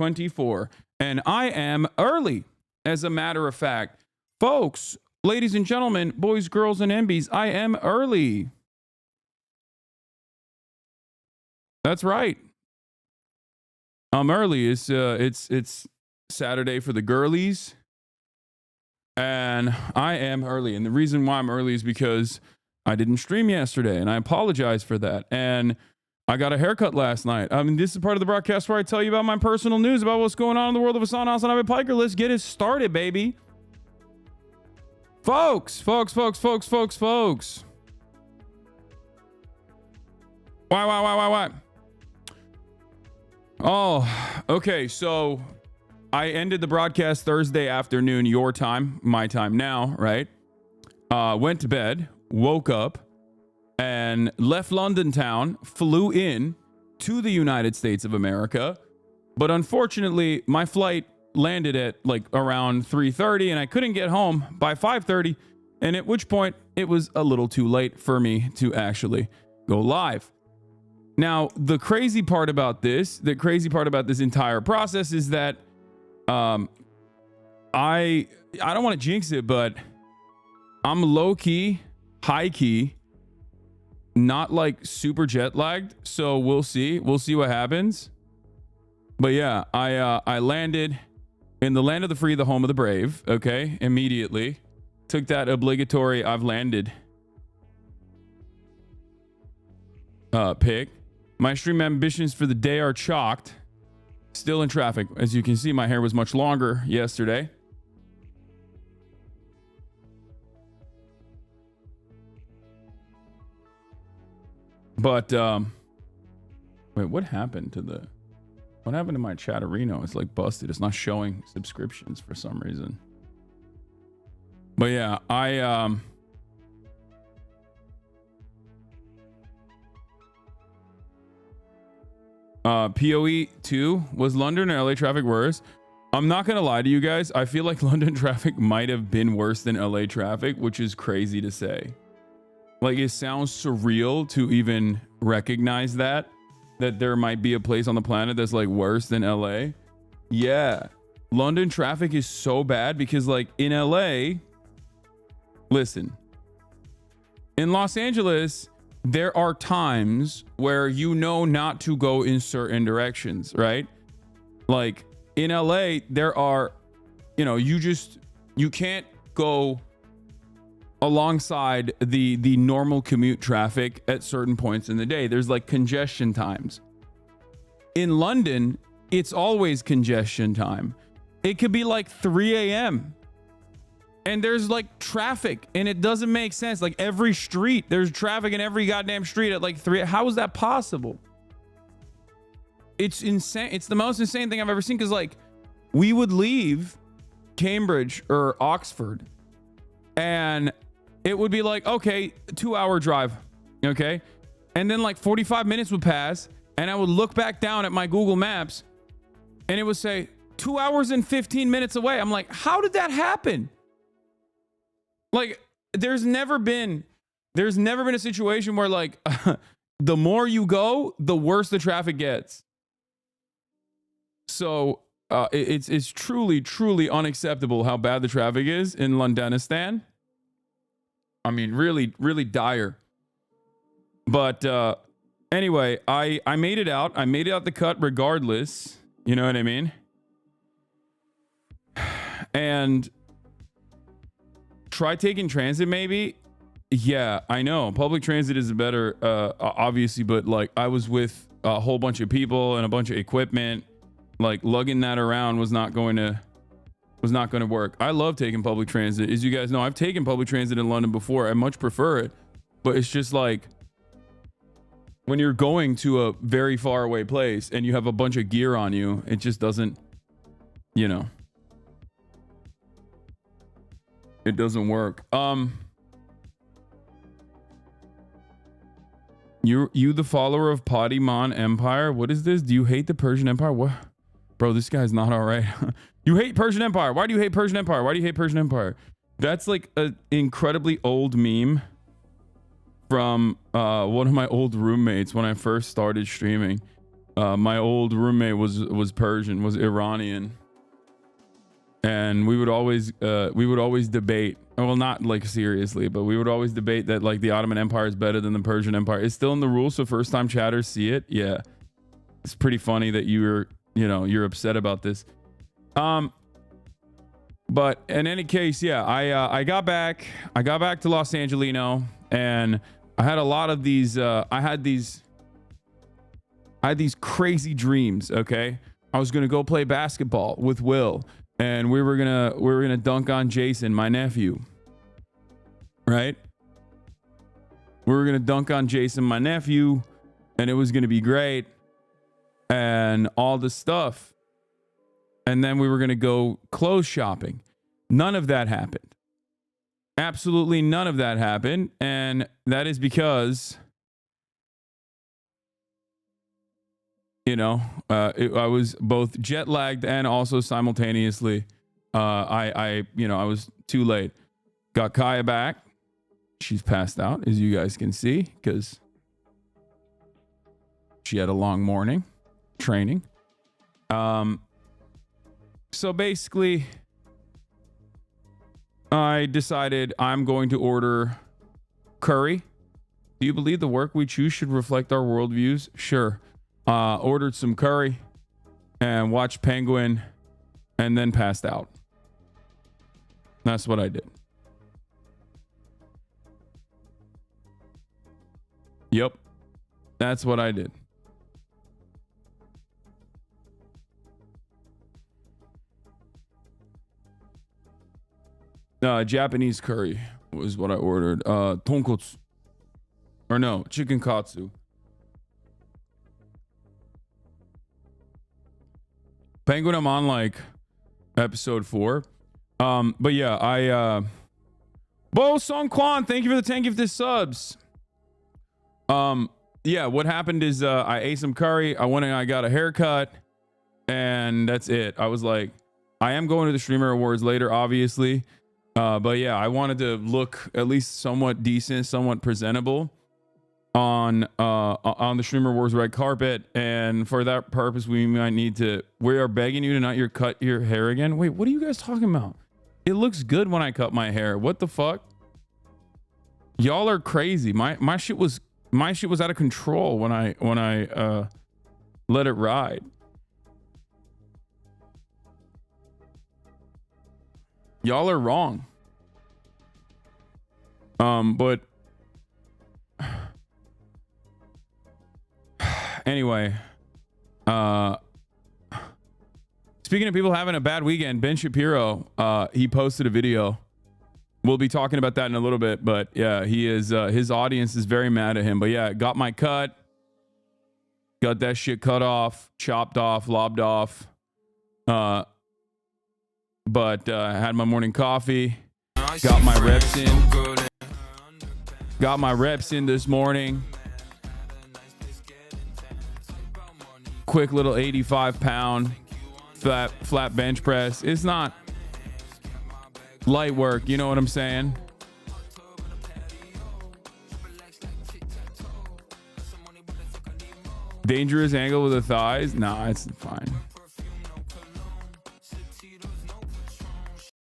24. And I am early, as a matter of fact. Folks, ladies and gentlemen, boys, girls, and MBs, I am early. That's right. I'm early. It's Saturday for the girlies. And I am early. And the reason why I'm early is because I didn't stream yesterday, and I apologize for that. And I got a haircut last night. I mean, this is part of the broadcast where I tell you about my personal news about what's going on in the world of HasnAbi Piker. Let's get it started, baby. Folks. Why? Oh, okay. So I ended the broadcast Thursday afternoon, your time, my time now, right? Went to bed, woke up, and left London town, flew in to the United States of America. But unfortunately, my flight landed at like around 3:30 and I couldn't get home by 5:30. And at which point it was a little too late for me to actually go live. Now, the crazy part about this entire process is that I don't want to jinx it, but I'm low key, high key, not like super jet lagged. So we'll see what happens. But yeah, I landed in the land of the free, the home of the brave. Okay. Immediately took that obligatory I've landed pick. My stream ambitions for the day are chalked. Still in traffic. As you can see, my hair was much longer yesterday. But wait, what happened to my Chatterino? It's like busted. It's not showing subscriptions for some reason. But yeah, PoE 2 was London or LA traffic worse? I'm not gonna lie to you guys. I feel like London traffic might have been worse than LA traffic, which is crazy to say. Like, it sounds surreal to even recognize that there might be a place on the planet that's like worse than LA. Yeah, London traffic is so bad because like in LA, listen, in Los Angeles, there are times where you know not to go in certain directions, right? Like in LA, there are, you can't go alongside the normal commute traffic at certain points in the day. There's like congestion times. In London, it's always congestion time. It could be like 3 a.m. and there's like traffic and it doesn't make sense. Like every street, there's traffic in every goddamn street at like 3. How is that possible? It's insane. It's the most insane thing I've ever seen. Cause like we would leave Cambridge or Oxford and it would be like, okay, 2-hour drive. Okay. And then like 45 minutes would pass and I would look back down at my Google Maps and it would say 2 hours and 15 minutes away. I'm like, how did that happen? Like there's never been a situation where like the more you go, the worse the traffic gets. So it's truly unacceptable how bad the traffic is in Londonistan. I mean, really, really dire. But anyway, I made it out. I made it out the cut regardless. You know what I mean? And try taking transit maybe. Yeah, I know. Public transit is better, obviously. But like I was with a whole bunch of people and a bunch of equipment. Like lugging that around was not going to work. I love taking public transit. As you guys know, I've taken public transit in London before. I much prefer it. But it's just like when you're going to a very far away place and you have a bunch of gear on you, it just doesn't, it doesn't work. You the follower of Podimon Empire? What is this? Do you hate the Persian Empire? What? Bro, this guy's not all right. You hate Persian Empire. Why do you hate Persian Empire? Why do you hate Persian Empire? That's like an incredibly old meme from one of my old roommates when I first started streaming. My old roommate was Persian, was Iranian, and we would always debate. Well, not like seriously, but we would always debate that like the Ottoman Empire is better than the Persian Empire. It's still in the rules, so first time chatters see it. Yeah, it's pretty funny that you're upset about this. But in any case, yeah, I got back to Los Angelino, and I had a lot of these. I had these crazy dreams. Okay, I was gonna go play basketball with Will, and we were gonna dunk on Jason, my nephew. Right? We were gonna dunk on Jason, my nephew, and it was gonna be great, and all the stuff. And then we were gonna go clothes shopping. None of that happened. Absolutely none of that happened, and that is because I was both jet lagged and also simultaneously I was too late. Got Kaya back. She's passed out, as you guys can see, because she had a long morning training. So basically, I decided I'm going to order curry. Do you believe the work we choose should reflect our worldviews? Sure. Ordered some curry and watched Penguin and then passed out. That's what I did. Yep. That's what I did. Japanese curry was what I ordered. Tonkotsu. Or no, chicken katsu. Penguin, I'm on like episode 4. But yeah, Bo Song Kwan, thank you for the 10 gifted subs. Yeah, what happened is I ate some curry, I went and I got a haircut, and that's it. I was like, I am going to the Streamer Awards later, obviously. But yeah, I wanted to look at least somewhat decent, somewhat presentable on the Streamer Awards red carpet, and for that purpose, we are begging you to not cut your hair again. Wait, what are you guys talking about? It looks good when I cut my hair. What the fuck? Y'all are crazy. My shit was out of control when I let it ride. Y'all are wrong. But anyway, speaking of people having a bad weekend, Ben Shapiro, he posted a video. We'll be talking about that in a little bit, but yeah, he is, his audience is very mad at him. But yeah, got my cut, got that shit cut off, chopped off, lobbed off. But had my morning coffee, got my reps in this morning. Quick little 85-pound flat bench press. It's not light work, you know what I'm saying? Dangerous angle with the thighs? Nah, it's fine.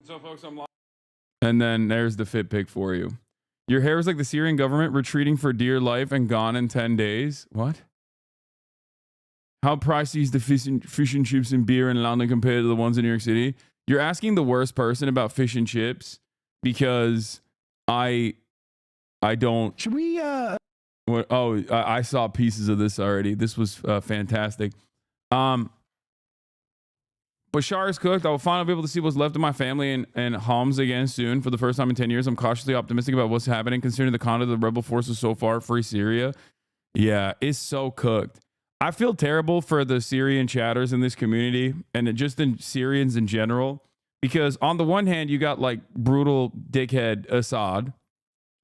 So folks, I'm live. And then there's the fit pic for you. Your hair is like the Syrian government retreating for dear life and gone in 10 days. What? How pricey is the fish and chips and beer in London compared to the ones in New York City? You're asking the worst person about fish and chips because I don't. Should we? What? Oh, I saw pieces of this already. This was fantastic. Bashar is cooked. I will finally be able to see what's left of my family and Homs again soon. For the first time in 10 years, I'm cautiously optimistic about what's happening, considering the conduct of the rebel forces so far. Free Syria. Yeah, it's so cooked. I feel terrible for the Syrian chatters in this community and just in Syrians in general, because on the one hand, you got like brutal dickhead Assad.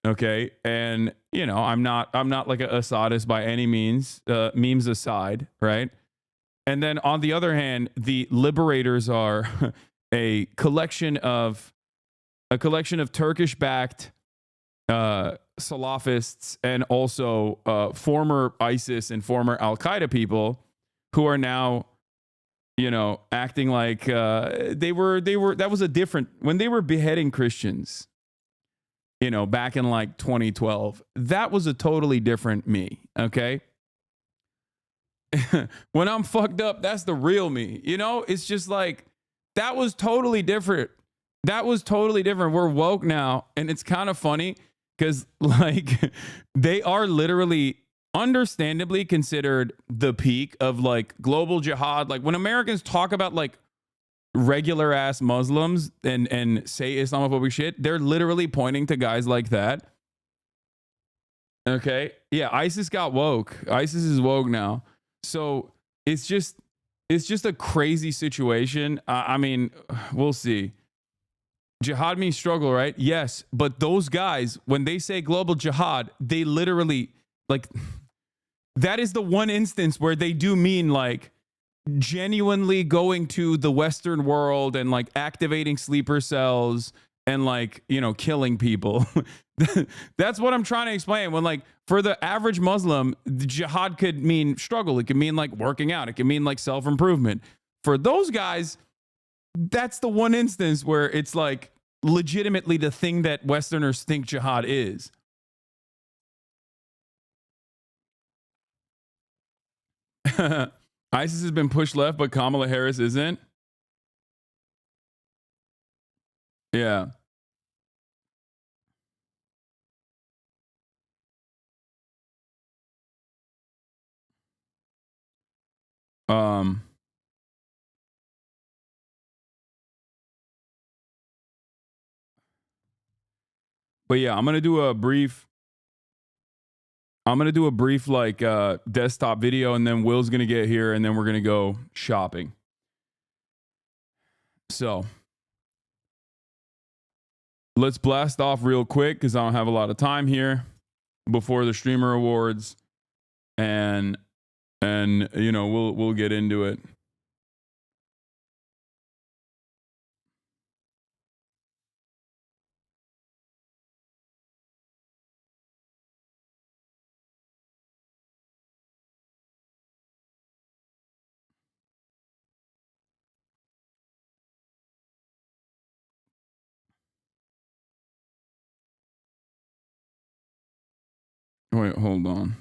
Okay. And you know, I'm not like an Assadist by any means, memes aside. Right. And then on the other hand, the liberators are a collection of Turkish-backed Salafists and also former ISIS and former Al-Qaeda people who are now, you know, acting like that was a different, when they were beheading Christians, you know, back in like 2012, that was a totally different me. Okay. When I'm fucked up, that's the real me. You know, it's just like, that was totally different. That was totally different. We're woke now. And it's kind of funny because, like, they are literally understandably considered the peak of like global jihad. Like, when Americans talk about like regular ass Muslims and say Islamophobic shit, they're literally pointing to guys like that. Okay. Yeah. ISIS got woke. ISIS is woke now. So it's just a crazy situation. I mean, we'll see. Jihad means struggle, right? Yes. But those guys, when they say global jihad, they literally, like, that is the one instance where they do mean like genuinely going to the Western world and like activating sleeper cells and like, you know, killing people. That's what I'm trying to explain. When like, for the average Muslim, the jihad could mean struggle. It could mean like working out. It could mean like self-improvement. For those guys, that's the one instance where it's like legitimately the thing that Westerners think jihad is. ISIS has been pushed left, but Kamala Harris isn't. Yeah. Um, but yeah, I'm gonna do a brief like desktop video, and then Will's gonna get here, and then we're gonna go shopping. So let's blast off real quick because I don't have a lot of time here before the streamer awards, and you know, we'll get into it. Wait, hold on.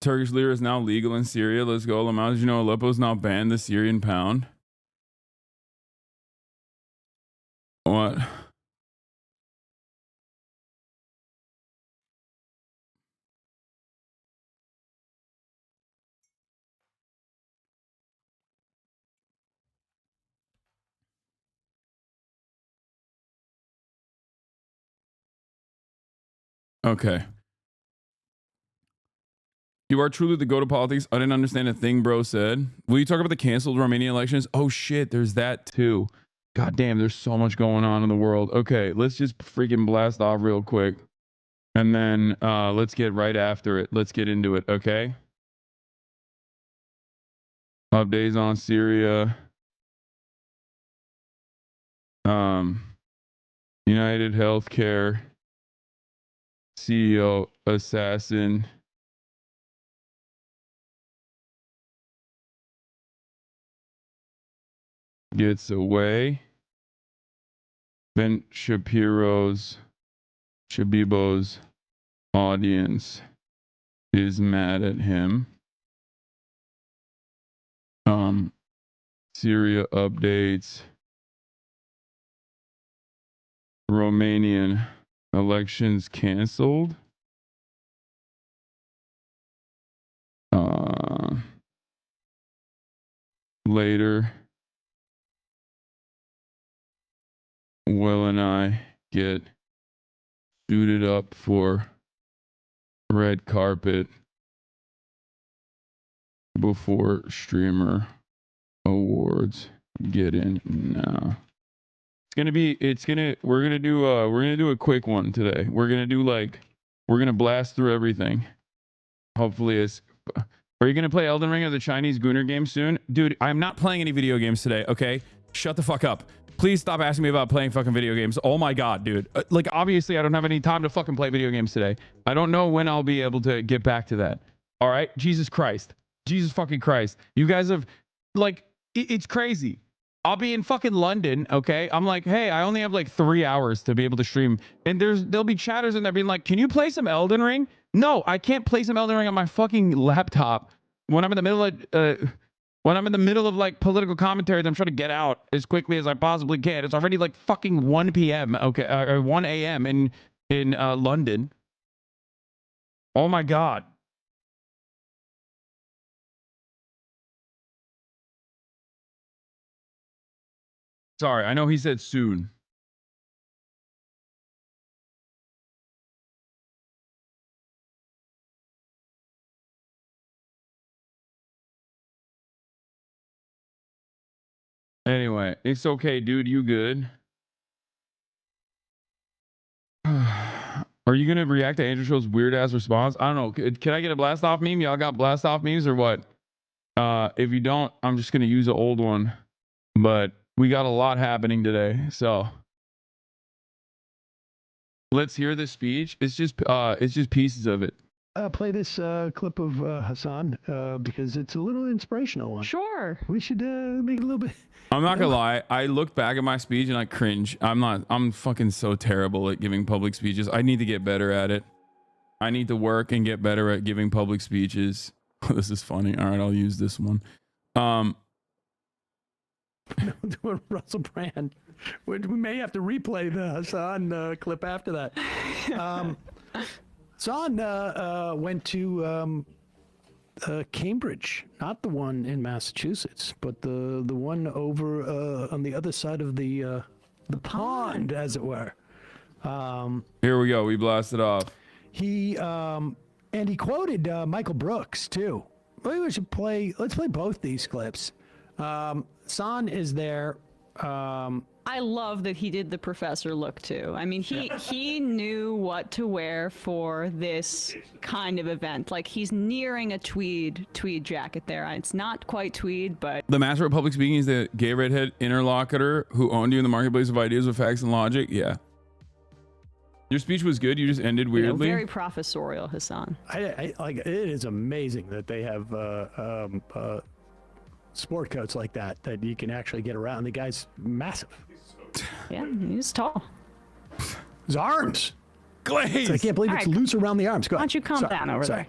Turkish lira is now legal in Syria. Let's go. Lamau, did you know Aleppo is now banned the Syrian pound? What? Okay. You are truly the go to politics. I didn't understand a thing bro said. Will you talk about the canceled Romanian elections? Oh shit, there's that too. God damn, there's so much going on in the world. Okay, let's just freaking blast off real quick. And then let's get right after it. Let's get into it, okay? Updates on Syria. United Healthcare CEO assassin gets away. Ben Shabibo's audience is mad at him. Syria updates. Romanian elections canceled. Later, Will and I get suited up for red carpet before streamer awards. Get in now. We're gonna do a quick one today. We're gonna blast through everything. Hopefully are you gonna play Elden Ring or the Chinese Gooner game soon? Dude, I'm not playing any video games today, okay? Shut the fuck up. Please stop asking me about playing fucking video games. Oh my God, dude. Like, obviously, I don't have any time to fucking play video games today. I don't know when I'll be able to get back to that. All right? Jesus Christ. Jesus fucking Christ. You guys have, like, it's crazy. I'll be in fucking London, okay? I'm like, hey, I only have like 3 hours to be able to stream. And there'll be chatters in there being like, can you play some Elden Ring? No, I can't play some Elden Ring on my fucking laptop when I'm in the middle of... when I'm in the middle of like political commentary, I'm trying to get out as quickly as I possibly can. It's already like fucking 1 p.m. Okay, or 1 a.m. in London. Oh my God. Sorry, I know he said soon. Anyway, it's okay, dude. You good? Are you gonna react to Andrew Show's weird ass response? I don't know. Can I get a blast off meme? Y'all got blast off memes or what? If you don't, I'm just gonna use an old one. But we got a lot happening today, so let's hear this speech. It's just pieces of it. Play this clip of Hasan because it's a little inspirational one. Sure. We should make it a little bit. I'm not gonna lie. I look back at my speech and I cringe. I'm fucking so terrible at giving public speeches. I need to get better at it. I need to work and get better at giving public speeches. This is funny. All right, I'll use this one. Doing Russell Brand. We may have to replay the Hasan clip after that. Hasan went to Cambridge, not the one in Massachusetts, but the one over on the other side of the pond, as it were. Here we go. We blasted off. He quoted Michael Brooks too. Maybe we should play. Let's play both these clips. Hasan is there. I love that he did the professor look too. I mean, he knew what to wear for this kind of event. Like, he's nearing a tweed jacket there. It's not quite tweed, but The master of public speaking is the gay redhead interlocutor who owned you in the marketplace of ideas with facts and logic. Yeah. Your speech was good. You just ended weirdly. very professorial, Hasan. I like it. Is amazing that they have sport coats like that you can actually get around. The guy's massive. Yeah, he's tall. His arms. Glaze. I can't believe it's loose around the arms. Go Why ahead. don't you calm down over there?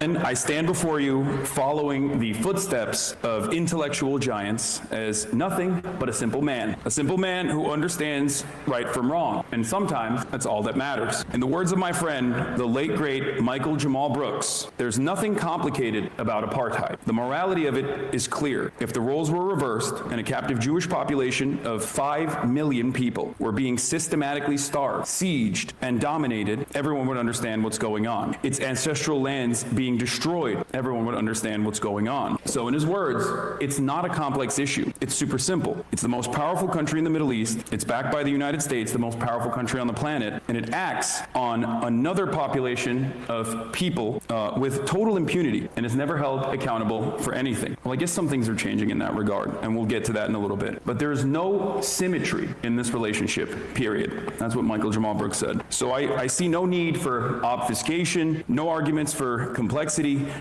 And I stand before you following the footsteps of intellectual giants as nothing but a simple man who understands right from wrong. And sometimes that's all that matters. In the words of my friend, the late great Michael Jamal Brooks, there's nothing complicated about apartheid. The morality of it is clear. If the roles were reversed and a captive Jewish population of 5 million people were being systematically starved, sieged, and dominated, everyone would understand what's going on. Its ancestral lands being destroyed, everyone would understand what's going on. So in his words, it's not a complex issue. It's super simple. It's the most powerful country in the Middle East. It's backed by the United States, the most powerful country on the planet, and it acts on another population of people with total impunity and is never held accountable for anything. Well, I guess some things are changing in that regard, and we'll get to that in a little bit. But there is no symmetry in this relationship, period. That's what Michael Jamal Brooks said. So I see no need for obfuscation, no arguments for complexity,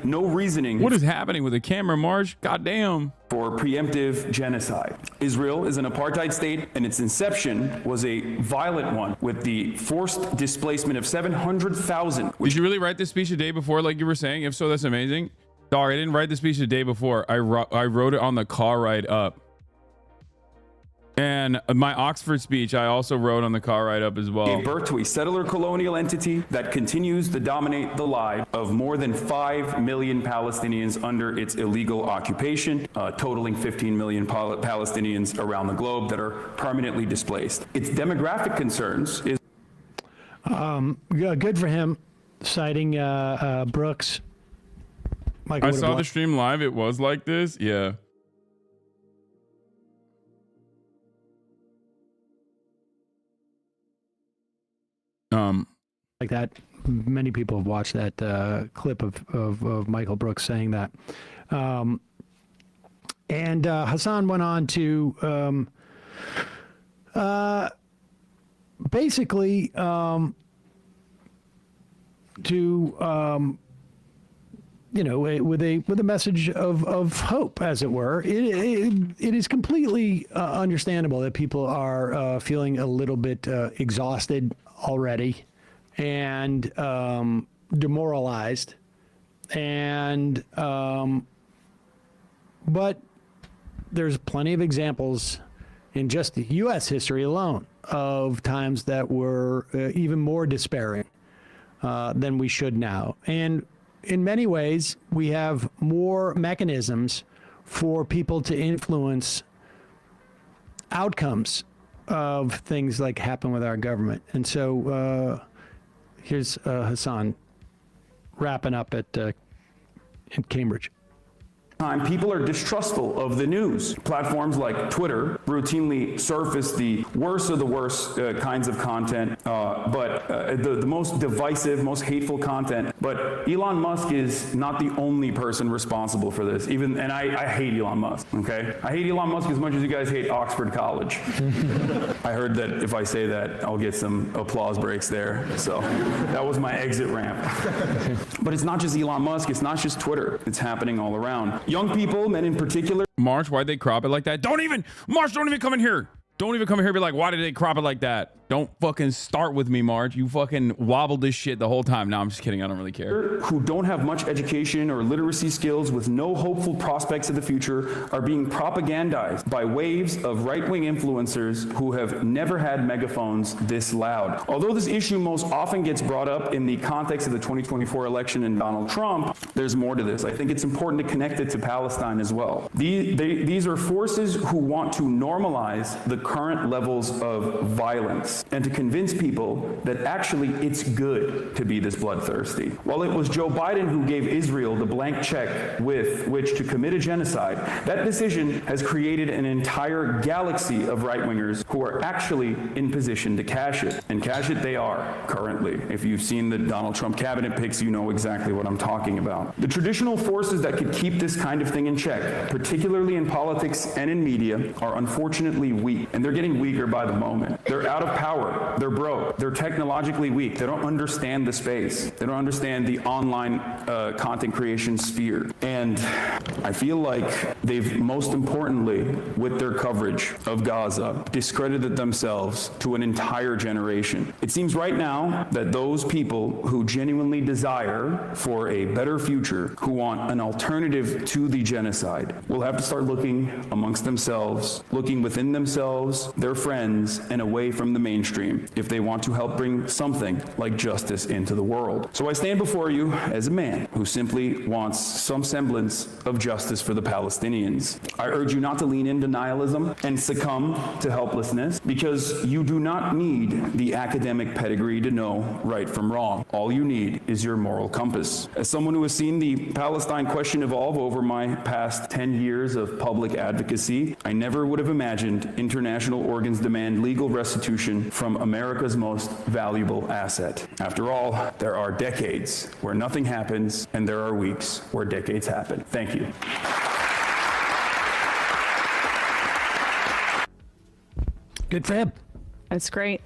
no reasoning. What is happening with the camera, Marge? Goddamn. For preemptive genocide. Israel is an apartheid state, and its inception was a violent one with the forced displacement of 700,000. Did you really write this speech the day before, like you were saying? If so, that's amazing. Sorry, I didn't write the speech the day before. I wrote it on the car ride up. And my Oxford speech, I also wrote on the car ride up as well. Gave birth to a settler colonial entity that continues to dominate the lives of more than 5 million Palestinians under its illegal occupation, totaling 15 million Palestinians around the globe that are permanently displaced. Its demographic concerns is good for him, citing Brooks. Michael I saw the stream live. It was like this. Yeah. Like that. Many people have watched that clip of Michael Brooks saying that. And Hasan went on to basically with a message of hope, as it were. It is completely understandable that people are feeling a little bit exhausted already and demoralized, and but there's plenty of examples in just the U.S. history alone of times that were even more despairing than we should now. And in many ways, we have more mechanisms for people to influence outcomes of things like happen with our government. And so here's Hasan wrapping up at in Cambridge. People are distrustful of the news. Platforms like Twitter routinely surface the worst of the worst kinds of content, but the most divisive, most hateful content. But Elon Musk is not the only person responsible for this. And I hate Elon Musk, okay? I hate Elon Musk as much as you guys hate Oxford College. I heard that if I say that, I'll get some applause breaks there. So that was my exit ramp. But it's not just Elon Musk, it's not just Twitter. It's happening all around. Young people, men in particular. March, why'd they crop it like that? Don't even come in here. Don't even come in here and be like, why did they crop it like that? Don't fucking start with me, Marge. You fucking wobbled this shit the whole time. No, I'm just kidding. I don't really care. Who don't have much education or literacy skills with no hopeful prospects of the future are being propagandized by waves of right-wing influencers who have never had megaphones this loud. Although this issue most often gets brought up in the context of the 2024 election and Donald Trump, there's more to this. I think it's important to connect it to Palestine as well. These are forces who want to normalize the current levels of violence and to convince people that actually it's good to be this bloodthirsty. While it was Joe Biden who gave Israel the blank check with which to commit a genocide, that decision has created an entire galaxy of right-wingers who are actually in position to cash it. And cash it they are currently. If you've seen the Donald Trump cabinet picks, you know exactly what I'm talking about. The traditional forces that could keep this kind of thing in check, particularly in politics and in media, are unfortunately weak. And they're getting weaker by the moment. They're out of power. They're broke. They're technologically weak. They don't understand the space. They don't understand the online content creation sphere. And I feel like they've, most importantly, with their coverage of Gaza, discredited themselves to an entire generation. It seems right now that those people who genuinely desire for a better future, who want an alternative to the genocide, will have to start looking amongst themselves, looking within themselves, their friends, and away from the mainstream if they want to help bring something like justice into the world. So I stand before you as a man who simply wants some semblance of justice for the Palestinians. I urge you not to lean into nihilism and succumb to helplessness, because you do not need the academic pedigree to know right from wrong. All you need is your moral compass. As someone who has seen the Palestine question evolve over my past 10 years of public advocacy, I never would have imagined international organs demand legal restitution from America's most valuable asset. After all, there are decades where nothing happens, and there are weeks where decades happen. Thank you. Good for him. That's great.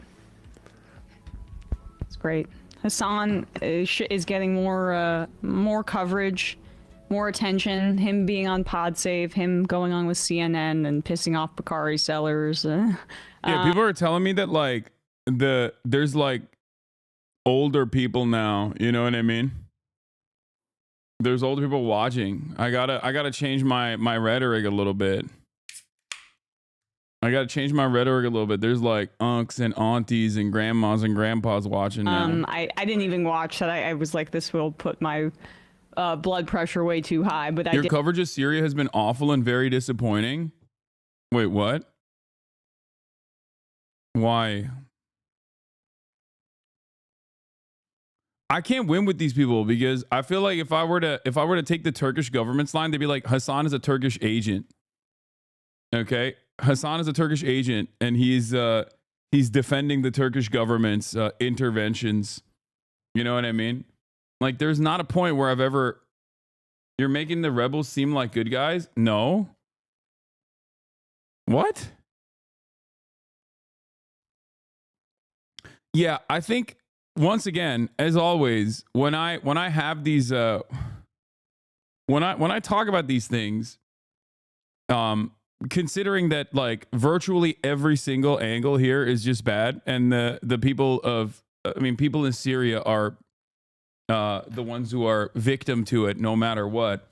It's great. Hasan is getting more coverage, more attention. Him being on PodSave, him going on with CNN and pissing off Bakari sellers. Yeah, people are telling me that like there's like older people now. You know what I mean? There's older people watching. I gotta change my rhetoric a little bit. I gotta change my rhetoric a little bit. There's like unks and aunties and grandmas and grandpas watching now. I didn't even watch that. I was like, this will put my blood pressure way too high. But your coverage of Syria has been awful and very disappointing. Wait, what? Why? I can't win with these people because I feel like if I were to take the Turkish government's line, they'd be like, Hasan is a Turkish agent. Okay, Hasan is a Turkish agent, and he's defending the Turkish government's interventions. You know what I mean? Like, there's not a point where you're making the rebels seem like good guys. No, What? Yeah, I think once again, as always, when I have these when I talk about these things, considering that like virtually every single angle here is just bad, and the people of people in Syria are the ones who are victim to it no matter what.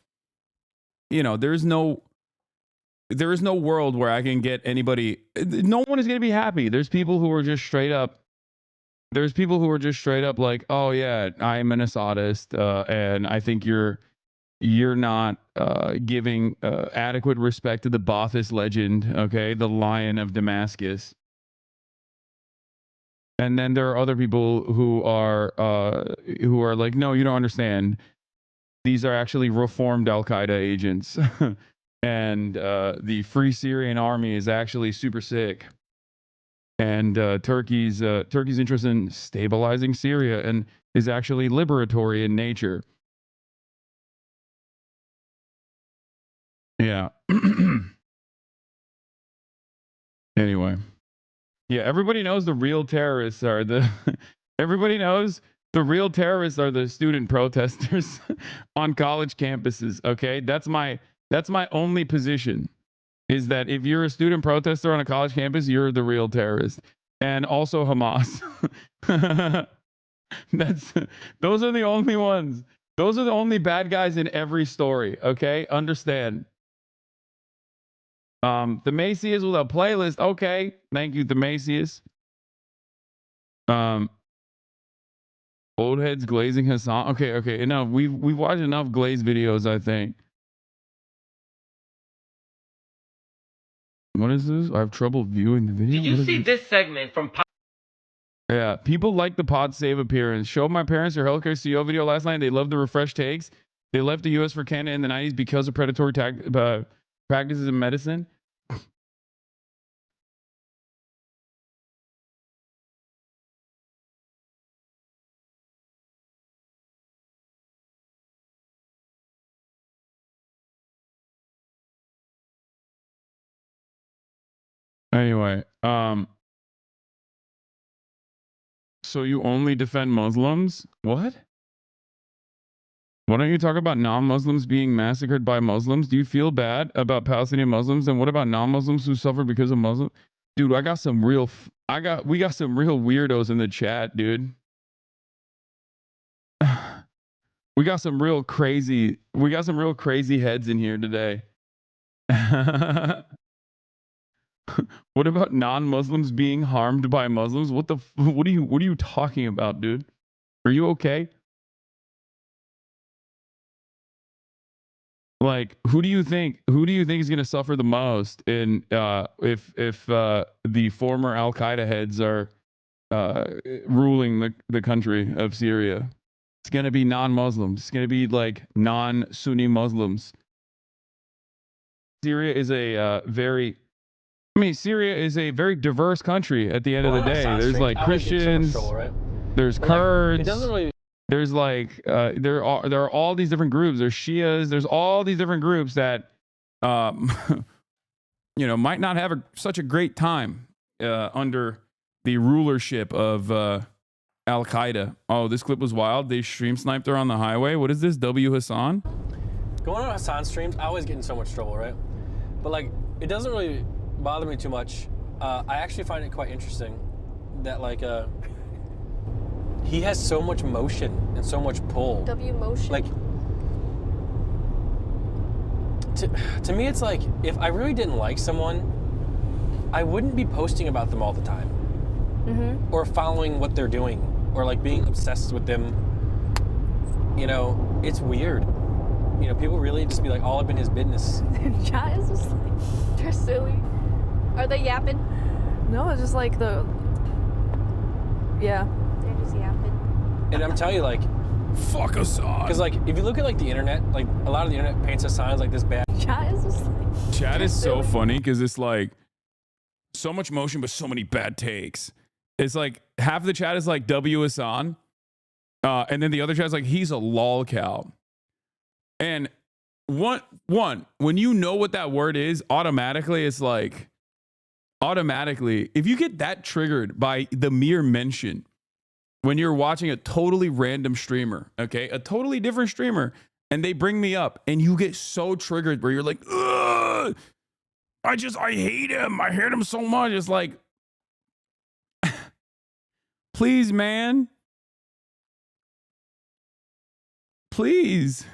You know, there is no world where I can get anybody. No one is going to be happy. There's people who are just straight up. There's people who are just straight up like, oh yeah, I'm an Assadist, and I think you're not giving adequate respect to the Ba'athist legend, okay, the Lion of Damascus. And then there are other people who are like, no, you don't understand. These are actually reformed Al Qaeda agents, and the Free Syrian Army is actually super sick. And Turkey's interest in stabilizing Syria and is actually liberatory in nature. Yeah. Anyway. Yeah, everybody knows the real terrorists are the everybody knows the real terrorists are the student protesters on college campuses, okay? That's my only position, is that if you're a student protester on a college campus, you're the real terrorist. And also Hamas. Those are the only ones. Those are the only bad guys in every story, okay? Understand. The Macias with a playlist. Okay. Thank you, the Macias. Old heads glazing Hasan. Okay. Enough. We've watched enough glaze videos, I think. What is this? I have trouble viewing the video. Did you see this segment from Yeah, people like the pod save appearance. Showed my parents their healthcare CEO video last night. They love the refresh takes. They left the US for Canada in the 90s because of predatory practices in medicine. Anyway, so you only defend Muslims? What? Why don't you talk about non-Muslims being massacred by Muslims? Do you feel bad about Palestinian Muslims? And what about non-Muslims who suffer because of Muslims? Dude, we got some real weirdos in the chat, dude. We got some real crazy heads in here today. What about non-Muslims being harmed by Muslims? What are you talking about, dude? Are you okay? Like, who do you think is going to suffer the most in if the former Al Qaeda heads are ruling the country of Syria? It's going to be non-Muslims. It's going to be like non-Sunni Muslims. Syria is a very diverse country at the end of the day. There's like Christians, there's Kurds, there's like there are all these different groups. There's Shias, there's all these different groups that might not have such a great time under the rulership of Al Qaeda. Oh, this clip was wild. They stream sniped her on the highway. What is this? W Hasan? Going on Hasan streams, I always get in so much trouble, right? But like, it doesn't really bother me too much. I actually find it quite interesting that like he has so much motion and so much pull. W motion. Like to me, it's like if I really didn't like someone, I wouldn't be posting about them all the time, or following what they're doing, or like being obsessed with them. You know, it's weird. You know, people really just be like all up in his business. Chat is just like, they're silly. Are they yapping? No, it's just like yeah. They're just yapping. And I'm telling you, like, fuck Assad. Because like, if you look at like the internet, like a lot of the internet paints us signs like this bad. Chat is just like. Chat is so funny because it's like so much motion, but so many bad takes. It's like half the chat is like W Hasan, and then the other chat is like he's a lol cow. And one, when you know what that word is, automatically it's like automatically, if you get that triggered by the mere mention when you're watching a totally random streamer, okay, a totally different streamer, and they bring me up and you get so triggered where you're like, ugh, I hate him. I hate him so much. It's like, please, man. Please.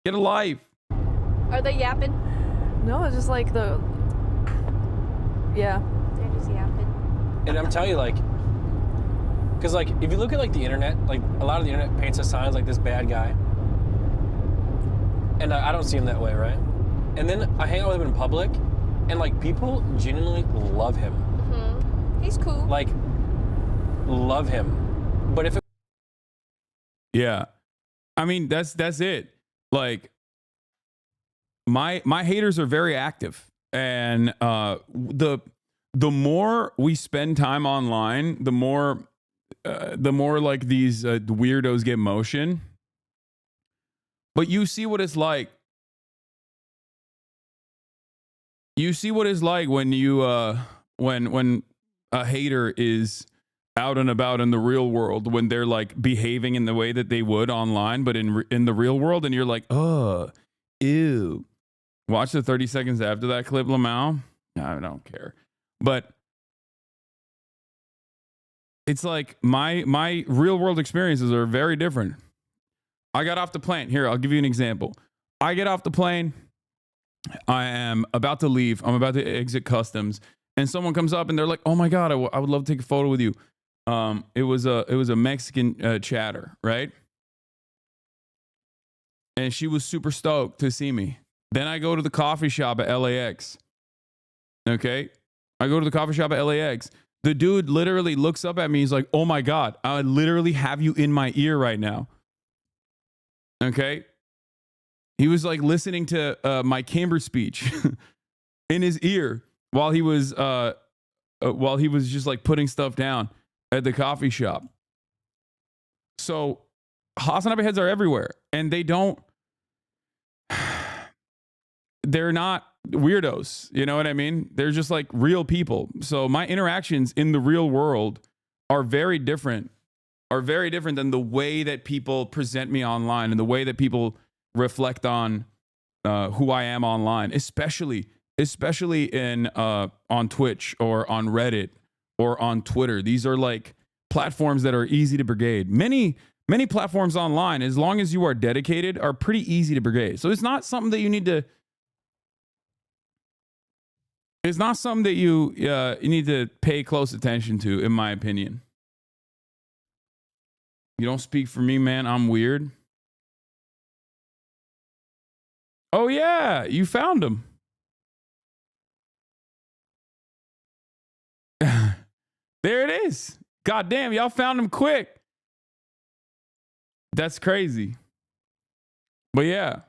Get a life. Are they yapping? No, it's just like the. Yeah. They're just yapping. And I'm telling you, like, because like if you look at like the internet, like a lot of the internet paints us signs like this bad guy, and I don't see him that way, right? And then I hang out with him in public, and like people genuinely love him. Mm-hmm. He's cool. Like, love him. But if it Yeah. I mean, that's it. Like, my haters are very active, and the more we spend time online, the more like these weirdos get motion. But you see what it's like. You see what it's like when you when a hater is out and about in the real world, when they're like behaving in the way that they would online, but in the real world, and you're like, oh, ew. Watch the 30 seconds after that clip, Lamau. I don't care. But it's like my real world experiences are very different. I got off the plane. Here, I'll give you an example. I get off the plane. I am about to leave. I'm about to exit customs, and someone comes up and they're like, "Oh my God, I would love to take a photo with you." It was a Mexican chatter, right? And she was super stoked to see me. Then I go to the coffee shop at LAX. Okay, I go to the coffee shop at LAX. The dude literally looks up at me. He's like, "Oh my God, I literally have you in my ear right now." Okay. He was like listening to my Cambridge speech in his ear while he was just like putting stuff down at the coffee shop. So HasnAbi heads are everywhere, and they're not weirdos. You know what I mean? They're just like real people. So my interactions in the real world are very different than the way that people present me online and the way that people reflect on who I am online, especially in on Twitch or on Reddit or on Twitter. These are like platforms that are easy to brigade. Many platforms online, as long as you are dedicated, are pretty easy to brigade. So it's not something that you need to. It's not something that you need to pay close attention to, in my opinion. You don't speak for me, man. I'm weird. Oh, yeah. You found him. There it is. God damn, y'all found him quick. That's crazy. But yeah.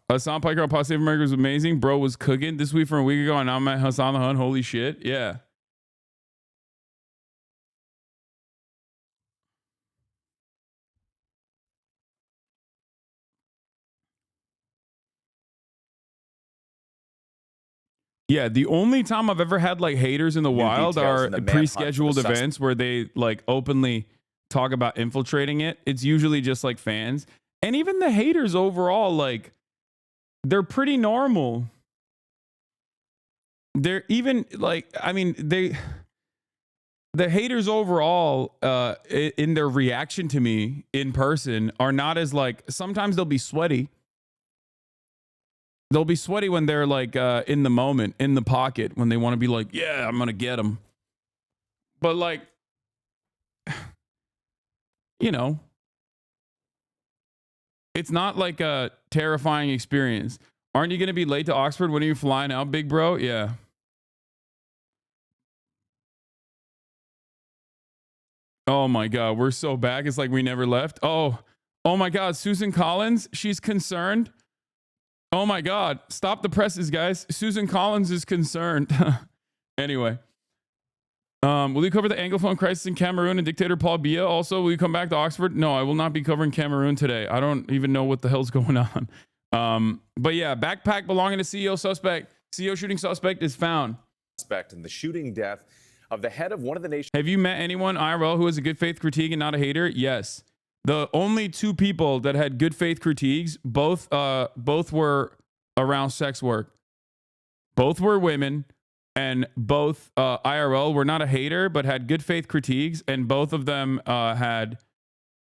Hasan Piker on Positive America was amazing. Bro was cooking this week from a week ago, and I'm at Hasan the Hun. Holy shit. Yeah. Yeah, the only time I've ever had like haters in the wild are pre-scheduled events where they like openly talk about infiltrating it. It's usually just like fans. And even the haters overall, like, they're pretty normal. They're even like, I mean, the haters overall in their reaction to me in person are not as like, sometimes they'll be sweaty. They'll be sweaty when they're like in the moment, in the pocket, when they want to be like, yeah, I'm going to get them. But like, you know, it's not like a terrifying experience. Aren't you going to be late to Oxford? When are you flying out, big bro? Yeah. Oh my God, we're so back. It's like we never left. Oh my God, Susan Collins, she's concerned. Oh my God, stop the presses, guys. Susan Collins is concerned. Anyway, will you cover the Anglophone crisis in Cameroon and dictator Paul Biya? Also, will you come back to Oxford? No, I will not be covering Cameroon today. I don't even know what the hell's going on. But yeah, backpack belonging to CEO suspect. CEO shooting suspect is found. Suspect in the shooting death of the head of one of the nation's. Have you met anyone IRL who has a good faith critique and not a hater? Yes. The only two people that had good faith critiques, both were around sex work. Both were women, and both IRL were not a hater, but had good faith critiques, and both of them had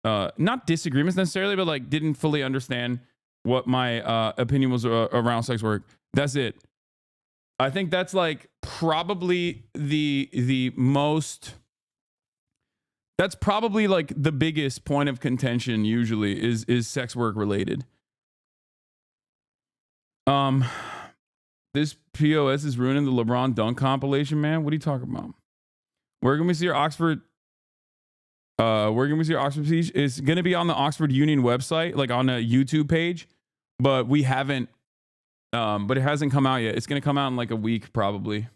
not disagreements necessarily, but like didn't fully understand what my opinion was around sex work. That's it. I think that's like probably the most. That's probably like the biggest point of contention. Usually is sex work related. This POS is ruining the LeBron dunk compilation, man. What are you talking about? Where can we see your Oxford? Where can we see your Oxford speech? It's going to be on the Oxford Union website, like on a YouTube page, but we haven't. But it hasn't come out yet. It's going to come out in like a week, probably.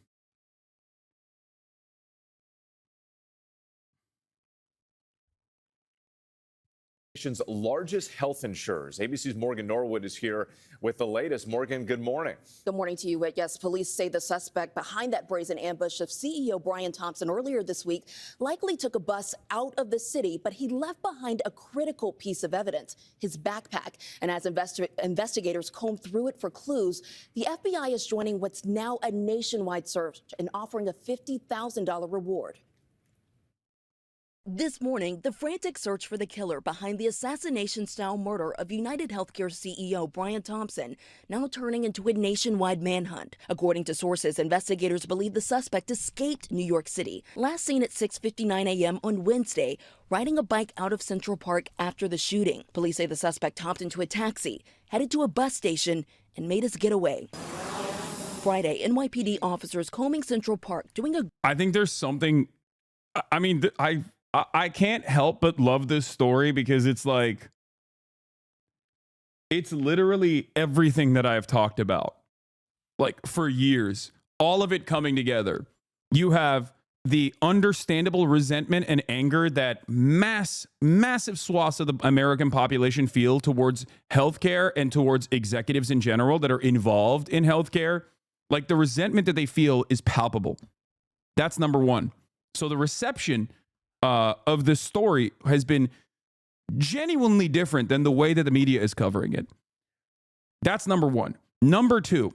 Nation's largest health insurers. ABC's Morgan Norwood is here with the latest. Morgan, good morning. Good morning to you, Whit. Yes, police say the suspect behind that brazen ambush of CEO Brian Thompson earlier this week likely took a bus out of the city, but he left behind a critical piece of evidence, his backpack. And as investigators comb through it for clues, the FBI is joining what's now a nationwide search and offering a $50,000 reward. This morning, the frantic search for the killer behind the assassination-style murder of United Healthcare CEO Brian Thompson now turning into a nationwide manhunt. According to sources, investigators believe the suspect escaped New York City, last seen at 6:59 a.m. on Wednesday, riding a bike out of Central Park after the shooting. Police say the suspect hopped into a taxi, headed to a bus station, and made his getaway. Friday, NYPD officers combing Central Park doing a... I think there's something... I mean, I can't help but love this story because it's like, it's literally everything that I've talked about, like for years, all of it coming together. You have the understandable resentment and anger that massive swaths of the American population feel towards healthcare and towards executives in general that are involved in healthcare. Like the resentment that they feel is palpable. That's number one. So the reception of this story has been genuinely different than the way that the media is covering it. That's number one. Number two,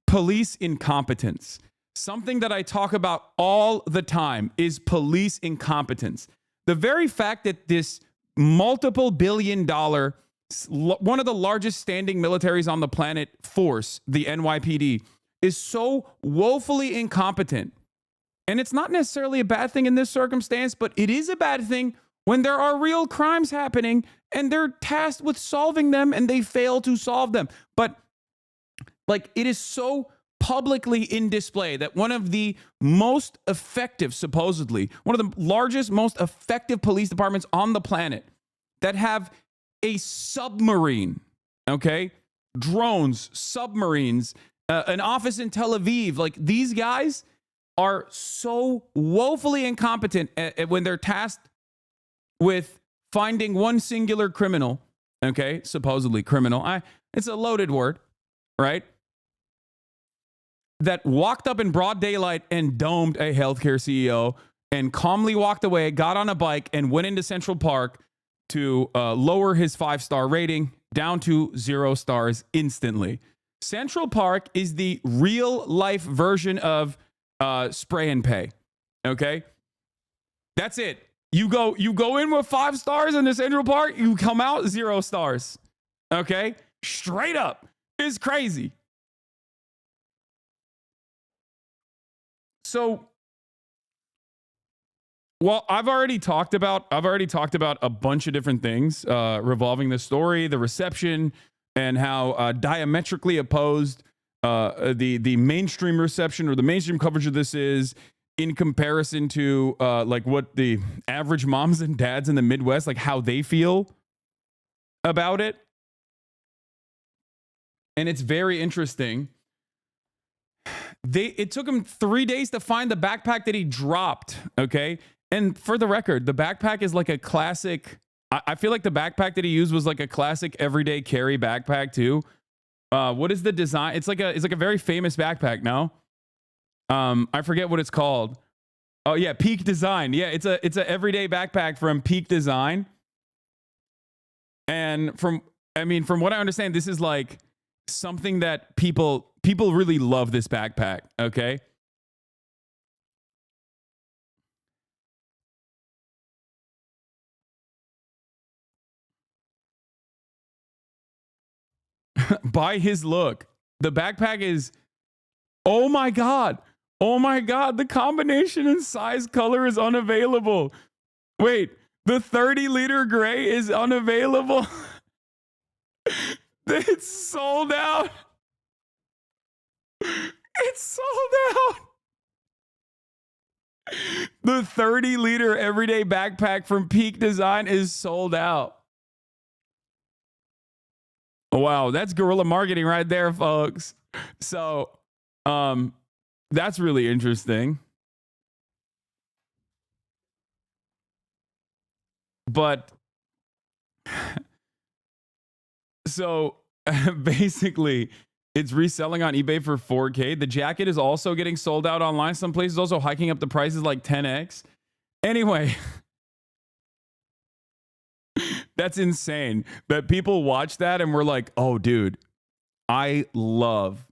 police incompetence. Something that I talk about all the time is police incompetence. The very fact that this multiple billion-dollar, one of the largest standing militaries on the planet force, the NYPD, is so woefully incompetent. And it's not necessarily a bad thing in this circumstance, but it is a bad thing when there are real crimes happening and they're tasked with solving them and they fail to solve them. But like it is so publicly in display that one of the most effective, supposedly, one of the largest, most effective police departments on the planet that have a submarine, okay? Drones, submarines, an office in Tel Aviv, like these guys are so woefully incompetent when they're tasked with finding one singular criminal, okay, supposedly criminal. It's a loaded word, right? That walked up in broad daylight and domed a healthcare CEO and calmly walked away, got on a bike and went into Central Park to lower his 5-star rating down to 0 stars instantly. Central Park is the real life version of spray and pay. Okay. That's it. You go in with 5 stars in the Central Park, you come out 0 stars. Okay. Straight up. It's crazy. So, well, I've already talked about a bunch of different things revolving this story, the reception, and how diametrically opposed the mainstream reception or the mainstream coverage of this is in comparison to like what the average moms and dads in the Midwest, like how they feel about it. And it's very interesting. It took him 3 days to find the backpack that he dropped. Okay. And for the record, the backpack is like a classic I feel like the backpack that he used was like a classic everyday carry backpack too. What is the design? It's like a very famous backpack. No, I forget what it's called. Oh yeah, Peak Design. Yeah, it's a everyday backpack from Peak Design. And from what I understand, this is like something that people really love this backpack. Okay. By his look, the backpack is, oh my God, the combination and size color is unavailable. Wait, the 30-liter gray is unavailable. It's sold out. It's sold out. The 30-liter everyday backpack from Peak Design is sold out. Wow, that's guerrilla marketing right there, folks. So, that's really interesting. But so basically, it's reselling on eBay for $4K. The jacket is also getting sold out online. Some places also hiking up the prices like 10x. Anyway, that's insane that people watch that and we're like, oh, dude, I love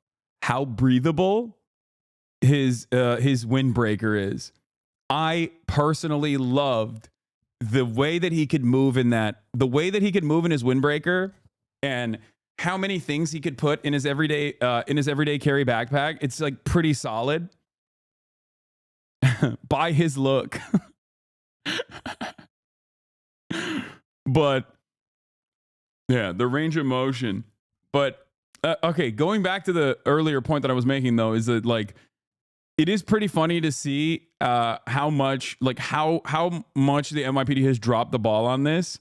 how breathable his windbreaker is. I personally loved the way that he could move in his windbreaker and how many things he could put in his everyday carry backpack. It's like pretty solid. By his look. But yeah, the range of motion. But okay, going back to the earlier point that I was making though, is that like it is pretty funny to see how much the NYPD has dropped the ball on this.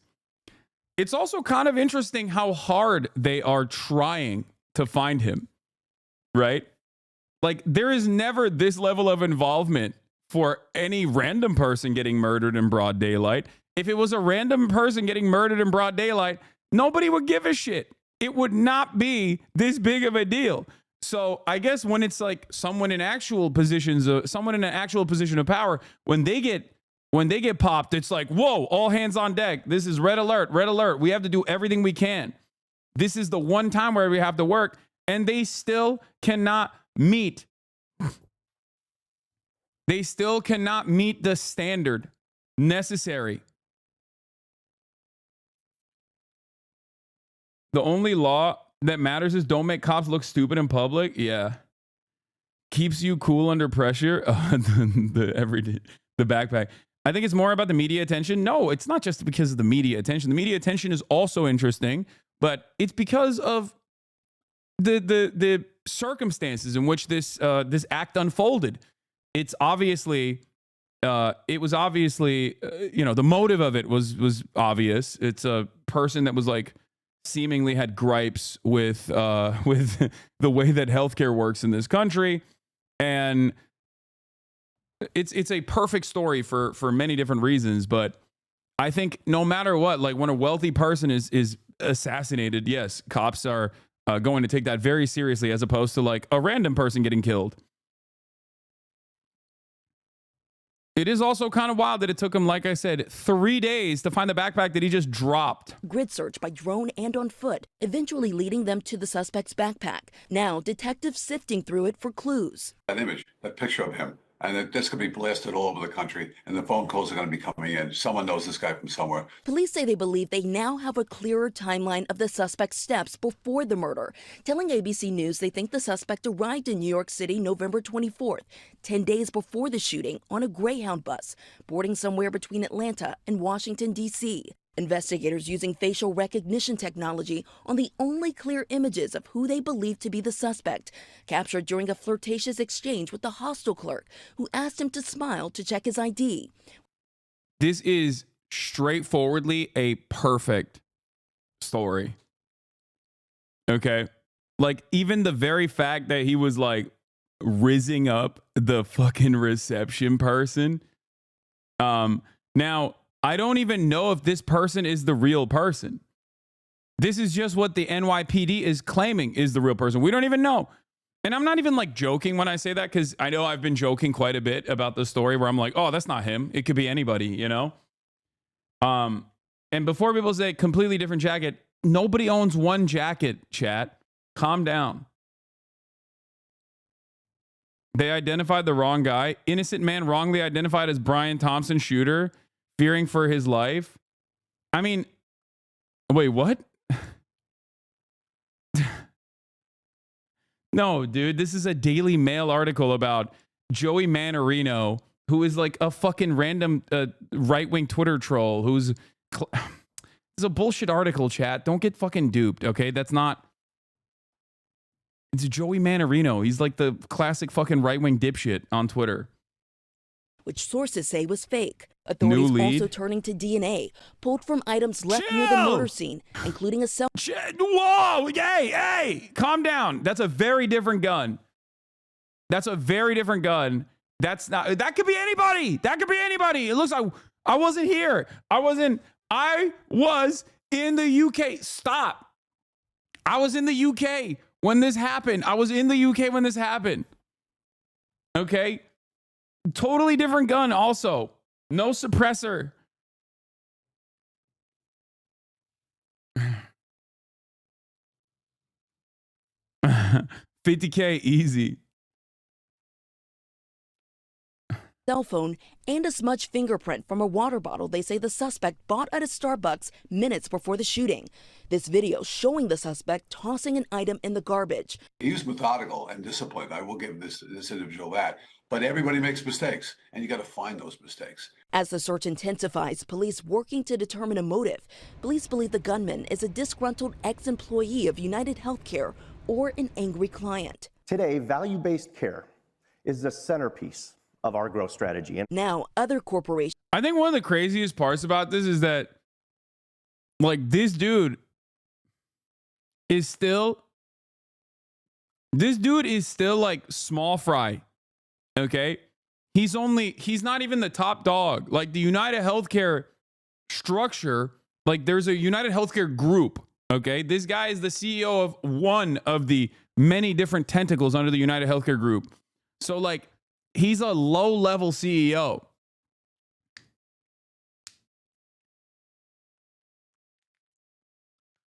It's also kind of interesting how hard they are trying to find him, right? Like there is never this level of involvement for any random person getting murdered in broad daylight. If it was a random person getting murdered in broad daylight, nobody would give a shit. It would not be this big of a deal. So I guess when it's like someone in an actual position of power, when they get popped, it's like, whoa, all hands on deck. This is red alert. We have to do everything we can. This is the one time where we have to work, and they still cannot meet. They still cannot meet the standard necessary. The only law that matters is don't make cops look stupid in public. Yeah. Keeps you cool under pressure. The backpack. I think it's more about the media attention. No, it's not just because of the media attention. The media attention is also interesting, but it's because of the circumstances in which this act unfolded. It's obviously the motive of it was obvious. It's a person that was like seemingly had gripes with the way that healthcare works in this country, and it's a perfect story for many different reasons. But I think no matter what, like when a wealthy person is assassinated, yes, cops are going to take that very seriously, as opposed to like a random person getting killed. It is also kind of wild that it took him, like I said, 3 days to find the backpack that he just dropped. Grid search by drone and on foot, eventually leading them to the suspect's backpack. Now, detectives sifting through it for clues. That image, that picture of him, and that's going to be blasted all over the country, and the phone calls are going to be coming in. Someone knows this guy from somewhere. Police say they believe they now have a clearer timeline of the suspect's steps before the murder, telling ABC News they think the suspect arrived in New York City November 24th, 10 days before the shooting, on a Greyhound bus, boarding somewhere between Atlanta and Washington, D.C. Investigators using facial recognition technology on the only clear images of who they believe to be the suspect, captured during a flirtatious exchange with the hostel clerk who asked him to smile to check his ID. This is straightforwardly a perfect story. Okay? Like, even the very fact that he was like rizzing up the fucking reception person. Now, I don't even know if this person is the real person. This is just what the NYPD is claiming is the real person. We don't even know. And I'm not even like joking when I say that, because I know I've been joking quite a bit about the story where I'm like, oh, that's not him. It could be anybody, you know? And before people say completely different jacket, nobody owns one jacket, chat. Calm down. They identified the wrong guy. Innocent man wrongly identified as Brian Thompson shooter, fearing for his life. I mean, wait, what? No, dude, this is a Daily Mail article about Joey Manorino, who is like a fucking random right-wing Twitter troll who's... It's a bullshit article, chat. Don't get fucking duped, okay? That's not... It's Joey Manorino. He's like the classic fucking right-wing dipshit on Twitter. Which sources say was fake. Authorities also turning to DNA pulled from items left near the murder scene, including a cell. Whoa! Hey! Calm down. That's a very different gun. That's a very different gun. That's not... That could be anybody. That could be anybody. It looks like... I wasn't here. I was in the UK. Stop. I was in the UK when this happened. I was in the UK when this happened. Okay? Totally different gun also. No suppressor. $50K easy. Cell phone and a smudge fingerprint from a water bottle they say the suspect bought at a Starbucks minutes before the shooting. This video showing the suspect tossing an item in the garbage. He was methodical and disciplined. I will give this individual that. But everybody makes mistakes, and you got to find those mistakes. As the search intensifies, police working to determine a motive. Police believe the gunman is a disgruntled ex-employee of United Healthcare or an angry client. Today, value-based care is the centerpiece of our growth strategy. And now other corporations. I think one of the craziest parts about this is that, like, this dude is still like small fry. Okay. He's not even the top dog. Like the United Healthcare structure, like there's a United Healthcare group. Okay. This guy is the CEO of one of the many different tentacles under the United Healthcare group. So like, he's a low-level CEO.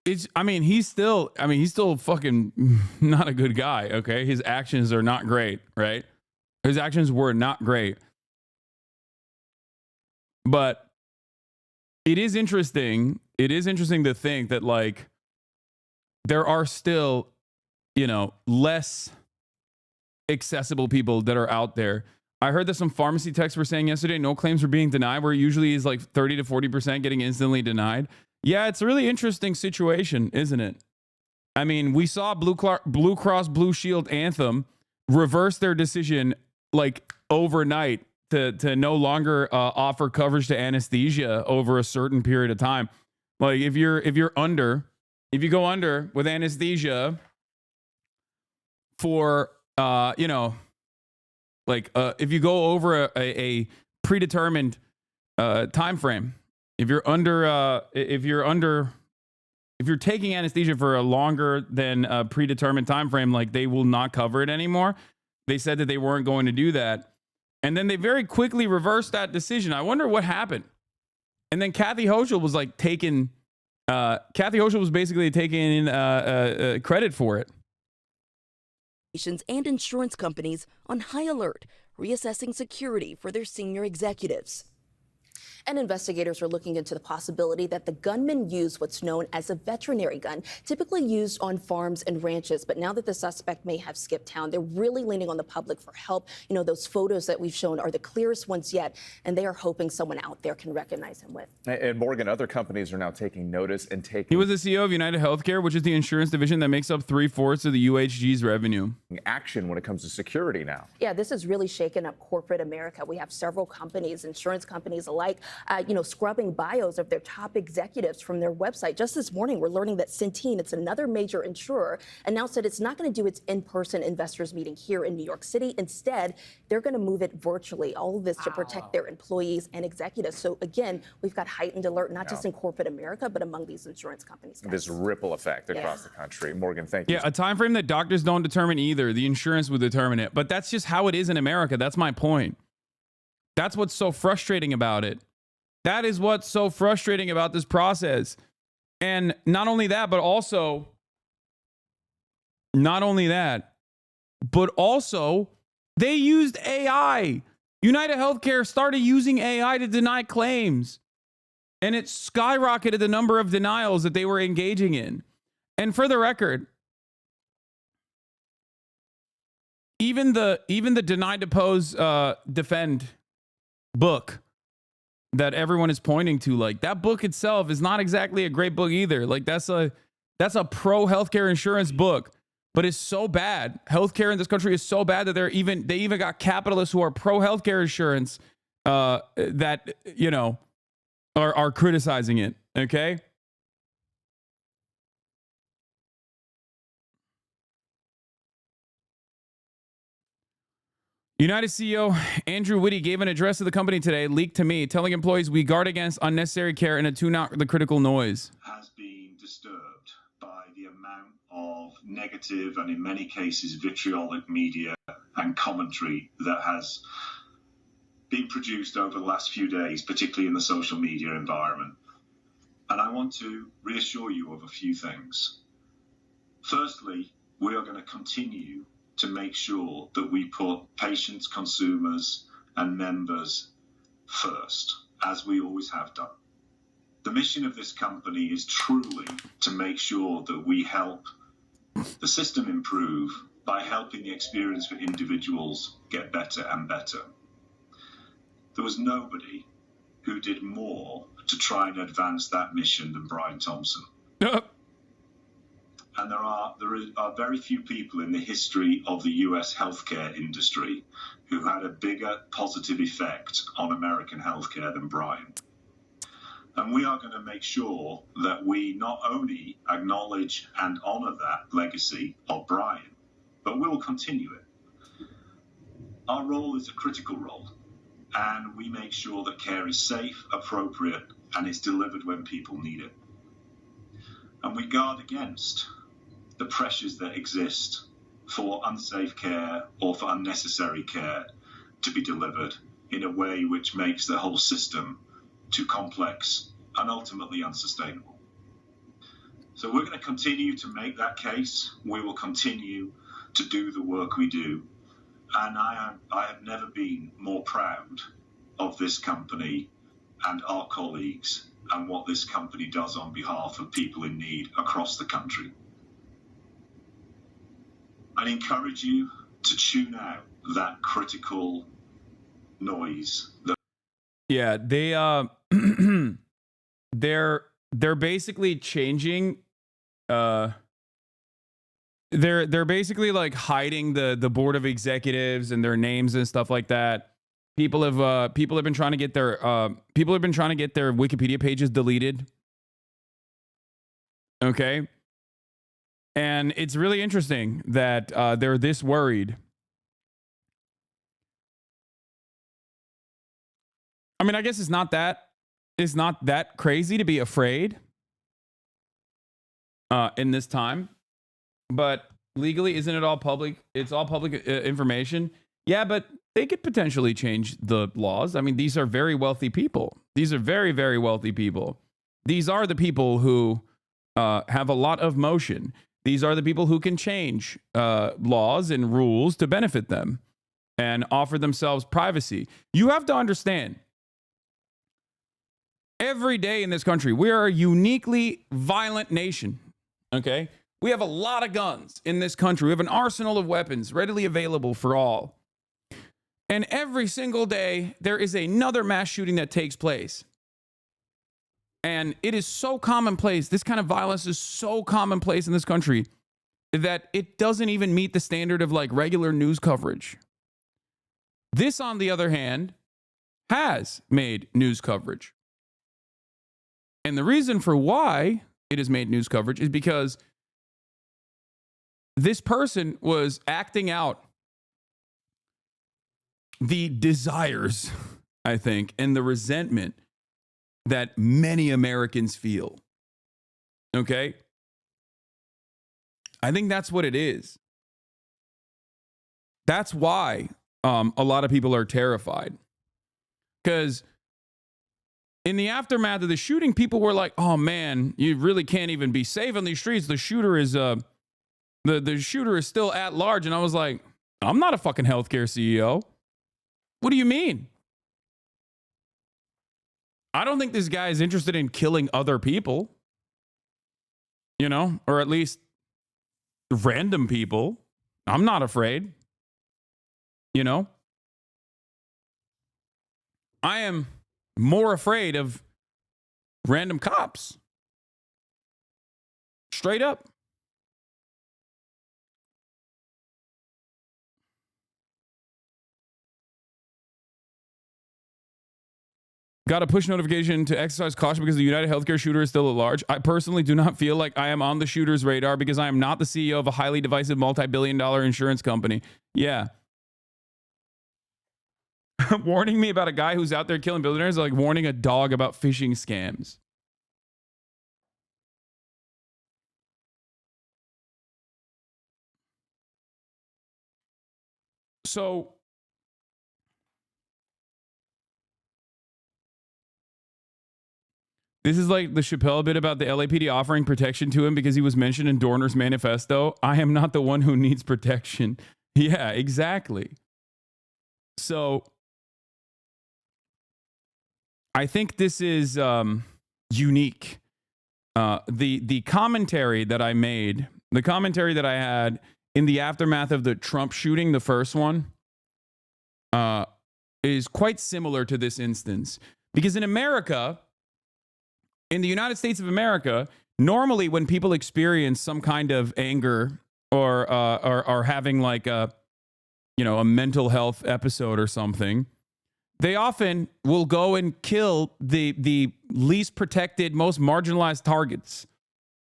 He's still fucking not a good guy, okay? His actions are not great, right? His actions were not great. But it is interesting. It is interesting to think that, like, there are still, less accessible people that are out there. I heard that some pharmacy techs were saying yesterday no claims were being denied, where it usually is like 30 to 40% getting instantly denied. Yeah, it's a really interesting situation, isn't it? I mean, we saw Blue Cross Blue Shield Anthem reverse their decision like overnight to no longer offer coverage to anesthesia over a certain period of time. Like if you go under with anesthesia for if you go over a predetermined time frame, if you're taking anesthesia for a longer than a predetermined time frame, like they will not cover it anymore. They said that they weren't going to do that, and then they very quickly reversed that decision. I wonder what happened. And then Kathy Hochul was like taking. Kathy Hochul was basically taking credit for it. And insurance companies on high alert, reassessing security for their senior executives. And investigators are looking into the possibility that the gunman used what's known as a veterinary gun, typically used on farms and ranches. But now that the suspect may have skipped town, they're really leaning on the public for help. Those photos that we've shown are the clearest ones yet, and they are hoping someone out there can recognize him with. And Morgan, other companies are now taking notice and taking... He was the CEO of United Healthcare, which is the insurance division that makes up 3/4 of the UHG's revenue. Action when it comes to security now. Yeah, this has really shaken up corporate America. We have several companies, insurance companies alike, scrubbing bios of their top executives from their website. Just this morning, we're learning that Centene, it's another major insurer, announced that it's not going to do its in-person investors meeting here in New York City. Instead, they're going to move it virtually. All of this to protect their employees and executives. So again, we've got heightened alert, not just in corporate America, but among these insurance companies. This ripple effect across the country. Morgan, thank you. Yeah, a time frame that doctors don't determine either. The insurance would determine it. But that's just how it is in America. That's my point. That's what's so frustrating about it. That is what's so frustrating about this process. And not only that, but also they used AI. United Healthcare started using AI to deny claims. And it skyrocketed the number of denials that they were engaging in. And for the record, even the deny, depose, defend book that everyone is pointing to, like, that book itself is not exactly a great book either. Like, that's a pro healthcare insurance book, but it's so bad. Healthcare in this country is so bad that they even got capitalists who are pro healthcare insurance that are criticizing it. Okay. United CEO Andrew Whitty gave an address to the company today, leaked to me, telling employees we guard against unnecessary care and tune out the critical noise. Has been disturbed by the amount of negative and in many cases vitriolic media and commentary that has been produced over the last few days, particularly in the social media environment. And I want to reassure you of a few things. Firstly, we are going to continue to make sure that we put patients, consumers, and members first, as we always have done. The mission of this company is truly to make sure that we help the system improve by helping the experience for individuals get better and better. There was nobody who did more to try and advance that mission than Brian Thompson. And there are very few people in the history of the US healthcare industry who had a bigger positive effect on American healthcare than Brian. And we are going to make sure that we not only acknowledge and honor that legacy of Brian, but we will continue it. Our role is a critical role, and we make sure that care is safe, appropriate, and is delivered when people need it. And we guard against the pressures that exist for unsafe care or for unnecessary care to be delivered in a way which makes the whole system too complex and ultimately unsustainable. So we're going to continue to make that case. We will continue to do the work we do. And I have never been more proud of this company and our colleagues and what this company does on behalf of people in need across the country. I'd encourage you to tune out that critical noise. Yeah, they're basically changing. They're basically like hiding the board of executives and their names and stuff like that. People have been trying to get their Wikipedia pages deleted. Okay. And it's really interesting that they're this worried. I mean, I guess it's not that crazy to be afraid in this time. But legally, isn't it all public? It's all public information. Yeah, but they could potentially change the laws. I mean, these are very wealthy people. These are very, very wealthy people. These are the people who have a lot of motion. These are the people who can change laws and rules to benefit them and offer themselves privacy. You have to understand, every day in this country, we are a uniquely violent nation, okay? We have a lot of guns in this country. We have an arsenal of weapons readily available for all. And every single day, there is another mass shooting that takes place. And it is so commonplace. This kind of violence is so commonplace in this country that it doesn't even meet the standard of like regular news coverage. This, on the other hand, has made news coverage. And the reason for why it has made news coverage is because this person was acting out the desires, I think, and the resentment that many Americans feel. Okay? I think that's what it is. That's why a lot of people are terrified. Because in the aftermath of the shooting, people were like, oh man, you really can't even be safe on these streets. The shooter is the shooter is still at large. And I was like, I'm not a fucking healthcare CEO. What do you mean? I don't think this guy is interested in killing other people. You know, or at least random people. I'm not afraid. You know? I am more afraid of random cops. Straight up. Got a push notification to exercise caution because the United Healthcare shooter is still at large. I personally do not feel like I am on the shooter's radar because I am not the CEO of a highly divisive multi-billion-dollar insurance company. Yeah. Warning me about a guy who's out there killing billionaires is like warning a dog about phishing scams. So this is like the Chappelle bit about the LAPD offering protection to him because he was mentioned in Dorner's manifesto. I am not the one who needs protection. Yeah, exactly. So I think this is unique. The commentary that I made, the commentary that I had in the aftermath of the Trump shooting, the first one, is quite similar to this instance. Because in America, in the United States of America, normally when people experience some kind of anger or are having like a mental health episode or something, they often will go and kill the least protected, most marginalized targets.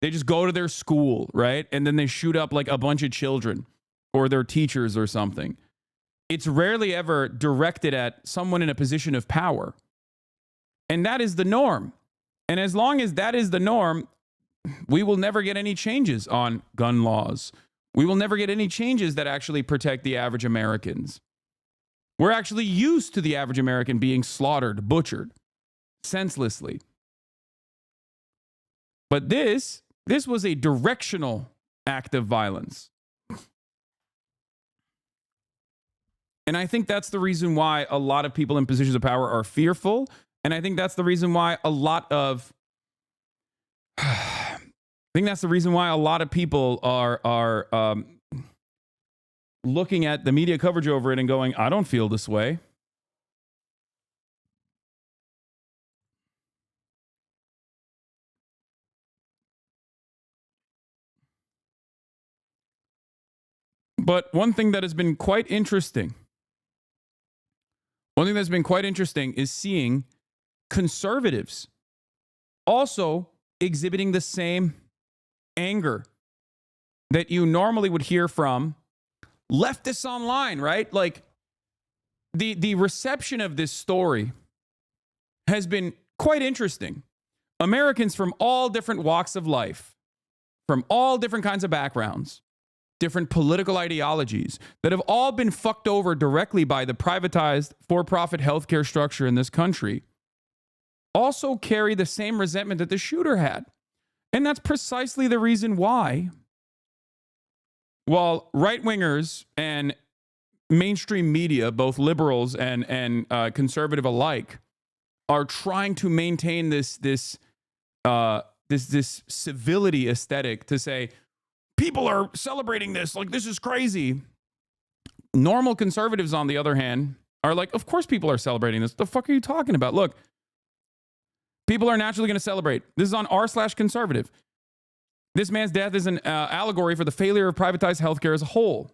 They just go to their school, right? And then they shoot up like a bunch of children or their teachers or something. It's rarely ever directed at someone in a position of power. And that is the norm. And as long as that is the norm, we will never get any changes on gun laws. We will never get any changes that actually protect the average Americans. We're actually used to the average American being slaughtered, butchered, senselessly. But this was a directional act of violence. And I think that's the reason why a lot of people in positions of power are fearful. And I think that's the reason why a lot of people are looking at the media coverage over it and going, I don't feel this way. But one thing that has been quite interesting is seeing conservatives also exhibiting the same anger that you normally would hear from leftists online, right? Like the reception of this story has been quite interesting. Americans from all different walks of life, from all different kinds of backgrounds, different political ideologies that have all been fucked over directly by the privatized for-profit healthcare structure in this country also carry the same resentment that the shooter had. And that's precisely the reason why, while right-wingers and mainstream media, both liberals and conservative alike, are trying to maintain this civility aesthetic to say, people are celebrating this, like this is crazy. Normal conservatives, on the other hand, are like, of course people are celebrating this. The fuck are you talking about? Look, people are naturally going to celebrate. This is on r/conservative. This man's death is an allegory for the failure of privatized healthcare as a whole.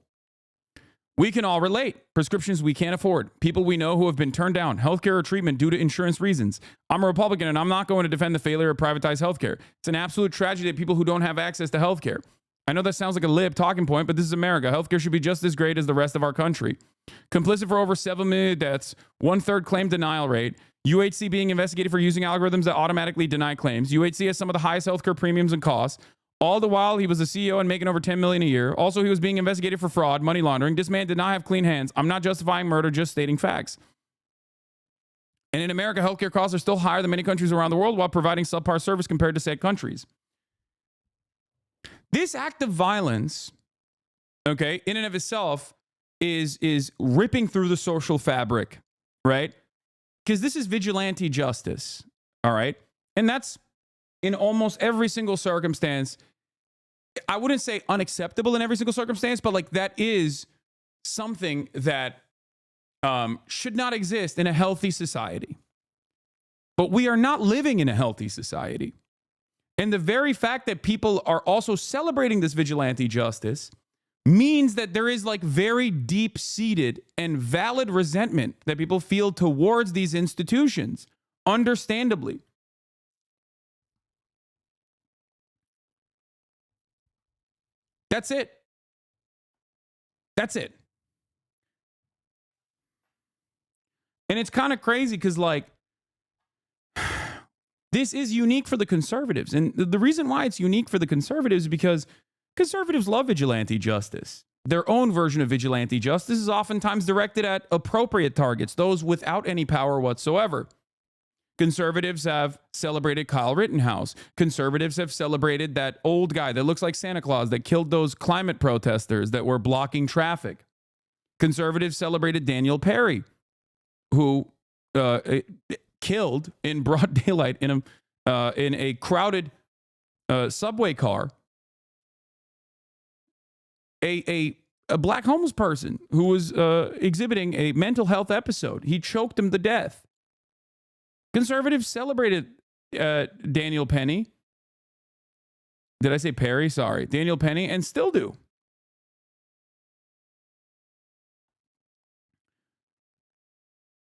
We can all relate. Prescriptions we can't afford. People we know who have been turned down. Healthcare or treatment due to insurance reasons. I'm a Republican and I'm not going to defend the failure of privatized healthcare. It's an absolute tragedy that people who don't have access to healthcare. I know that sounds like a lib talking point, but this is America. Healthcare should be just as great as the rest of our country. Complicit for over 7 million deaths, 1/3 claim denial rate, UHC being investigated for using algorithms that automatically deny claims. UHC has some of the highest healthcare premiums and costs. All the while, he was a CEO and making over $10 million a year. Also, he was being investigated for fraud, money laundering. This man did not have clean hands. I'm not justifying murder, just stating facts. And in America, healthcare costs are still higher than many countries around the world while providing subpar service compared to said countries. This act of violence, okay, in and of itself, is ripping through the social fabric, right? Because this is vigilante justice, all right? And that's in almost every single circumstance. I wouldn't say unacceptable in every single circumstance, but like that is something that should not exist in a healthy society. But we are not living in a healthy society. And the very fact that people are also celebrating this vigilante justice means that there is like very deep-seated and valid resentment that people feel towards these institutions, understandably. That's it. That's it. And it's kind of crazy because, like, this is unique for the conservatives. And the reason why it's unique for the conservatives is because conservatives love vigilante justice. Their own version of vigilante justice is oftentimes directed at appropriate targets, those without any power whatsoever. Conservatives have celebrated Kyle Rittenhouse. Conservatives have celebrated that old guy that looks like Santa Claus that killed those climate protesters that were blocking traffic. Conservatives celebrated Daniel Perry, who killed in broad daylight in a crowded subway car a black homeless person who was exhibiting a mental health episode. He choked him to death. Conservatives celebrated Daniel Penny. Did I say Perry? Sorry. Daniel Penny, and still do.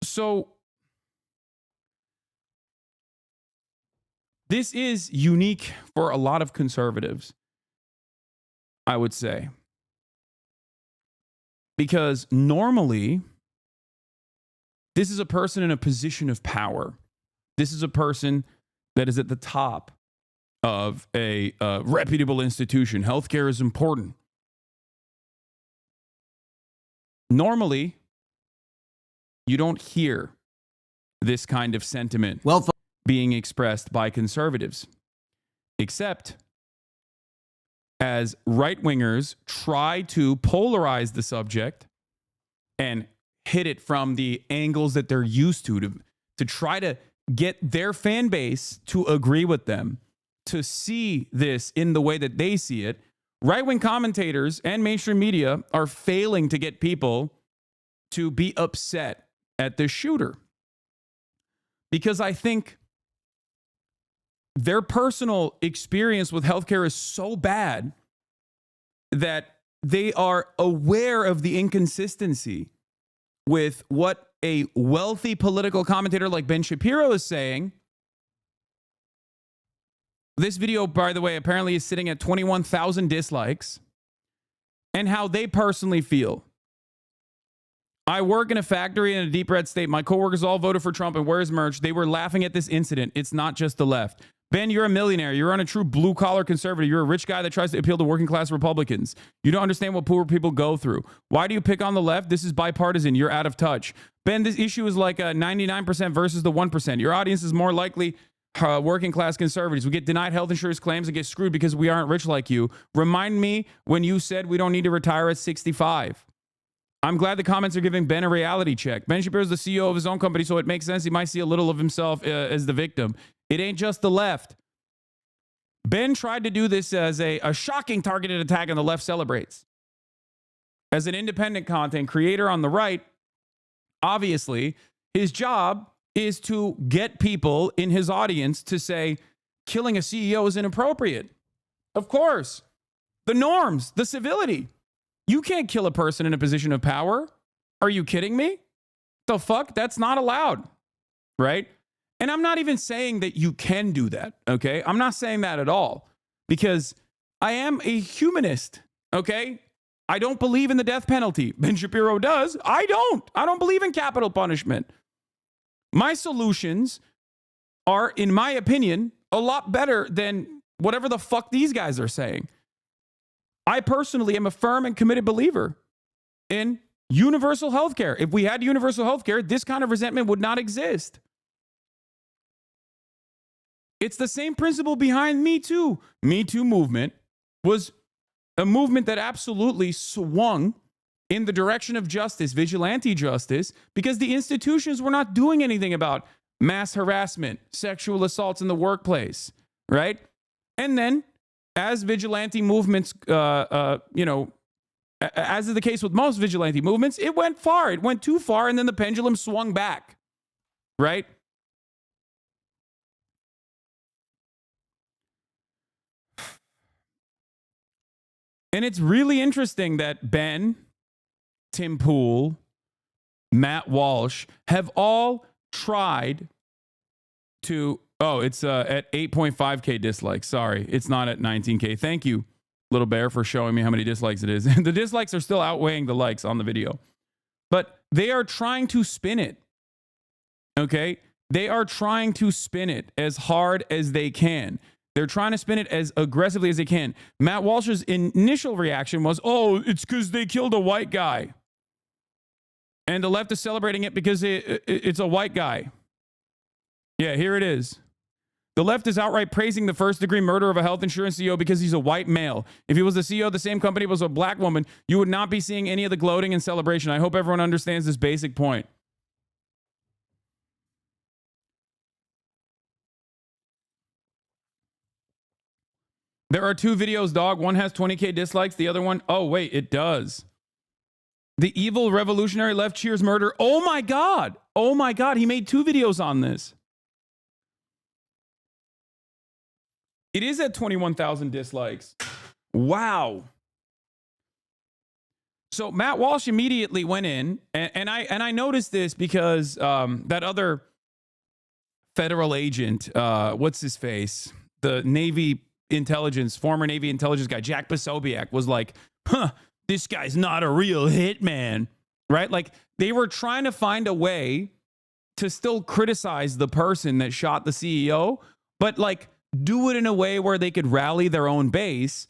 So this is unique for a lot of conservatives, I would say. Because normally, this is a person in a position of power. This is a person that is at the top of a reputable institution. Healthcare is important. Normally, you don't hear this kind of sentiment being expressed by conservatives, except as right-wingers try to polarize the subject and hit it from the angles that they're used to try to get their fan base to agree with them, to see this in the way that they see it. Right-wing commentators and mainstream media are failing to get people to be upset at the shooter. Because I think their personal experience with healthcare is so bad that they are aware of the inconsistency with what a wealthy political commentator like Ben Shapiro is saying. This video, by the way, apparently is sitting at 21,000 dislikes, and how they personally feel. I work in a factory in a deep red state. My coworkers all voted for Trump and wears merch. They were laughing at this incident. It's not just the left. Ben, you're a millionaire. You're on a true blue-collar conservative. You're a rich guy that tries to appeal to working-class Republicans. You don't understand what poor people go through. Why do you pick on the left? This is bipartisan. You're out of touch. Ben, this issue is like 99% versus the 1%. Your audience is more likely working-class conservatives. We get denied health insurance claims and get screwed because we aren't rich like you. Remind me when you said we don't need to retire at 65. I'm glad the comments are giving Ben a reality check. Ben Shapiro is the CEO of his own company, so it makes sense he might see a little of himself as the victim. It ain't just the left. Ben tried to do this as a shocking targeted attack, and the left celebrates. As an independent content creator on the right, obviously, his job is to get people in his audience to say, killing a CEO is inappropriate. Of course. The norms, the civility. You can't kill a person in a position of power. Are you kidding me? The fuck? That's not allowed, right? And I'm not even saying that you can do that, okay? I'm not saying that at all because I am a humanist, okay? I don't believe in the death penalty. Ben Shapiro does. I don't. I don't believe in capital punishment. My solutions are, in my opinion, a lot better than whatever the fuck these guys are saying. I personally am a firm and committed believer in universal health care. If we had universal health care, this kind of resentment would not exist. It's the same principle behind Me Too. Me Too movement was a movement that absolutely swung in the direction of justice, vigilante justice, because the institutions were not doing anything about mass harassment, sexual assaults in the workplace, right? And then as vigilante movements, as is the case with most vigilante movements, it went far. It went too far, and then the pendulum swung back, right? And it's really interesting that Ben, Tim Pool, Matt Walsh have all tried to... Oh, it's at 8.5K dislikes. Sorry, it's not at 19K. Thank you, Little Bear, for showing me how many dislikes it is. The dislikes are still outweighing the likes on the video. But they are trying to spin it. Okay? They are trying to spin it as hard as they can. They're trying to spin it as aggressively as they can. Matt Walsh's initial reaction was, oh, it's because they killed a white guy. And the left is celebrating it because it's a white guy. Yeah, here it is. The left is outright praising the first-degree murder of a health insurance CEO because he's a white male. If he was the CEO of the same company but was a black woman, you would not be seeing any of the gloating and celebration. I hope everyone understands this basic point. There are two videos, dog. One has 20K dislikes. The other one, oh, wait, it does. The evil revolutionary left cheers murder. Oh, my God. Oh, my God. He made two videos on this. It is at 21,000 dislikes. Wow. So Matt Walsh immediately went in, and I noticed this because that other federal agent, what's his face? The Navy intelligence, former Navy intelligence guy, Jack Posobiec, was like, huh, this guy's not a real hitman, right? Like, they were trying to find a way to still criticize the person that shot the CEO, but like, do it in a way where they could rally their own base.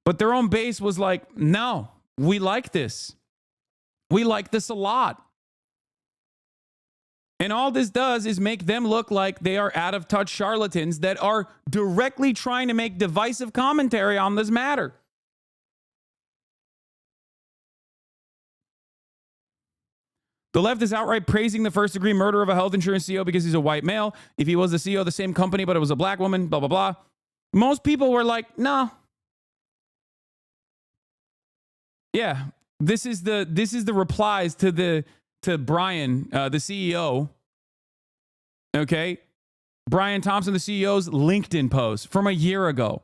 But their own base was like, no, we like this. We like this a lot. And all this does is make them look like they are out of touch charlatans that are directly trying to make divisive commentary on this matter. The left is outright praising the first-degree murder of a health insurance CEO because he's a white male. If he was the CEO of the same company, but it was a black woman, blah, blah, blah. Most people were like, no. Yeah, this is the replies to Brian, the CEO. Okay? Brian Thompson, the CEO's LinkedIn post from a year ago.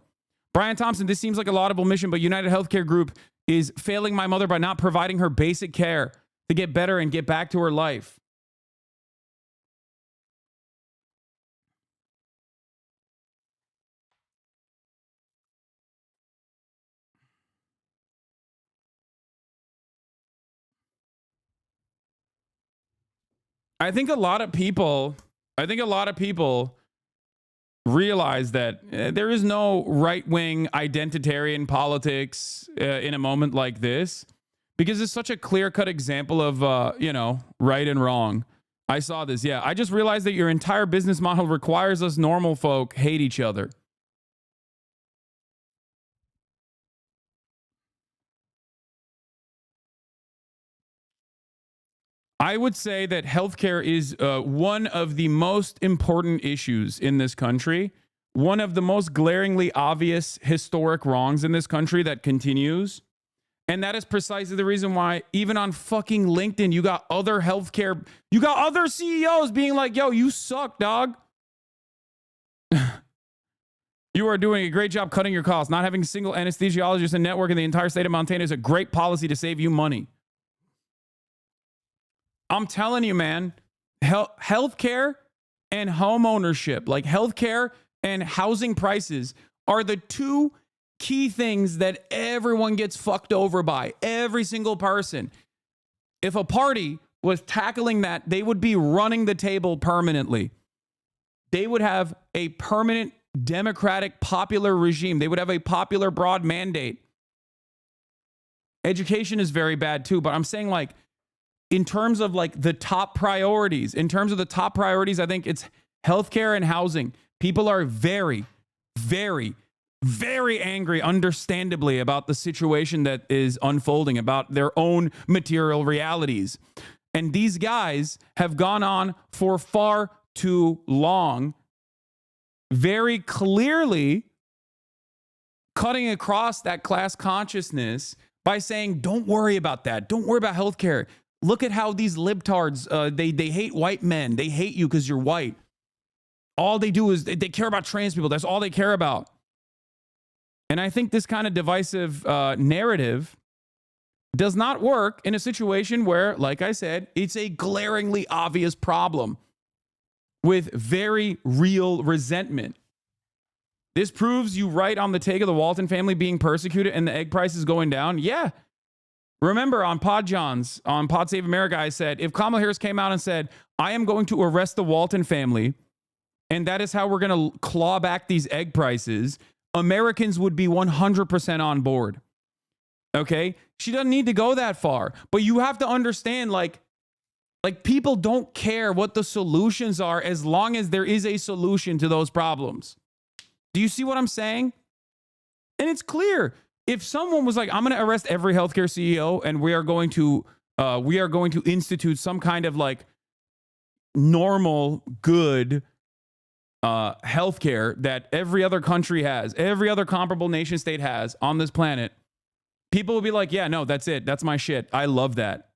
Brian Thompson, this seems like a laudable mission, but United Healthcare Group is failing my mother by not providing her basic care to get better and get back to her life. I think a lot of people realize that there is no right-wing identitarian politics in a moment like this, because it's such a clear-cut example of, right and wrong. I saw this. Yeah, I just realized that your entire business model requires us normal folk hate each other. I would say that healthcare is one of the most important issues in this country, one of the most glaringly obvious historic wrongs in this country that continues. And that is precisely the reason why even on fucking LinkedIn, you got other CEOs being like, yo, you suck, dog. You are doing a great job cutting your costs. Not having a single anesthesiologist and network in the entire state of Montana is a great policy to save you money. I'm telling you, man, healthcare and home ownership, like healthcare and housing prices, are the two key things that everyone gets fucked over by. Every single person. If a party was tackling that, they would be running the table permanently. They would have a permanent democratic popular regime. They would have a popular broad mandate. Education is very bad too, but I'm saying, like, in terms of like the top priorities, I think it's healthcare and housing. People are very, very, very angry, understandably, about the situation that is unfolding, about their own material realities. And these guys have gone on for far too long, very clearly cutting across that class consciousness by saying, don't worry about that. Don't worry about healthcare. Look at how these libtards, they hate white men. They hate you because you're white. All they do is they care about trans people. That's all they care about. And I think this kind of divisive narrative does not work in a situation where, like I said, it's a glaringly obvious problem with very real resentment. This proves you right on the take of the Walton family being persecuted and the egg prices going down. Yeah. Remember on Pod Johns, on Pod Save America, I said, if Kamala Harris came out and said, I am going to arrest the Walton family, and that is how we're going to claw back these egg prices, Americans would be 100% on board. Okay? She doesn't need to go that far. But you have to understand, like people don't care what the solutions are as long as there is a solution to those problems. Do you see what I'm saying? And it's clear. If someone was like, I'm going to arrest every healthcare CEO and we are going to institute some kind of like normal, good healthcare that every other country has, every other comparable nation state has on this planet, people will be like, yeah, no, that's it. That's my shit. I love that.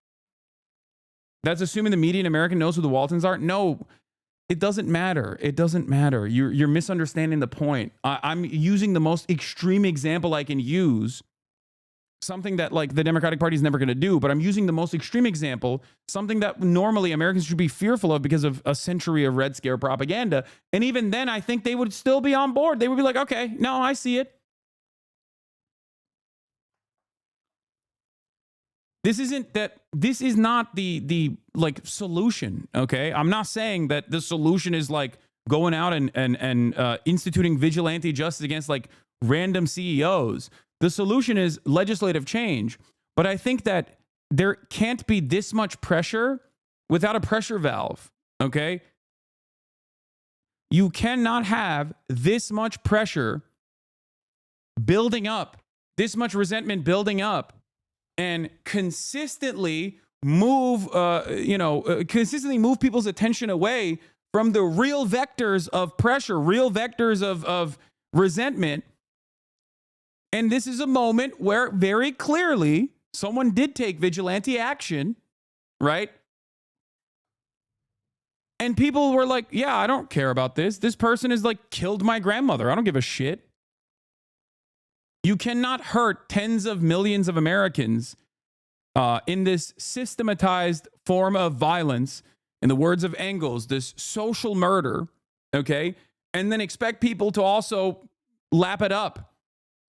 That's assuming the median American knows who the Waltons are. No, it doesn't matter. It doesn't matter. You're misunderstanding the point. I'm using the most extreme example I can use, something that like the Democratic Party is never going to do, but I'm using the most extreme example, something that normally Americans should be fearful of because of a century of Red Scare propaganda. And even then, I think they would still be on board. They would be like, okay, no, I see it. This is not the like solution, okay? I'm not saying that the solution is like going out and instituting vigilante justice against like random CEOs. The solution is legislative change. But I think that there can't be this much pressure without a pressure valve, okay? You cannot have this much pressure building up, this much resentment building up, and consistently move people's attention away from the real vectors of pressure, real vectors of resentment. And this is a moment where very clearly someone did take vigilante action, right? And people were like, yeah, I don't care about this. This person has like killed my grandmother. I don't give a shit. You cannot hurt tens of millions of Americans in this systematized form of violence, in the words of Engels, this social murder, okay? And then expect people to also lap it up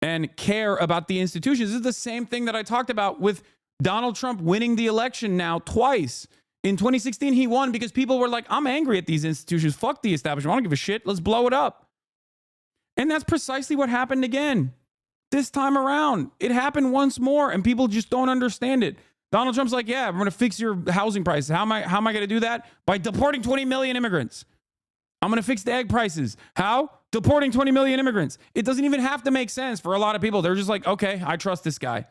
and care about the institutions. This is the same thing that I talked about with Donald Trump winning the election now twice. In 2016, he won because people were like, I'm angry at these institutions. Fuck the establishment. I don't give a shit. Let's blow it up. And that's precisely what happened again. This time around, it happened once more, and people just don't understand it. Donald Trump's like, yeah, we're going to fix your housing prices. How am I going to do that? By deporting 20 million immigrants. I'm going to fix the egg prices. How? Deporting 20 million immigrants. It doesn't even have to make sense for a lot of people. They're just like, okay, I trust this guy.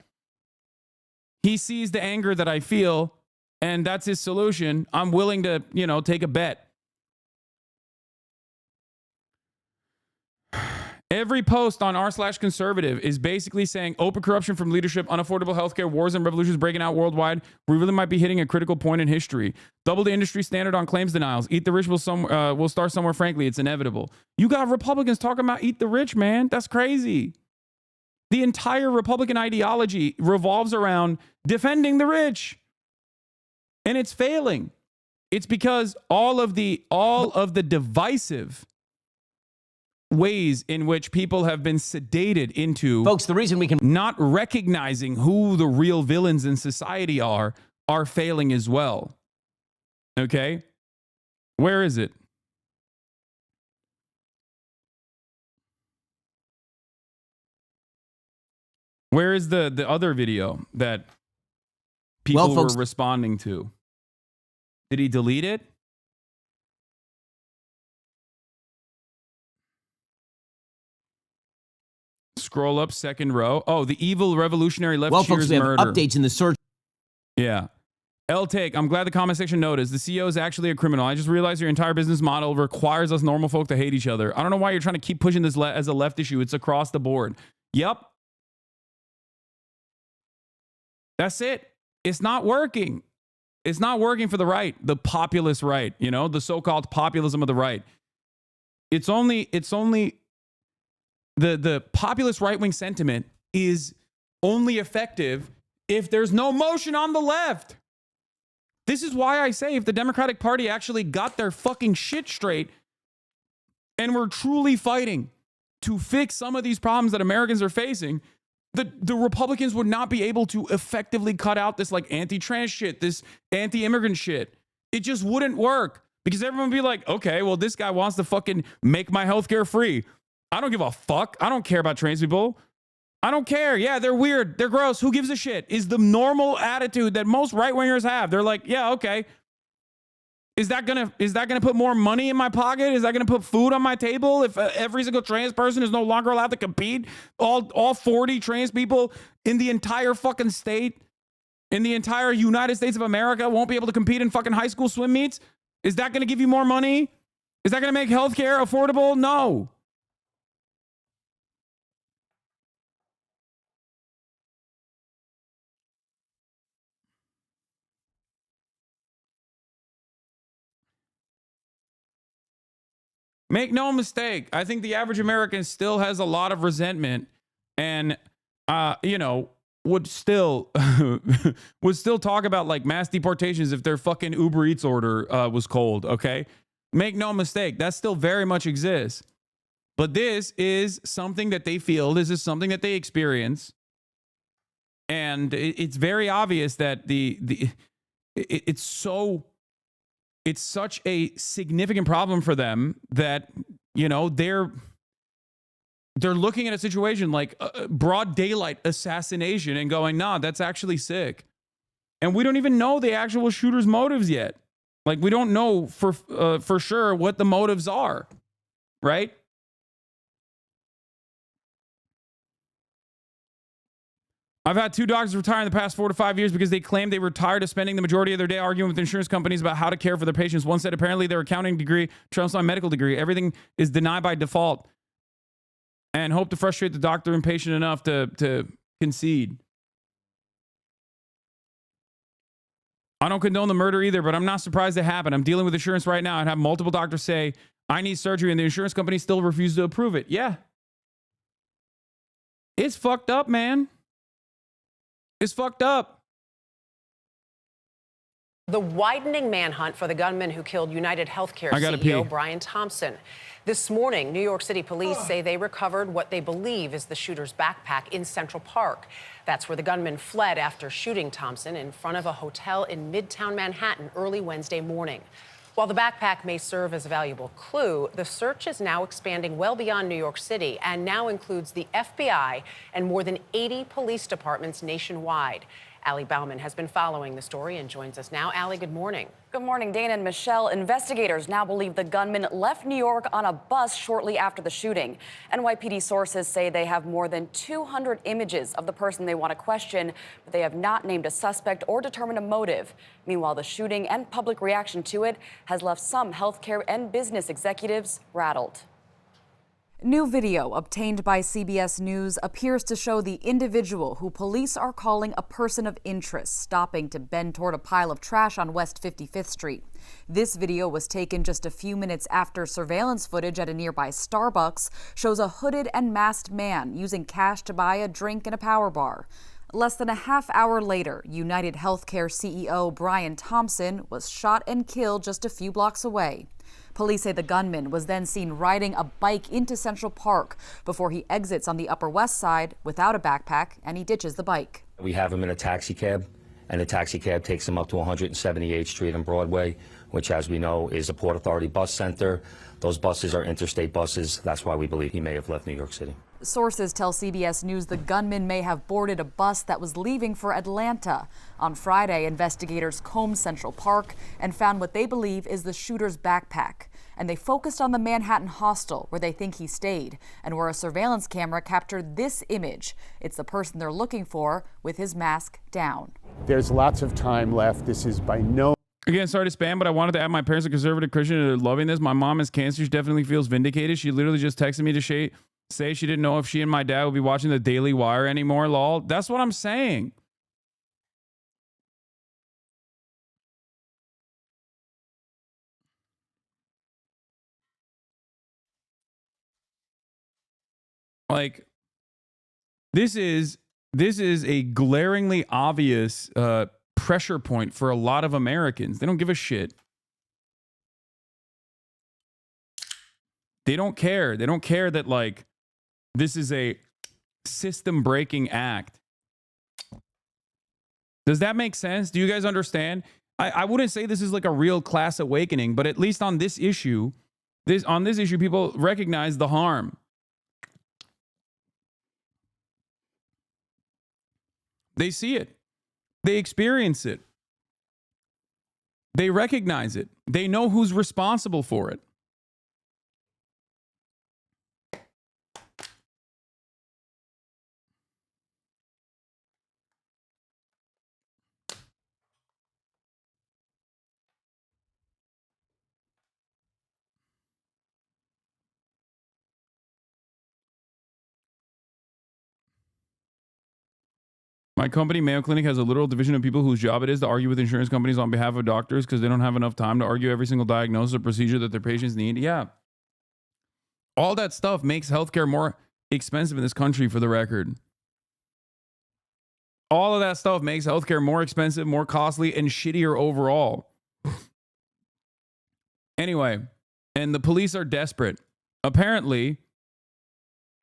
He sees the anger that I feel, and that's his solution. I'm willing to, take a bet. Every post on r/conservative is basically saying open corruption from leadership, unaffordable healthcare, wars and revolutions breaking out worldwide. We really might be hitting a critical point in history. Double the industry standard on claims denials. Eat the rich will start somewhere. Frankly, it's inevitable. You got Republicans talking about eat the rich, man. That's crazy. The entire Republican ideology revolves around defending the rich, and it's failing. It's because all of the divisive ways in which people have been sedated into, folks, the reason we can not recognizing who the real villains in society are failing as well. Okay? Where is it? Where is the other video that people were responding to? Did he delete it? Scroll up, second row. Oh, the evil revolutionary left cheers murder. Updates in the search. Yeah. L-Take, I'm glad the comment section noticed. The CEO is actually a criminal. I just realized your entire business model requires us normal folk to hate each other. I don't know why you're trying to keep pushing this as a left issue. It's across the board. Yep. That's it. It's not working. It's not working for the right, the populist right, you know, the so-called populism of the right. It's only the populist right-wing sentiment is only effective if there's no motion on the left. This is why I say if the Democratic Party actually got their fucking shit straight and were truly fighting to fix some of these problems that Americans are facing, the Republicans would not be able to effectively cut out this like anti-trans shit, this anti-immigrant shit. It just wouldn't work because everyone would be like, okay, well, this guy wants to fucking make my healthcare free. I don't give a fuck. I don't care about trans people. I don't care. Yeah, they're weird. They're gross. Who gives a shit? Is the normal attitude that most right-wingers have. They're like, yeah, okay. Is that gonna put more money in my pocket? Is that gonna put food on my table if every single trans person is no longer allowed to compete? All 40 trans people in the entire fucking state, in the entire United States of America won't be able to compete in fucking high school swim meets? Is that gonna give you more money? Is that gonna make healthcare affordable? No. Make no mistake. I think the average American still has a lot of resentment and, you know, would still talk about like mass deportations if their fucking Uber Eats order was cold. Okay. Make no mistake. That still very much exists. But this is something that they feel. This is something that they experience. And it's very obvious that it's such a significant problem for them that, you know, they're looking at a situation like broad daylight assassination and going, nah, that's actually sick. And we don't even know the actual shooter's motives yet. Like, we don't know for sure what the motives are, right? I've had 2 doctors retire in the past 4 to 5 years because they claimed they were tired of spending the majority of their day arguing with insurance companies about how to care for their patients. One said apparently their accounting degree trumps my medical degree. Everything is denied by default and hope to frustrate the doctor impatient enough to concede. I don't condone the murder either, but I'm not surprised it happened. I'm dealing with insurance right now and have multiple doctors say, I need surgery, and the insurance company still refuses to approve it. Yeah. It's fucked up, man. It's fucked up. The widening manhunt for the gunman who killed United Healthcare CEO Brian Thompson. This morning, New York City police say they recovered what they believe is the shooter's backpack in Central Park. That's where the gunman fled after shooting Thompson in front of a hotel in Midtown Manhattan early Wednesday morning. While the backpack may serve as a valuable clue, the search is now expanding well beyond New York City and now includes the FBI and more than 80 police departments nationwide. Allie Bauman has been following the story and joins us now. Allie, good morning. Good morning, Dana and Michelle. Investigators now believe the gunman left New York on a bus shortly after the shooting. NYPD sources say they have more than 200 images of the person they want to question, but they have not named a suspect or determined a motive. Meanwhile, the shooting and public reaction to it has left some healthcare and business executives rattled. New video obtained by CBS News appears to show the individual who police are calling a person of interest stopping to bend toward a pile of trash on West 55th Street. This video was taken just a few minutes after surveillance footage at a nearby Starbucks shows a hooded and masked man using cash to buy a drink in a power bar. Less than a half hour later, United Healthcare CEO Brian Thompson was shot and killed just a few blocks away. Police say the gunman was then seen riding a bike into Central Park before he exits on the Upper West Side without a backpack, and he ditches the bike. We have him in a taxi cab, and the taxi cab takes him up to 178th Street and Broadway, which, as we know, is a Port Authority bus center. Those buses are interstate buses. That's why we believe he may have left New York City. Sources tell CBS News the gunman may have boarded a bus that was leaving for Atlanta. On Friday, investigators combed Central Park and found what they believe is the shooter's backpack. And they focused on the Manhattan hostel where they think he stayed and where a surveillance camera captured this image. It's the person they're looking for with his mask down. There's lots of time left. This is by no... Again, sorry to spam, but I wanted to add my parents are conservative Christian and they're loving this. My mom has cancer. She definitely feels vindicated. She literally just texted me to say she didn't know if she and my dad would be watching the Daily Wire anymore. Lol. That's what I'm saying. Like, this is a glaringly obvious pressure point for a lot of Americans. They don't give a shit. They don't care. They don't care that, like, this is a system breaking act. Does that make sense? Do you guys understand? I wouldn't say this is like a real class awakening, but at least on this issue, people recognize the harm. They see it. They experience it. They recognize it. They know who's responsible for it. My company, Mayo Clinic, has a literal division of people whose job it is to argue with insurance companies on behalf of doctors because they don't have enough time to argue every single diagnosis or procedure that their patients need. Yeah. All that stuff makes healthcare more expensive in this country, for the record. All of that stuff makes healthcare more expensive, more costly, and shittier overall. Anyway, and the police are desperate. Apparently,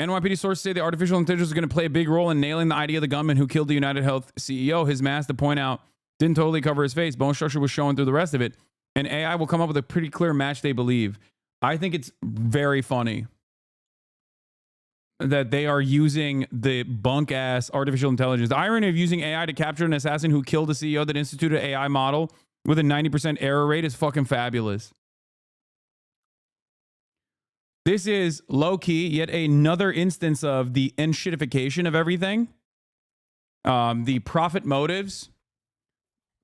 NYPD sources say the artificial intelligence is going to play a big role in nailing the idea of the gunman who killed the United Health CEO. His mask, to point out, didn't totally cover his face. Bone structure was showing through the rest of it. And AI will come up with a pretty clear match, they believe. I think it's very funny that they are using the bunk-ass artificial intelligence. The irony of using AI to capture an assassin who killed a CEO that instituted an AI model with a 90% error rate is fucking fabulous. This is low-key yet another instance of the enshittification of everything. The profit motives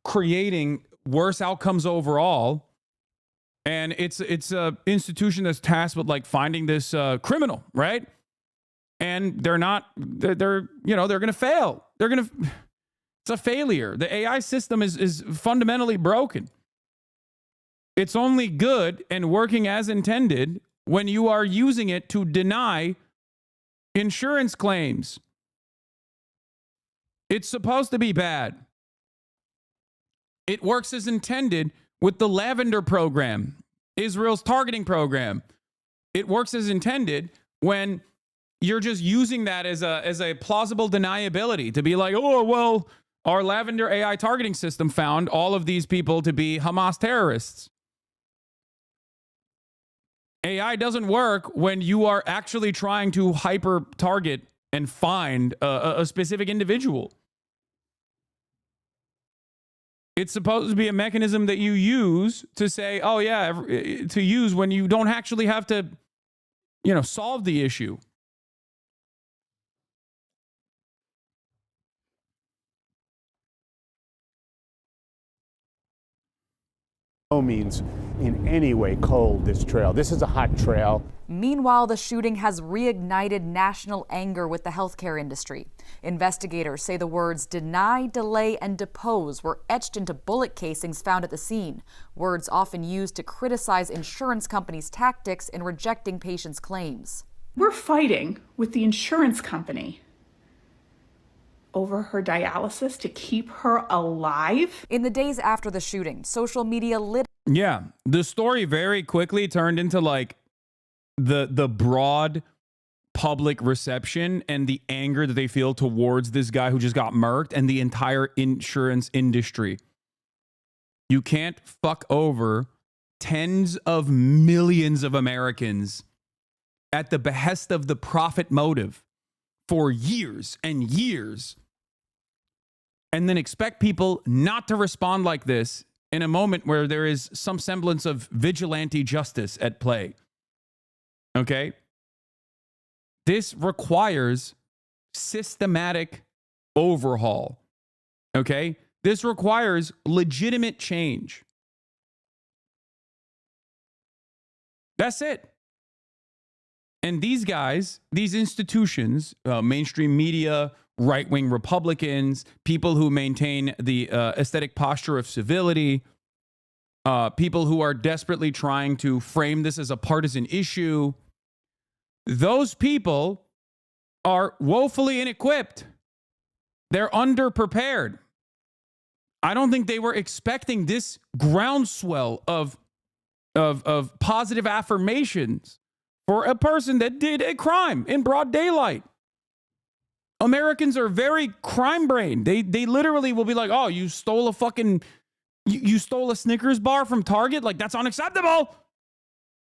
creating worse outcomes overall. And it's a institution that's tasked with, like, finding this criminal, right? And they're going to fail. It's a failure. The AI system is fundamentally broken. It's only good and working as intended when you are using it to deny insurance claims. It's supposed to be bad. It works as intended with the Lavender program, Israel's targeting program. It works as intended when you're just using that as a plausible deniability to be like, oh, well, our Lavender AI targeting system found all of these people to be Hamas terrorists. AI doesn't work when you are actually trying to hyper target and find a specific individual. It's supposed to be a mechanism that you use to say, oh yeah, to use when you don't actually have to, solve the issue. no means in any way cold, this trail. This is a hot trail. Meanwhile, the shooting has reignited national anger with the healthcare industry. Investigators say the words deny, delay, and depose were etched into bullet casings found at the scene, words often used to criticize insurance companies' tactics in rejecting patients' claims. We're fighting with the insurance company over her dialysis to keep her alive. In the days after the shooting, social media lit. Yeah, the story very quickly turned into like the broad public reception and the anger that they feel towards this guy who just got murked and the entire insurance industry. You can't fuck over tens of millions of Americans at the behest of the profit motive for years and years, and then expect people not to respond like this in a moment where there is some semblance of vigilante justice at play. Okay? This requires systematic overhaul. Okay? This requires legitimate change. That's it. And these guys, these institutions, mainstream media, right-wing Republicans, people who maintain the aesthetic posture of civility, people who are desperately trying to frame this as a partisan issue, those people are woefully inequipped. They're underprepared. I don't think they were expecting this groundswell of positive affirmations for a person that did a crime in broad daylight. Americans are very crime-brained. They literally will be like, oh, you stole a fucking, you stole a Snickers bar from Target? Like, that's unacceptable.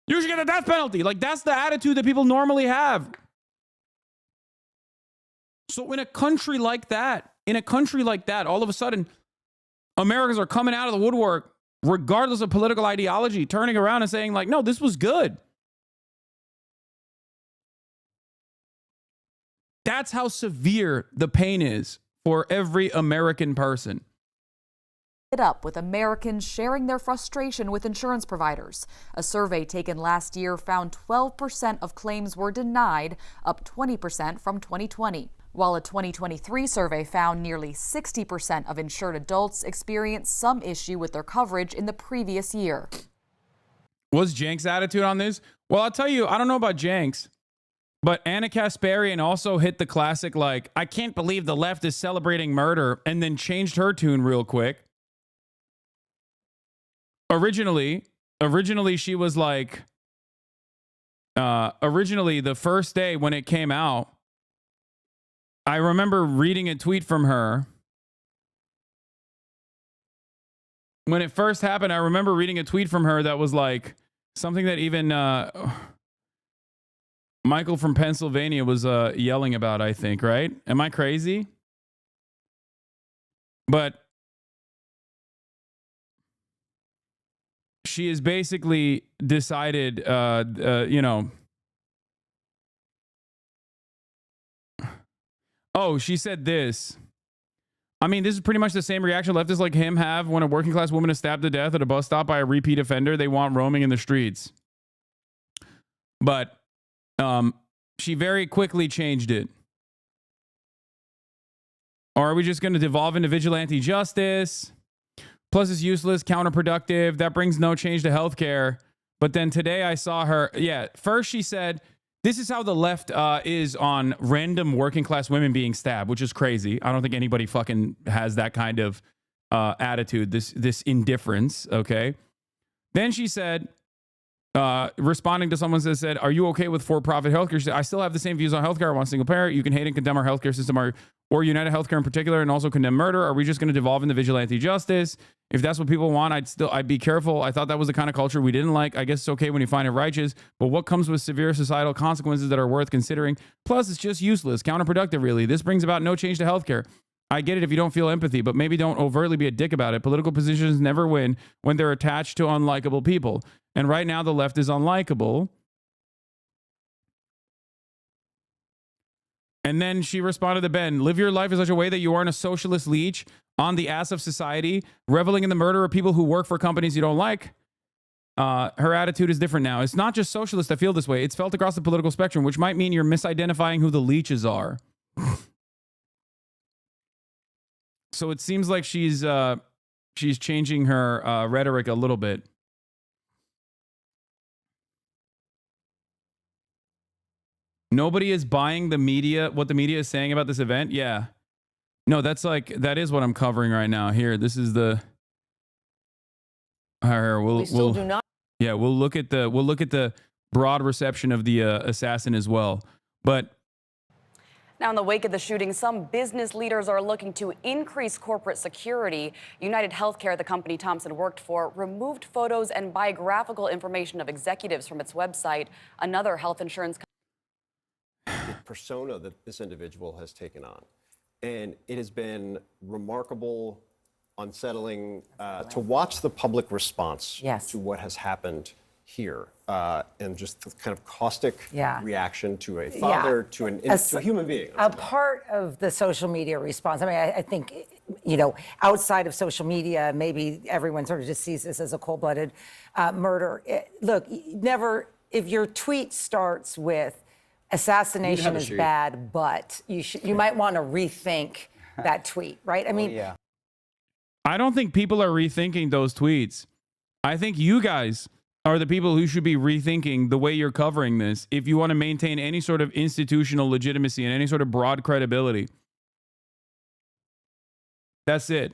You should get a death penalty. Like, that's the attitude that people normally have. So in a country like that, all of a sudden, Americans are coming out of the woodwork, regardless of political ideology, turning around and saying like, no, this was good. That's how severe the pain is for every American person. Up with Americans sharing their frustration with insurance providers. A survey taken last year found 12% of claims were denied, up 20% from 2020. While a 2023 survey found nearly 60% of insured adults experienced some issue with their coverage in the previous year. What's Jenks' attitude on this? Well, I'll tell you, I don't know about Jenks, but Anna Kasparian also hit the classic, like, I can't believe the left is celebrating murder, and then changed her tune real quick. Originally she was like, originally the first day when it came out, I remember reading a tweet from her. When it first happened, I remember reading a tweet from her that was like something that even Michael from Pennsylvania was yelling about, I think, right? Am I crazy? But she has basically decided, you know. Oh, she said this. I mean, this is pretty much the same reaction leftists like him have when a working class woman is stabbed to death at a bus stop by a repeat offender they want roaming in the streets. But she very quickly changed it. Or are we just going to devolve into vigilante justice? Plus, it's useless, counterproductive. That brings no change to healthcare. But then today I saw her. Yeah, first she said, this is how the left is on random working class women being stabbed, which is crazy. I don't think anybody fucking has that kind of attitude, this indifference, okay? Then she said, responding to someone that said, are you okay with for-profit healthcare? She said, I still have the same views on healthcare. I want single parent. You can hate and condemn our healthcare system or United Healthcare in particular, and also condemn murder. Are we just going to devolve into vigilante justice? If that's what people want, I'd be careful. I thought that was the kind of culture we didn't like. I guess it's okay when you find it righteous, but what comes with severe societal consequences that are worth considering? Plus, it's just useless, counterproductive, really. This brings about no change to healthcare. I get it if you don't feel empathy, but maybe don't overtly be a dick about it. Political positions never win when they're attached to unlikable people. And right now, the left is unlikable. And then she responded to Ben, live your life in such a way that you aren't a socialist leech on the ass of society, reveling in the murder of people who work for companies you don't like. Her attitude is different now. It's not just socialists that feel this way. It's felt across the political spectrum, which might mean you're misidentifying who the leeches are. So it seems like she's changing her rhetoric a little bit. Nobody is buying the media, what the media is saying about this event. Yeah. No, that is what I'm covering right now. Here, this is the. Here, we'll look at the broad reception of the assassin as well. But now, in the wake of the shooting, some business leaders are looking to increase corporate security. United Healthcare, the company Thompson worked for, removed photos and biographical information of executives from its website. Another health insurance persona that this individual has taken on. And it has been remarkable, unsettling to watch the public response to what has happened here, and just the kind of caustic reaction to a father, to a human being. A part of the social media response. I mean, I think, outside of social media, maybe everyone sort of just sees this as a cold-blooded murder. Look, if your tweet starts with assassination is bad, but you might want to rethink that tweet, right? I mean, I don't think people are rethinking those tweets. I think you guys are the people who should be rethinking the way you're covering this if you want to maintain any sort of institutional legitimacy and any sort of broad credibility. That's it.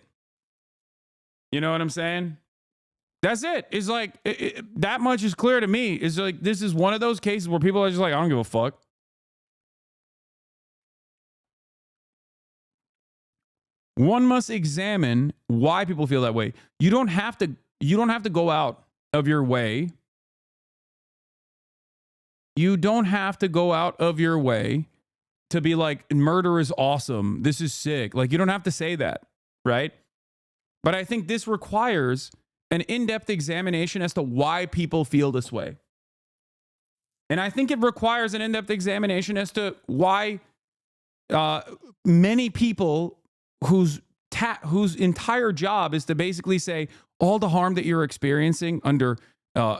You know what I'm saying? That's it. It's like, that much is clear to me. It's like, this is one of those cases where people are just like, I don't give a fuck. One must examine why people feel that way. You don't have to go out of your way. You don't have to go out of your way to be like, murder is awesome. This is sick. Like, you don't have to say that, right? But I think this requires an in-depth examination as to why people feel this way. And I think it requires an in-depth examination as to why many people whose entire job is to basically say all the harm that you're experiencing under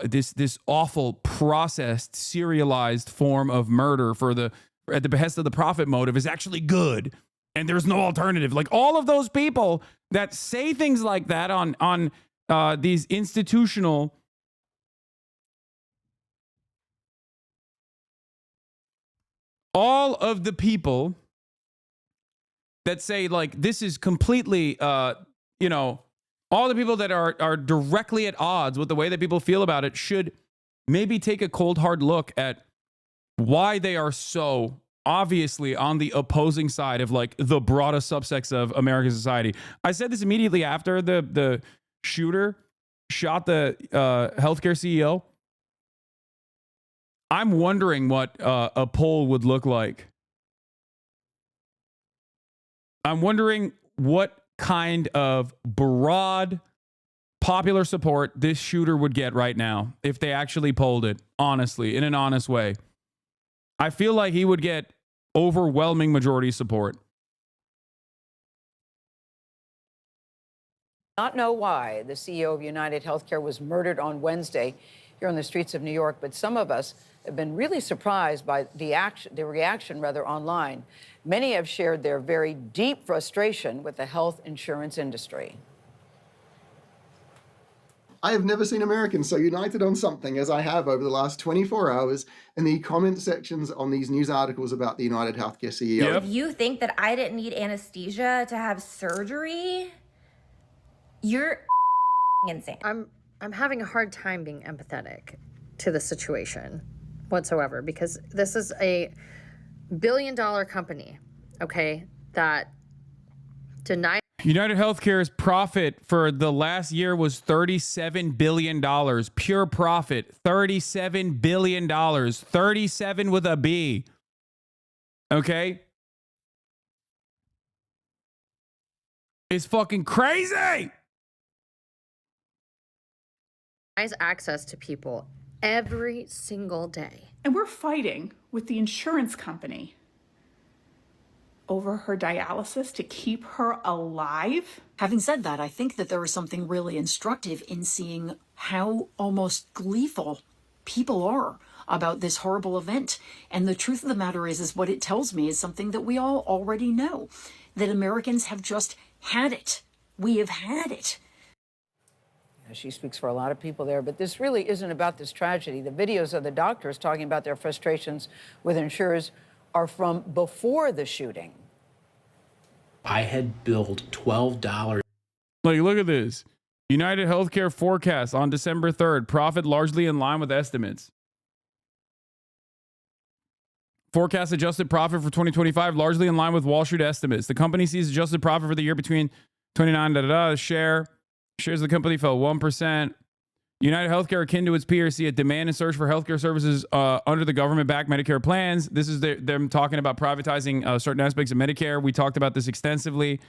this awful processed serialized form of murder at the behest of the profit motive is actually good, and there's no alternative. Like, all of those people that say things like that on these institutional all of the people that say, like, this is completely, all the people that are directly at odds with the way that people feel about it should maybe take a cold, hard look at why they are so obviously on the opposing side of, like, the broadest subsects of American society. I said this immediately after the shooter shot the healthcare CEO. I'm wondering what a poll would look like. I'm wondering what kind of broad popular support this shooter would get right now if they actually polled it, honestly, in an honest way. I feel like he would get overwhelming majority support. Not know why the CEO of United Healthcare was murdered on Wednesday here on the streets of New York, but some of us have been really surprised by the reaction online. Many have shared their very deep frustration with the health insurance industry. I have never seen Americans so united on something as I have over the last 24 hours in the comment sections on these news articles about the United Healthcare CEO. If you think that I didn't need anesthesia to have surgery, you're insane. I'm having a hard time being empathetic to the situation whatsoever, because this is a billion-dollar company, okay, that denied. United Healthcare's profit for the last year was $37 billion. Pure profit, $37 billion. 37 with a B. Okay? It's fucking crazy. Has access to people every single day. And we're fighting with the insurance company over her dialysis to keep her alive. Having said that, I think that there was something really instructive in seeing how almost gleeful people are about this horrible event. And the truth of the matter is what it tells me is something that we all already know, that Americans have just had it. We have had it. She speaks for a lot of people there, but this really isn't about this tragedy. The videos of the doctors talking about their frustrations with insurers are from before the shooting. I had billed $12. Like, look at this. United Healthcare forecast on December 3rd. Profit largely in line with estimates. Forecast adjusted profit for 2025 largely in line with Wall Street estimates. The company sees adjusted profit for the year between 29 shares of the company fell 1%. United Healthcare, akin to its peers, see a demand and search for healthcare services under the government-backed Medicare plans. This is them talking about privatizing certain aspects of Medicare. We talked about this extensively.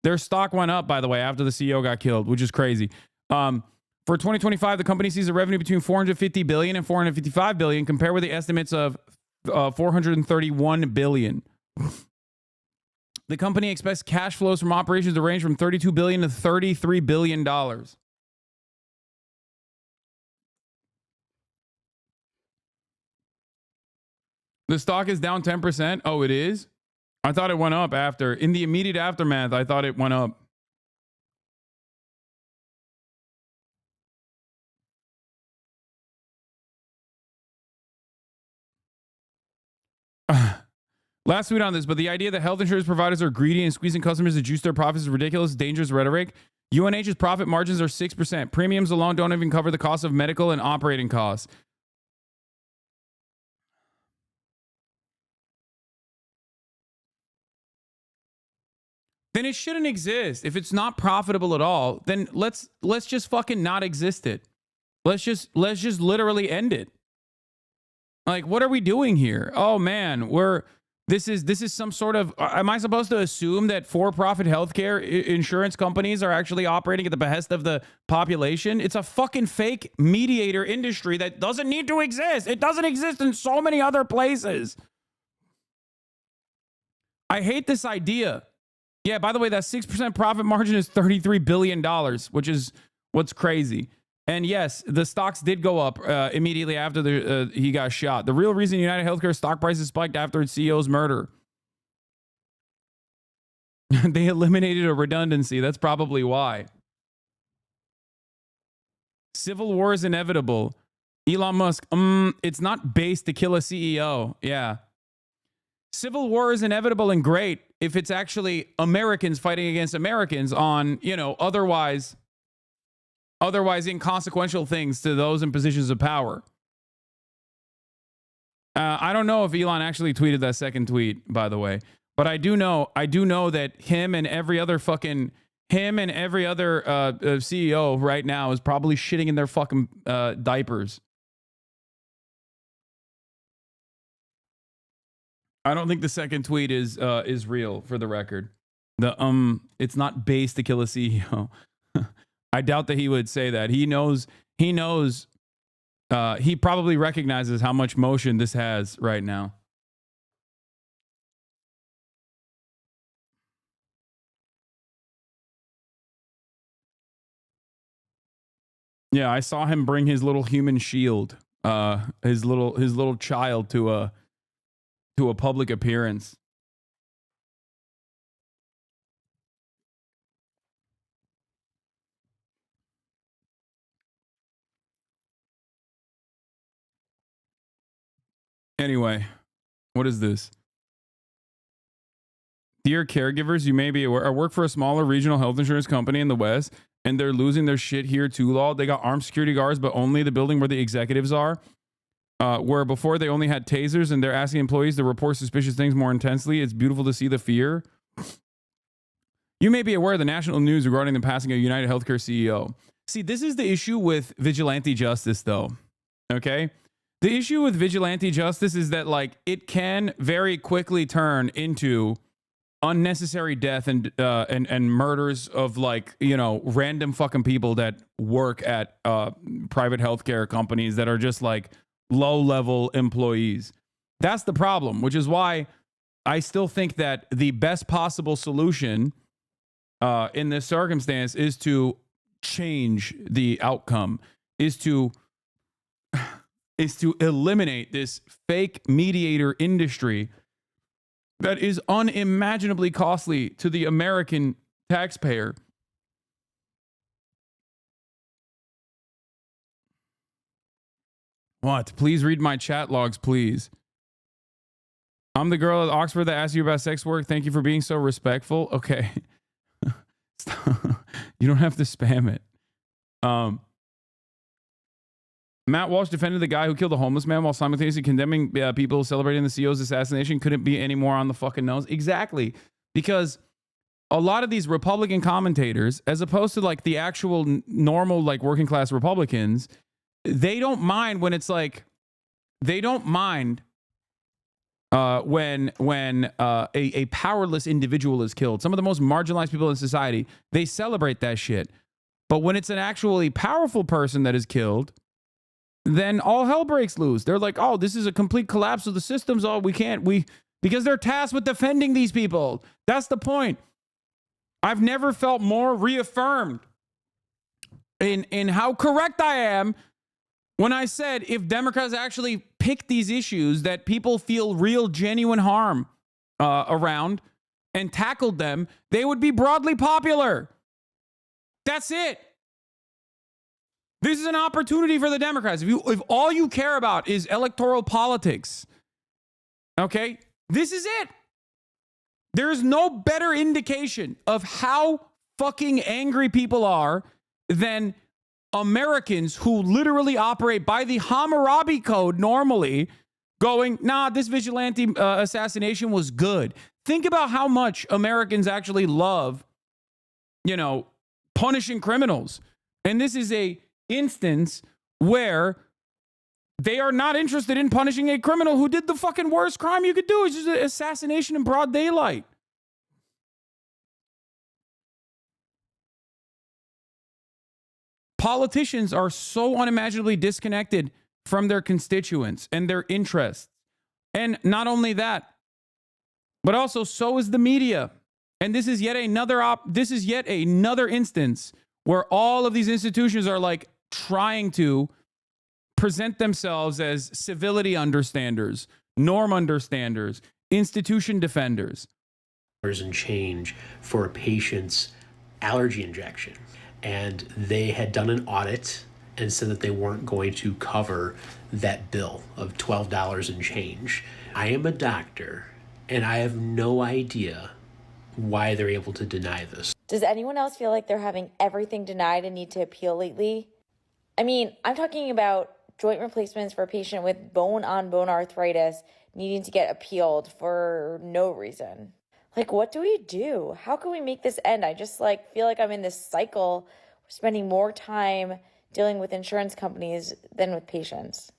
Their stock went up, by the way, after the CEO got killed, which is crazy. For 2025, the company sees a revenue between $450 billion and $455 billion, compared with the estimates of $431 billion. The company expects cash flows from operations to range from $32 billion to $33 billion. The stock is down 10%. Oh, it is? I thought it went up after. In the immediate aftermath, I thought it went up. Last tweet on this, but the idea that health insurance providers are greedy and squeezing customers to juice their profits is ridiculous, dangerous rhetoric. UNH's profit margins are 6%. Premiums alone don't even cover the cost of medical and operating costs. Then it shouldn't exist. If it's not profitable at all, then let's just fucking not exist it. Let's just literally end it. Like, what are we doing here? Oh man, this is some sort of, am I supposed to assume that for-profit healthcare insurance companies are actually operating at the behest of the population? It's a fucking fake mediator industry that doesn't need to exist. It doesn't exist in so many other places. I hate this idea. Yeah, by the way, that 6% profit margin is $33 billion, which is what's crazy. And yes, the stocks did go up immediately after he got shot. The real reason United Healthcare stock prices spiked after its CEO's murder. They eliminated a redundancy. That's probably why. Civil war is inevitable. Elon Musk, it's not based to kill a CEO. Yeah. Civil war is inevitable and great if it's actually Americans fighting against Americans on, otherwise inconsequential things to those in positions of power. I don't know if Elon actually tweeted that second tweet, by the way, but I do know that him and every other CEO right now is probably shitting in their fucking diapers. I don't think the second tweet is real, for the record. It's not based to kill a CEO. I doubt that he would say that. He knows, he probably recognizes how much motion this has right now. Yeah, I saw him bring his little human shield, his little child to a public appearance. Anyway, what is this? Dear caregivers, you may be aware, I work for a smaller regional health insurance company in the West, and they're losing their shit here too, lol. They got armed security guards, but only the building where the executives are. Where before they only had tasers, and they're asking employees to report suspicious things more intensely. It's beautiful to see the fear. You may be aware of the national news regarding the passing of United Healthcare CEO. See, this is the issue with vigilante justice, though. Okay? The issue with vigilante justice is that, like, it can very quickly turn into unnecessary death and murders of, like, random fucking people that work at private healthcare companies that are just like low-level employees. That's the problem, which is why I still think that the best possible solution in this circumstance is to change the outcome, is to eliminate this fake mediator industry that is unimaginably costly to the American taxpayer. What? Please read my chat logs, please. I'm the girl at Oxford that asked you about sex work. Thank you for being so respectful. Okay. You don't have to spam it. Matt Walsh defended the guy who killed a homeless man while simultaneously condemning people celebrating the CEO's assassination. Couldn't be any more on the fucking nose. Exactly. Because a lot of these Republican commentators, as opposed to like the actual normal like working class Republicans, they don't mind when it's like, they don't mind when a powerless individual is killed. Some of the most marginalized people in society, they celebrate that shit. But when it's an actually powerful person that is killed, then all hell breaks loose. They're like, oh, this is a complete collapse of the systems. Oh, because they're tasked with defending these people. That's the point. I've never felt more reaffirmed in how correct I am when I said if Democrats actually pick these issues that people feel real, genuine harm around and tackled them, they would be broadly popular. That's it. This is an opportunity for the Democrats. If all you care about is electoral politics, okay, this is it. There is no better indication of how fucking angry people are than Americans who literally operate by the HasnAbi code normally going, nah, this vigilante assassination was good. Think about how much Americans actually love, punishing criminals. And this is a instance where they are not interested in punishing a criminal who did the fucking worst crime you could do. It's just an assassination in broad daylight. Politicians are so unimaginably disconnected from their constituents and their interests. And not only that, but also so is the media. And this is yet another instance where all of these institutions are like trying to present themselves as civility understanders, norm understanders, institution defenders. And change for a patient's allergy injection. And they had done an audit and said that they weren't going to cover that bill of $12 and change. I am a doctor and I have no idea why they're able to deny this. Does anyone else feel like they're having everything denied and need to appeal lately? I mean, I'm talking about joint replacements for a patient with bone-on-bone arthritis needing to get appealed for no reason. Like, what do we do? How can we make this end? I just feel like I'm in this cycle. We're spending more time dealing with insurance companies than with patients.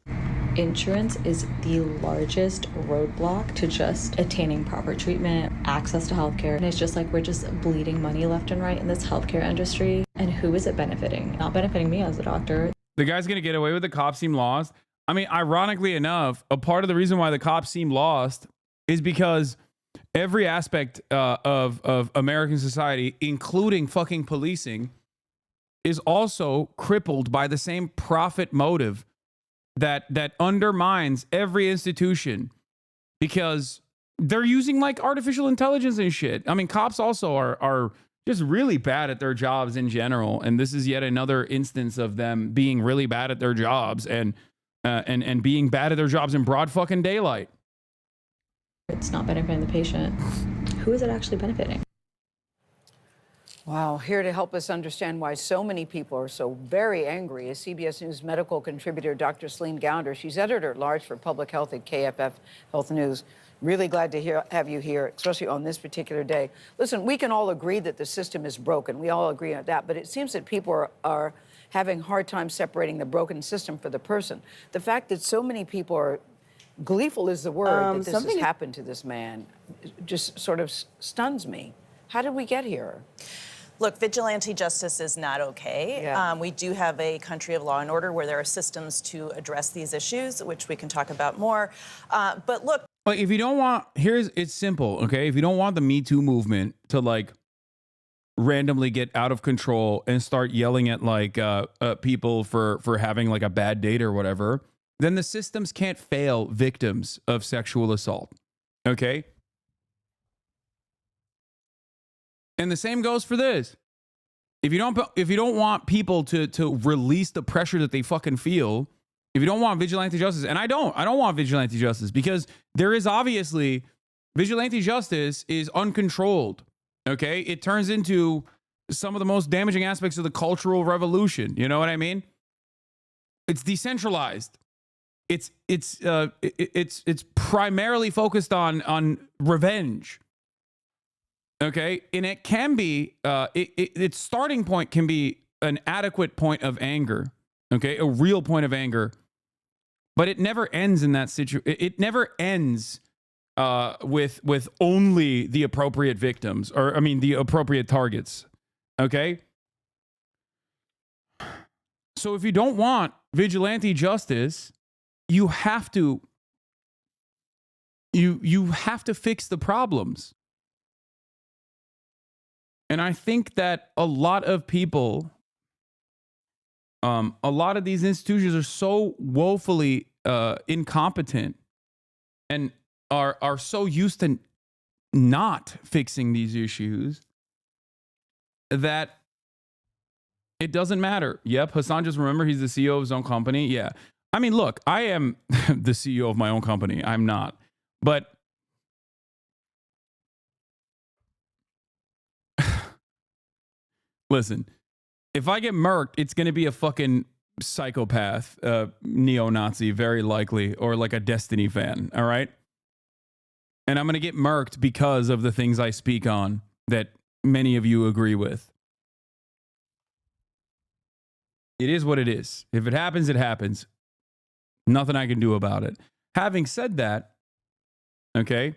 Insurance is the largest roadblock to just attaining proper treatment, access to healthcare. And it's just like we're just bleeding money left and right in this healthcare industry. And who is it benefiting? Not benefiting me as a doctor. The guy's going to get away with the cops seem lost. I mean, ironically enough, a part of the reason why the cops seem lost is because every aspect of American society, including fucking policing, is also crippled by the same profit motive that undermines every institution, because they're using like artificial intelligence and shit. I mean, cops also are just really bad at their jobs in general, and this is yet another instance of them being really bad at their jobs and being bad at their jobs in broad fucking daylight. It's not benefiting the patient. Who is it actually benefiting? Wow, here to help us understand why so many people are so very angry is CBS News medical contributor Dr. Celine Gounder. She's editor-at-large for public health at KFF Health News. Really glad to have you here, especially on this particular day. Listen, we can all agree that the system is broken. We all agree on that, but it seems that people are having a hard time separating the broken system from the person. The fact that so many people are gleeful is the word that this has happened to this man just sort of stuns me. How did we get here? Look, vigilante justice is not okay. Yeah. We do have a country of law and order where there are systems to address these issues, which we can talk about more. But look. But if you don't want, it's simple, okay? If you don't want the Me Too movement to like randomly get out of control and start yelling at like people for having like a bad date or whatever, then the systems can't fail victims of sexual assault. Okay? And the same goes for this. If you don't want people to release the pressure that they fucking feel, if you don't want vigilante justice, and I don't want vigilante justice, because there is obviously vigilante justice is uncontrolled. Okay? It turns into some of the most damaging aspects of the Cultural Revolution. You know what I mean? It's decentralized. It's primarily focused on revenge. Okay, and it can be its starting point can be an adequate point of anger. Okay, a real point of anger, but it never ends in that situation. It never ends with only the appropriate victims, or I mean the appropriate targets. Okay, so if you don't want vigilante justice, you have to fix the problems. And I think that a lot of people, a lot of these institutions are so woefully incompetent and are so used to not fixing these issues that it doesn't matter. Yep, Hasan, just remember he's the CEO of his own company. Yeah. I mean, look, I am the CEO of my own company. I'm not. But listen, if I get murked, it's going to be a fucking psychopath, neo-Nazi, very likely, or like a Destiny fan, all right? And I'm going to get murked because of the things I speak on that many of you agree with. It is what it is. If it happens, it happens. Nothing I can do about it. Having said that, okay,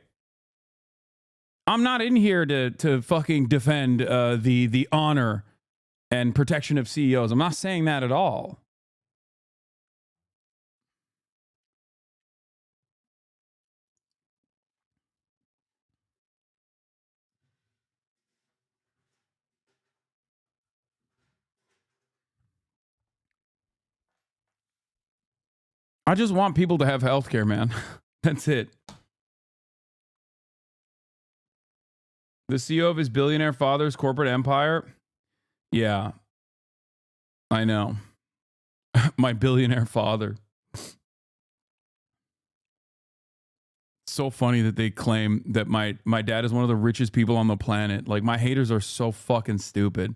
I'm not in here to fucking defend the honor and protection of CEOs. I'm not saying that at all. I just want people to have healthcare, man. That's it. The CEO of his billionaire father's corporate empire? Yeah, I know. My billionaire father. So funny that they claim that my dad is one of the richest people on the planet. Like, my haters are so fucking stupid.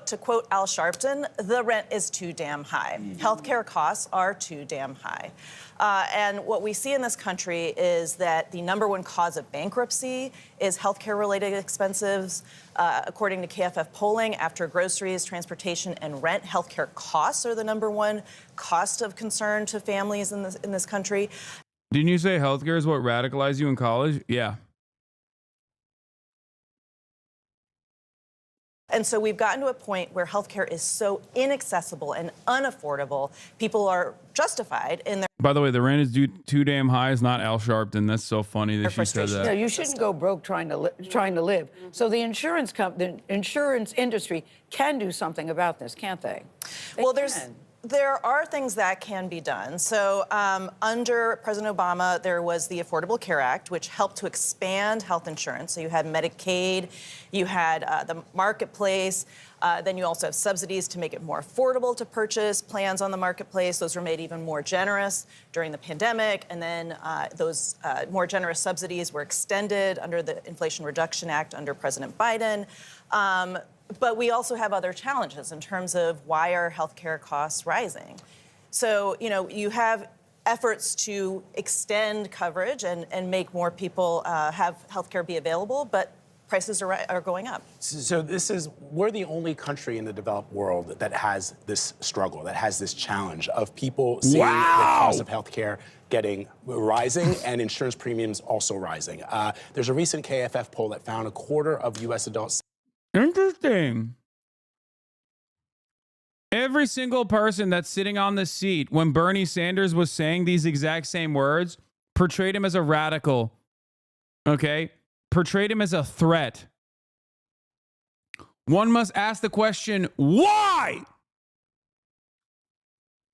To quote Al Sharpton, the rent is too damn high. Healthcare costs are too damn high. And what we see in this country is that the number one cause of bankruptcy is healthcare-related expenses. According to KFF polling, after groceries, transportation, and rent, healthcare costs are the number one cost of concern to families in this country. Didn't you say healthcare is what radicalized you in college? Yeah. And so we've gotten to a point where healthcare is so inaccessible and unaffordable, people are justified in their... By the way, the rent is too damn high is not Al Sharpton. That's so funny that she said that. No, you shouldn't go broke trying to live. So the insurance industry can do something about this, can't they? Well, there are things that can be done. So under President Obama, there was the Affordable Care Act, which helped to expand health insurance. So you had Medicaid, you had the marketplace, then you also have subsidies to make it more affordable to purchase plans on the marketplace. Those were made even more generous during the pandemic. And then those more generous subsidies were extended under the Inflation Reduction Act under President Biden. But we also have other challenges in terms of why are healthcare costs rising. So, you know, you have efforts to extend coverage and make more people have healthcare be available, but prices are going up. So we're the only country in the developed world that has this struggle, that has this challenge of people seeing the cost of healthcare rising and insurance premiums also rising. There's a recent KFF poll that found a quarter of U.S. adults. Interesting. Every single person that's sitting on the seat when Bernie Sanders was saying these exact same words portrayed him as a radical. Okay? portrayed him as a threat. One must ask the question, why?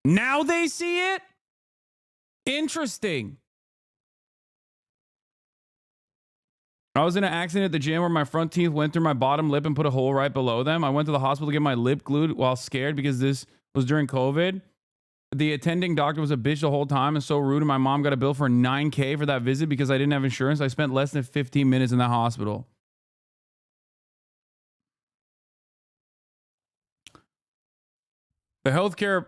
Now they see it? Interesting. I was in an accident at the gym where my front teeth went through my bottom lip and put a hole right below them. I went to the hospital to get my lip glued while scared because this was during COVID. The attending doctor was a bitch the whole time and so rude, and my mom got a bill for $9,000 for that visit because I didn't have insurance. I spent less than 15 minutes in that hospital. The healthcare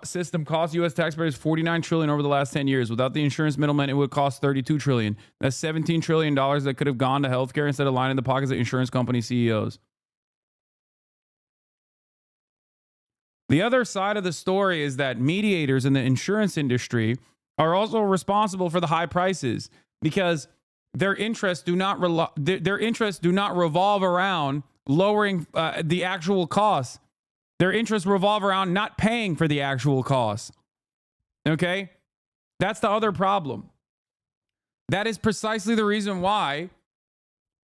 system cost U.S. taxpayers $49 trillion over the last 10 years. Without the insurance middlemen, it would cost $32 trillion. That's $17 trillion that could have gone to healthcare instead of lining the pockets of insurance company CEOs. The other side of the story is that mediators in the insurance industry are also responsible for the high prices because their interests do not revolve around lowering the actual costs. Their interests revolve around not paying for the actual costs. Okay? That's the other problem. That is precisely the reason why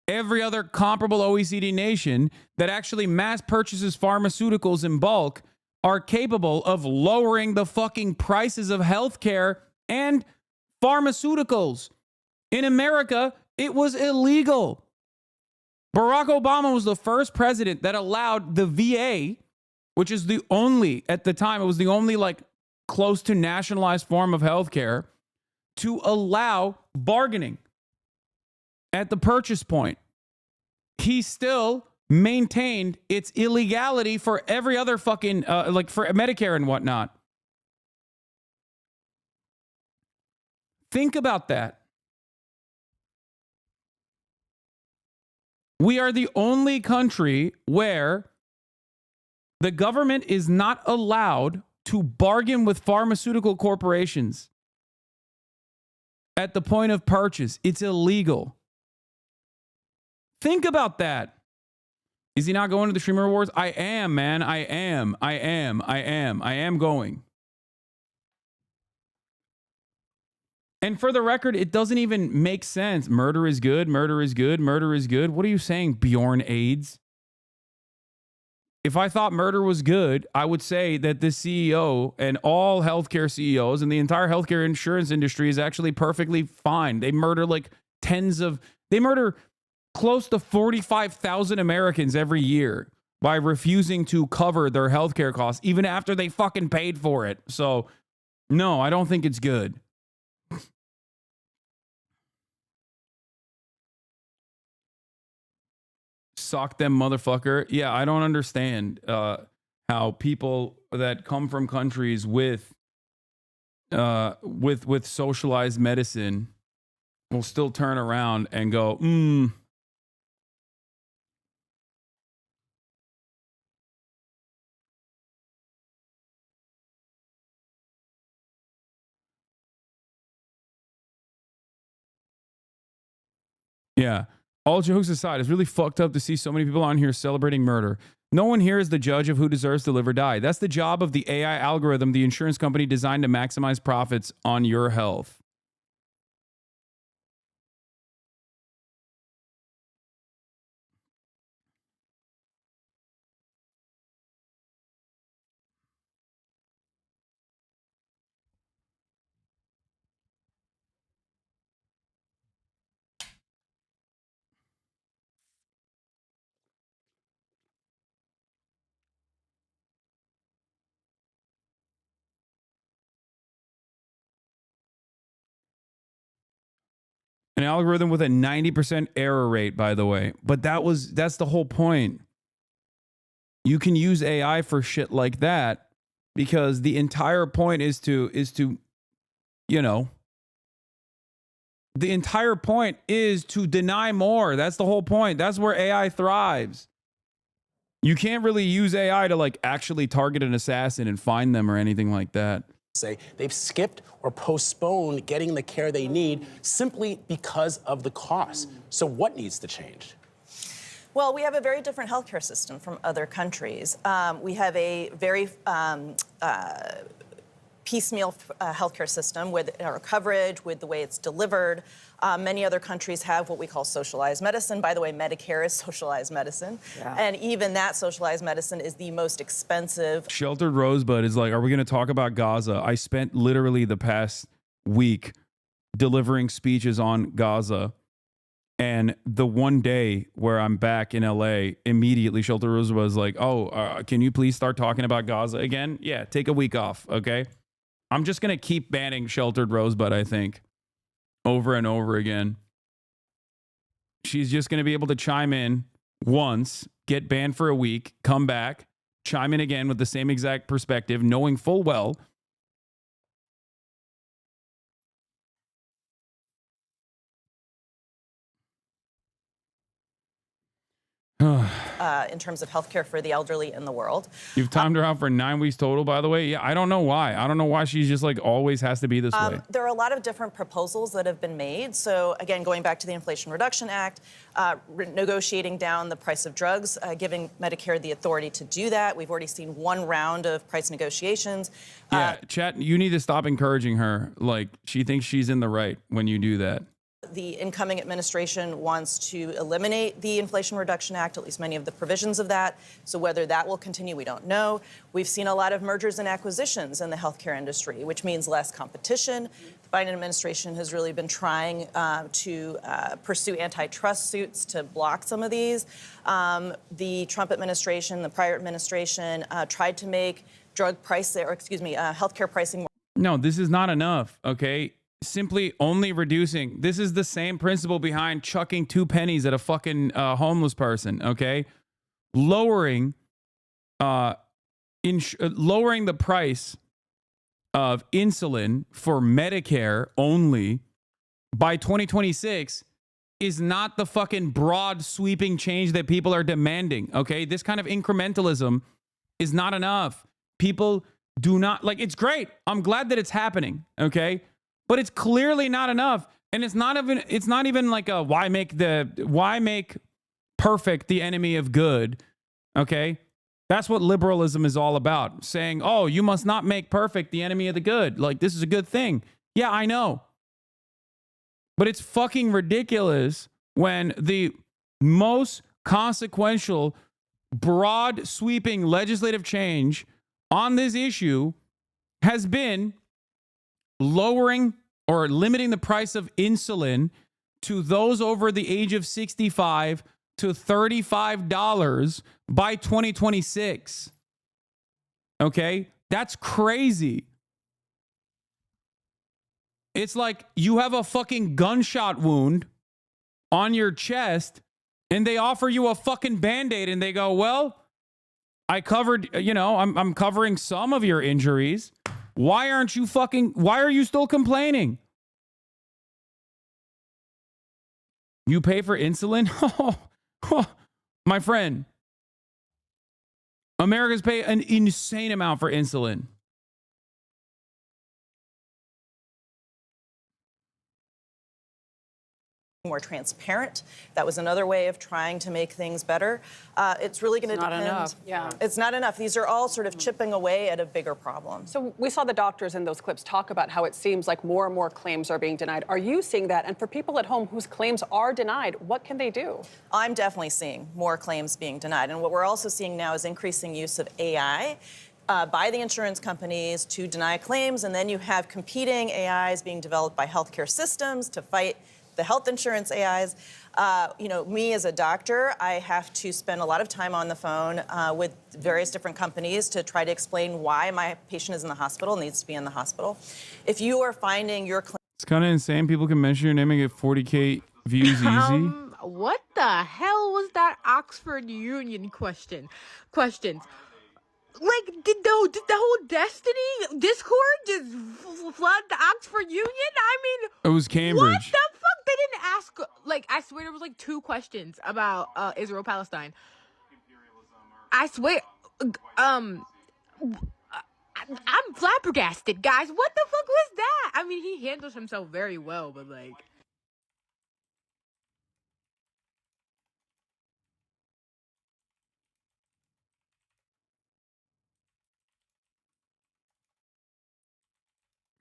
every other comparable OECD nation that actually mass purchases pharmaceuticals in bulk are capable of lowering the fucking prices of healthcare and pharmaceuticals. In America, it was illegal. Barack Obama was the first president that allowed the VA, which is the only, at the time, it was the only like close to nationalized form of healthcare, to allow bargaining at the purchase point. He still maintained its illegality for every other fucking, like for Medicare and whatnot. Think about that. We are the only country where the government is not allowed to bargain with pharmaceutical corporations at the point of purchase. It's illegal. Think about that. Is he not going to the Streamer Awards? I am, man. I am going. And for the record, it doesn't even make sense. Murder is good. Murder is good. Murder is good. What are you saying, Bjorn AIDS? If I thought murder was good, I would say that this CEO and all healthcare CEOs and the entire healthcare insurance industry is actually perfectly fine. They murder like they murder close to 45,000 Americans every year by refusing to cover their healthcare costs, even after they fucking paid for it. So, no, I don't think it's good. Sock them, motherfucker. Yeah, I don't understand how people that come from countries with socialized medicine will still turn around and go, Yeah. All jokes aside, it's really fucked up to see so many people on here celebrating murder. No one here is the judge of who deserves to live or die. That's the job of the AI algorithm the insurance company designed to maximize profits on your health. An algorithm with a 90% error rate, by the way. But that's the whole point. You can use AI for shit like that because the entire point is to, you know, the entire point is to deny more. That's the whole point. That's where AI thrives. You can't really use AI to like actually target an assassin and find them or anything like that. Say they've skipped or postponed getting the care they need simply because of the cost. So what needs to change? Well, we have a very different healthcare system from other countries. We have a very piecemeal healthcare system with our coverage, with the way it's delivered. Many other countries have what we call socialized medicine. By the way, Medicare is socialized medicine. Yeah. And even that socialized medicine is the most expensive. Sheltered Rosebud is like, are we going to talk about Gaza? I spent literally the past week delivering speeches on Gaza. And the one day where I'm back in LA, immediately Sheltered Rosebud was like, oh, can you please start talking about Gaza again? Yeah, take a week off, okay? I'm just going to keep banning Sheltered Rosebud, I think, over and over again. She's just going to be able to chime in once, get banned for a week, come back, chime in again with the same exact perspective, knowing full well in terms of healthcare for the elderly in the world. You've timed her out for 9 weeks total, by the way. Yeah, I don't know why. I don't know why she's just like always has to be this way. There are a lot of different proposals that have been made. So again, going back to the Inflation Reduction Act, negotiating down the price of drugs, giving Medicare the authority to do that. We've already seen one round of price negotiations. Yeah, chat, you need to stop encouraging her. Like, she thinks she's in the right when you do that. The incoming administration wants to eliminate the Inflation Reduction Act, at least many of the provisions of that. So whether that will continue, we don't know. We've seen a lot of mergers and acquisitions in the healthcare industry, which means less competition. The Biden administration has really been trying to pursue antitrust suits to block some of these. The Trump administration, the prior administration, tried to make healthcare pricing more. No, this is not enough, okay? Simply only reducing. This is the same principle behind chucking 2 pennies at a fucking homeless person, okay? Lowering lowering the price of insulin for Medicare only by 2026 is not the fucking broad sweeping change that people are demanding, okay? This kind of incrementalism is not enough. People do not, like, it's great. I'm glad that it's happening, okay? But it's clearly not enough. And it's not even like a why make perfect the enemy of good. Okay? That's what liberalism is all about. Saying, oh, you must not make perfect the enemy of the good. Like, this is a good thing. Yeah, I know. But it's fucking ridiculous when the most consequential, broad sweeping legislative change on this issue has been lowering or limiting the price of insulin to those over the age of 65 to $35 by 2026. Okay? That's crazy. It's like you have a fucking gunshot wound on your chest and they offer you a fucking Band-Aid and they go, well, I covered, I'm covering some of your injuries. Why are you still complaining? You pay for insulin? My friend, Americans pay an insane amount for insulin. More transparent. That was another way of trying to make things better. It's really going to depend. Not enough. Yeah. It's not enough. These are all sort of chipping away at a bigger problem. So we saw the doctors in those clips talk about how it seems like more and more claims are being denied. Are you seeing that? And for people at home whose claims are denied, what can they do? I'm definitely seeing more claims being denied. And what we're also seeing now is increasing use of AI by the insurance companies to deny claims. And then you have competing AIs being developed by healthcare systems to fight the health insurance AIs. Me as a doctor, I have to spend a lot of time on the phone with various different companies to try to explain why my patient is in the hospital, needs to be in the hospital. If you are finding your claim, it's kind of insane. People can mention your name and get 40K views easy. What the hell was that Oxford Union questions? Like, did the whole Destiny Discord just flood the Oxford Union? I mean, it was Cambridge. What the fuck? They didn't ask, like, I swear there was like 2 questions about Israel-Palestine. I swear, I'm flabbergasted, guys. What the fuck was that? I mean, he handles himself very well, but like...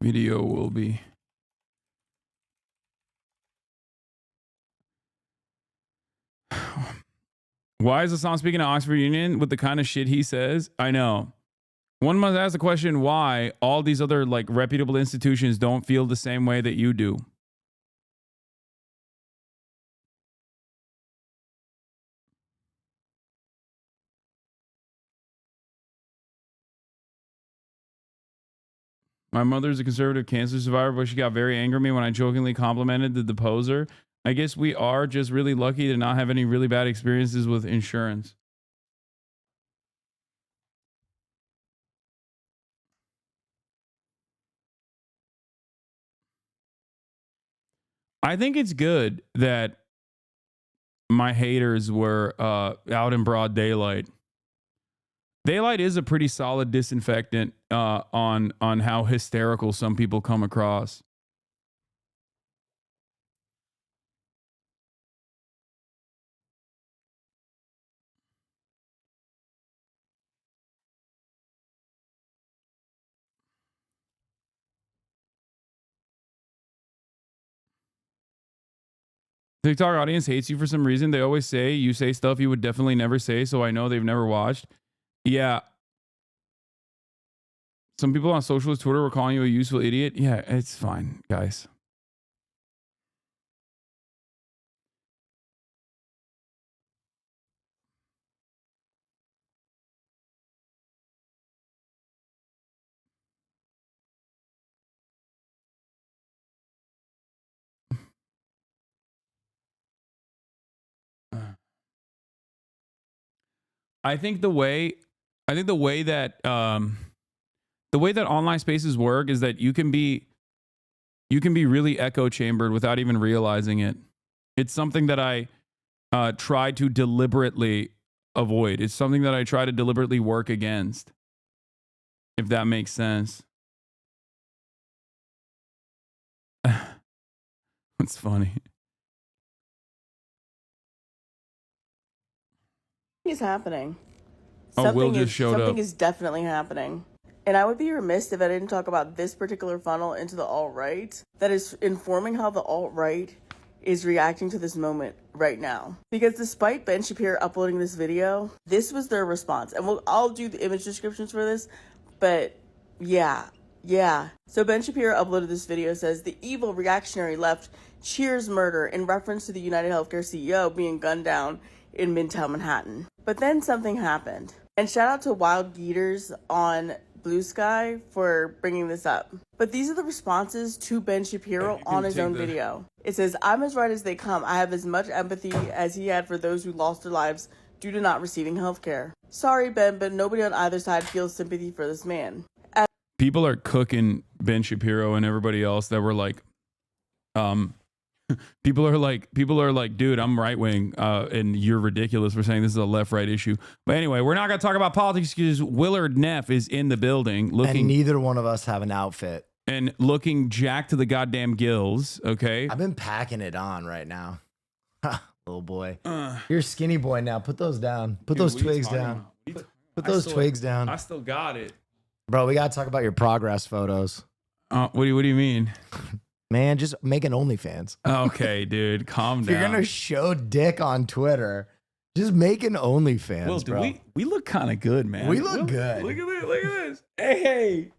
Video will be. Why is Hasan speaking to Oxford Union with the kind of shit he says? I know. One must ask the question why all these other like reputable institutions don't feel the same way that you do. My mother's a conservative cancer survivor, but she got very angry at me when I jokingly complimented the deposer. I guess we are just really lucky to not have any really bad experiences with insurance. I think it's good that my haters were out in broad daylight. Daylight is a pretty solid disinfectant on how hysterical some people come across. TikTok audience hates you for some reason. They always say you say stuff you would definitely never say, so I know they've never watched. Yeah. Some people on socialist Twitter were calling you a useful idiot. Yeah, it's fine, guys. I think the way that online spaces work is that you can be really echo chambered without even realizing it. It's something that I try to deliberately avoid. It's something that I try to deliberately work against, if that makes sense. It's funny. Is happening. Oh, Will just showed something up. is definitely happening. And I would be remiss if I didn't talk about this particular funnel into the alt-right that is informing how the alt-right is reacting to this moment right now. Because despite Ben Shapiro uploading this video, this was their response. And I'll do the image descriptions for this, but yeah. So Ben Shapiro uploaded this video, says the evil reactionary left cheers murder in reference to the United Healthcare CEO being gunned down in Midtown Manhattan. But then something happened. And shout out to Wild Geeters on Blue Sky for bringing this up. But these are the responses to Ben Shapiro on his own video. It says, I'm as right as they come. I have as much empathy as he had for those who lost their lives due to not receiving health care. Sorry, Ben, but nobody on either side feels sympathy for this man. People are cooking Ben Shapiro and everybody else that were like, people are like, dude, I'm right wing, and you're ridiculous for saying this is a left right issue. But anyway, we're not gonna talk about politics because Willard Neff is in the building, looking. And neither one of us have an outfit. And looking jacked to the goddamn gills. Okay, I've been packing it on right now, little boy. You're a skinny boy now. Put those down. Put those twigs down. Put those twigs down. I still got it, bro. We gotta talk about your progress photos. What do you mean? Man, just make an OnlyFans. Okay, dude, calm down. If you're gonna show dick on Twitter, just make an OnlyFans. Well, bro. we look kind of good, man. We look good. Look at this. Look at this. Hey.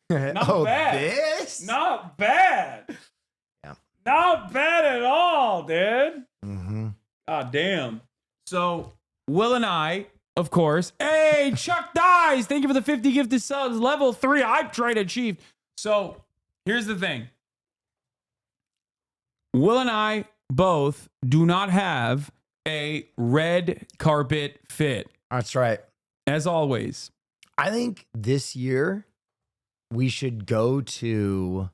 Not bad. This? Not bad. Yeah. Not bad at all, dude. Mm-hmm. God damn. So Will and I, of course. Hey, Chuck Dies. Thank you for the 50 gifted subs. Level 3. I'm trying to achieve. So here's the thing. Will and I both do not have a red carpet fit. That's right. As always. I think this year we should go to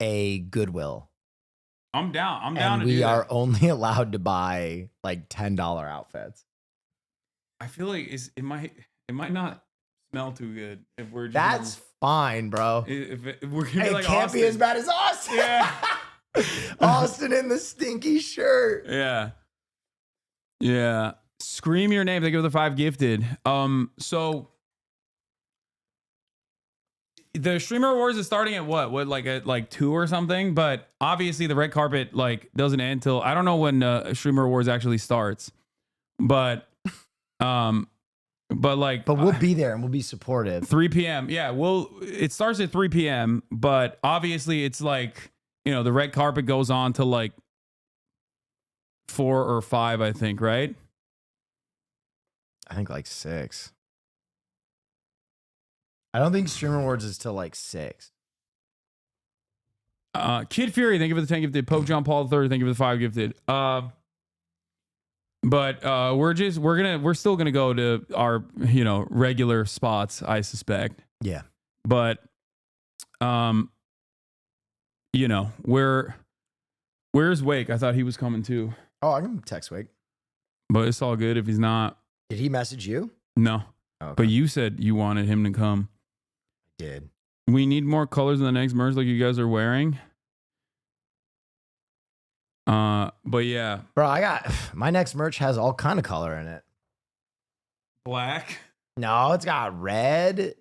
a Goodwill. I'm down. I'm down to do that. We are only allowed to buy like $10 outfits. I feel like it might not smell too good if we're just That's fine, bro. If we're gonna be like it can't Austin. be as bad as Austin. Yeah. Austin in the stinky shirt. Yeah. Scream your name. Thank you for the 5 gifted. So the streamer awards is starting at what like at like 2 or something, but obviously the red carpet like doesn't end till I don't know when streamer awards actually starts, but we'll be there and we'll be supportive. 3 p.m. Yeah, it starts at 3 p.m., but obviously it's like, you know, the red carpet goes on to like 4 or 5, I think, right? I think like 6. I don't think Streamer Awards is till like 6. Kid Fury, thank you for the 10 gifted. Pope John Paul III, thank you for the 5 gifted. But we're still gonna go to our, you know, regular spots, I suspect. Yeah. But you know, where's Wake? I thought he was coming too. Oh, I can text Wake. But it's all good if he's not. Did he message you? No. Okay. But you said you wanted him to come. I did. We need more colors in the next merch like you guys are wearing. But yeah. Bro, I got my next merch has all kind of color in it. Black? No, it's got red.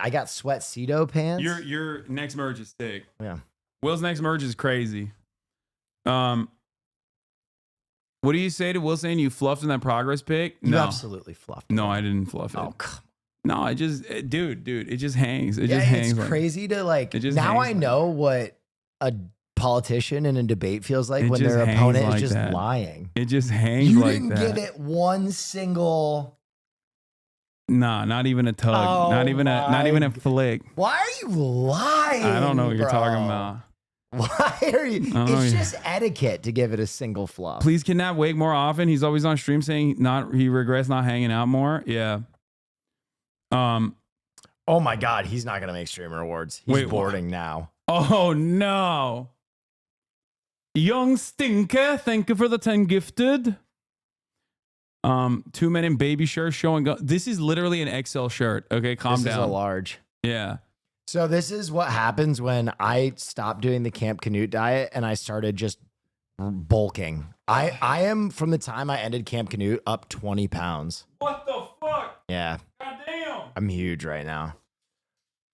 I got sweat Cedo pants. Your next merch is sick. Yeah. Will's next merch is crazy. What do you say to Will saying you fluffed in that progress pic? You No. absolutely fluffed it. No, I didn't fluff it. Oh, come on. No, I just, dude, it just hangs. It Yeah, just hangs. it's crazy to like. It just Now hangs I know what a politician in a debate feels like It when just their hangs opponent like is just that. lying. It just hangs You like didn't that. give it one single. Nah, not even a tug. Oh not even a flick. Why are you lying? I don't know what you're bro? talking about. Why are you? I don't know. It's just etiquette to give it a single fluff. Please kidnap Wake more often. He's always on stream saying he regrets not hanging out more. Yeah. Oh my God, he's not gonna make streamer awards. He's Wait, boarding now. Oh no. Young Stinker, thank you for the 10 gifted. 2 men in baby shirts showing up. This is literally an XL shirt. Okay, calm This down. is a large. Yeah. So this is what happens when I stopped doing the Camp Canute diet and I started just bulking. I am, from the time I ended Camp Canute, up 20 pounds. What the fuck? Yeah. Goddamn. I'm huge right now.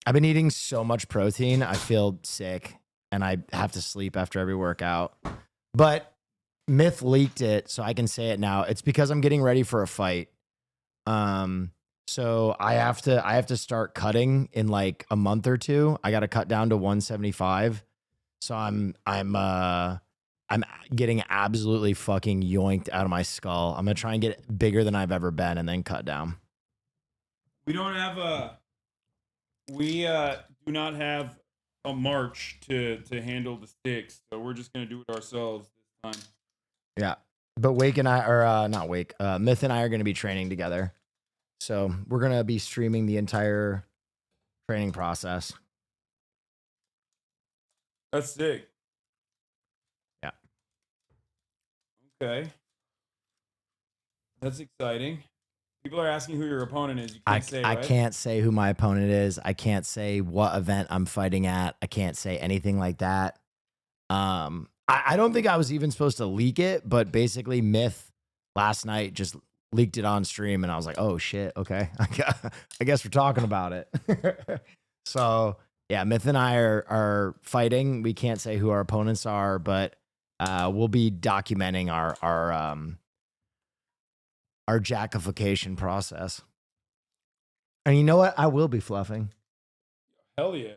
I've been eating so much protein. I feel sick and I have to sleep after every workout. But Myth leaked it, so I can say it now. It's because I'm getting ready for a fight. So I have to start cutting in like a month or 2. I got to cut down to 175. So I'm getting absolutely fucking yoinked out of my skull. I'm gonna try and get bigger than I've ever been and then cut down. We don't have we do not have a march to handle the sticks, so we're just gonna do it ourselves this time. Yeah. But Wake and I are not Wake. Myth and I are gonna be training together. So we're gonna be streaming the entire training process. That's sick. Yeah. Okay. That's exciting. People are asking who your opponent is. You can't say, I right? can't say who my opponent is. I can't say what event I'm fighting at. I can't say anything like that. I don't think I was even supposed to leak it, but basically Myth last night just leaked it on stream and I was like, oh shit, okay. I guess we're talking about it. So yeah, Myth and I are fighting. We can't say who our opponents are, but we'll be documenting our jackification process. And you know what? I will be fluffing. Hell yeah.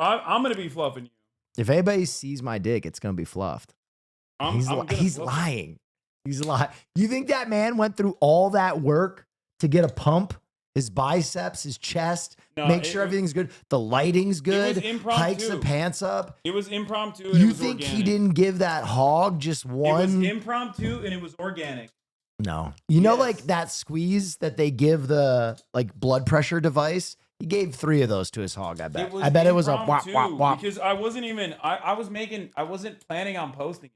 I'm gonna be fluffing you. If anybody sees my dick, it's gonna be fluffed. He's lying. He's lying. You think that man went through all that work to get a pump? His biceps, his chest, make sure everything's good. The lighting's good. Hikes the pants up. It was impromptu. You think he didn't give that hog just one? It was impromptu and it was organic. No. You know, like that squeeze that they give the like blood pressure device? He gave 3 of those to his hog, I bet. I bet it was a wop, wop, wop. Because I wasn't even, I wasn't planning on posting it.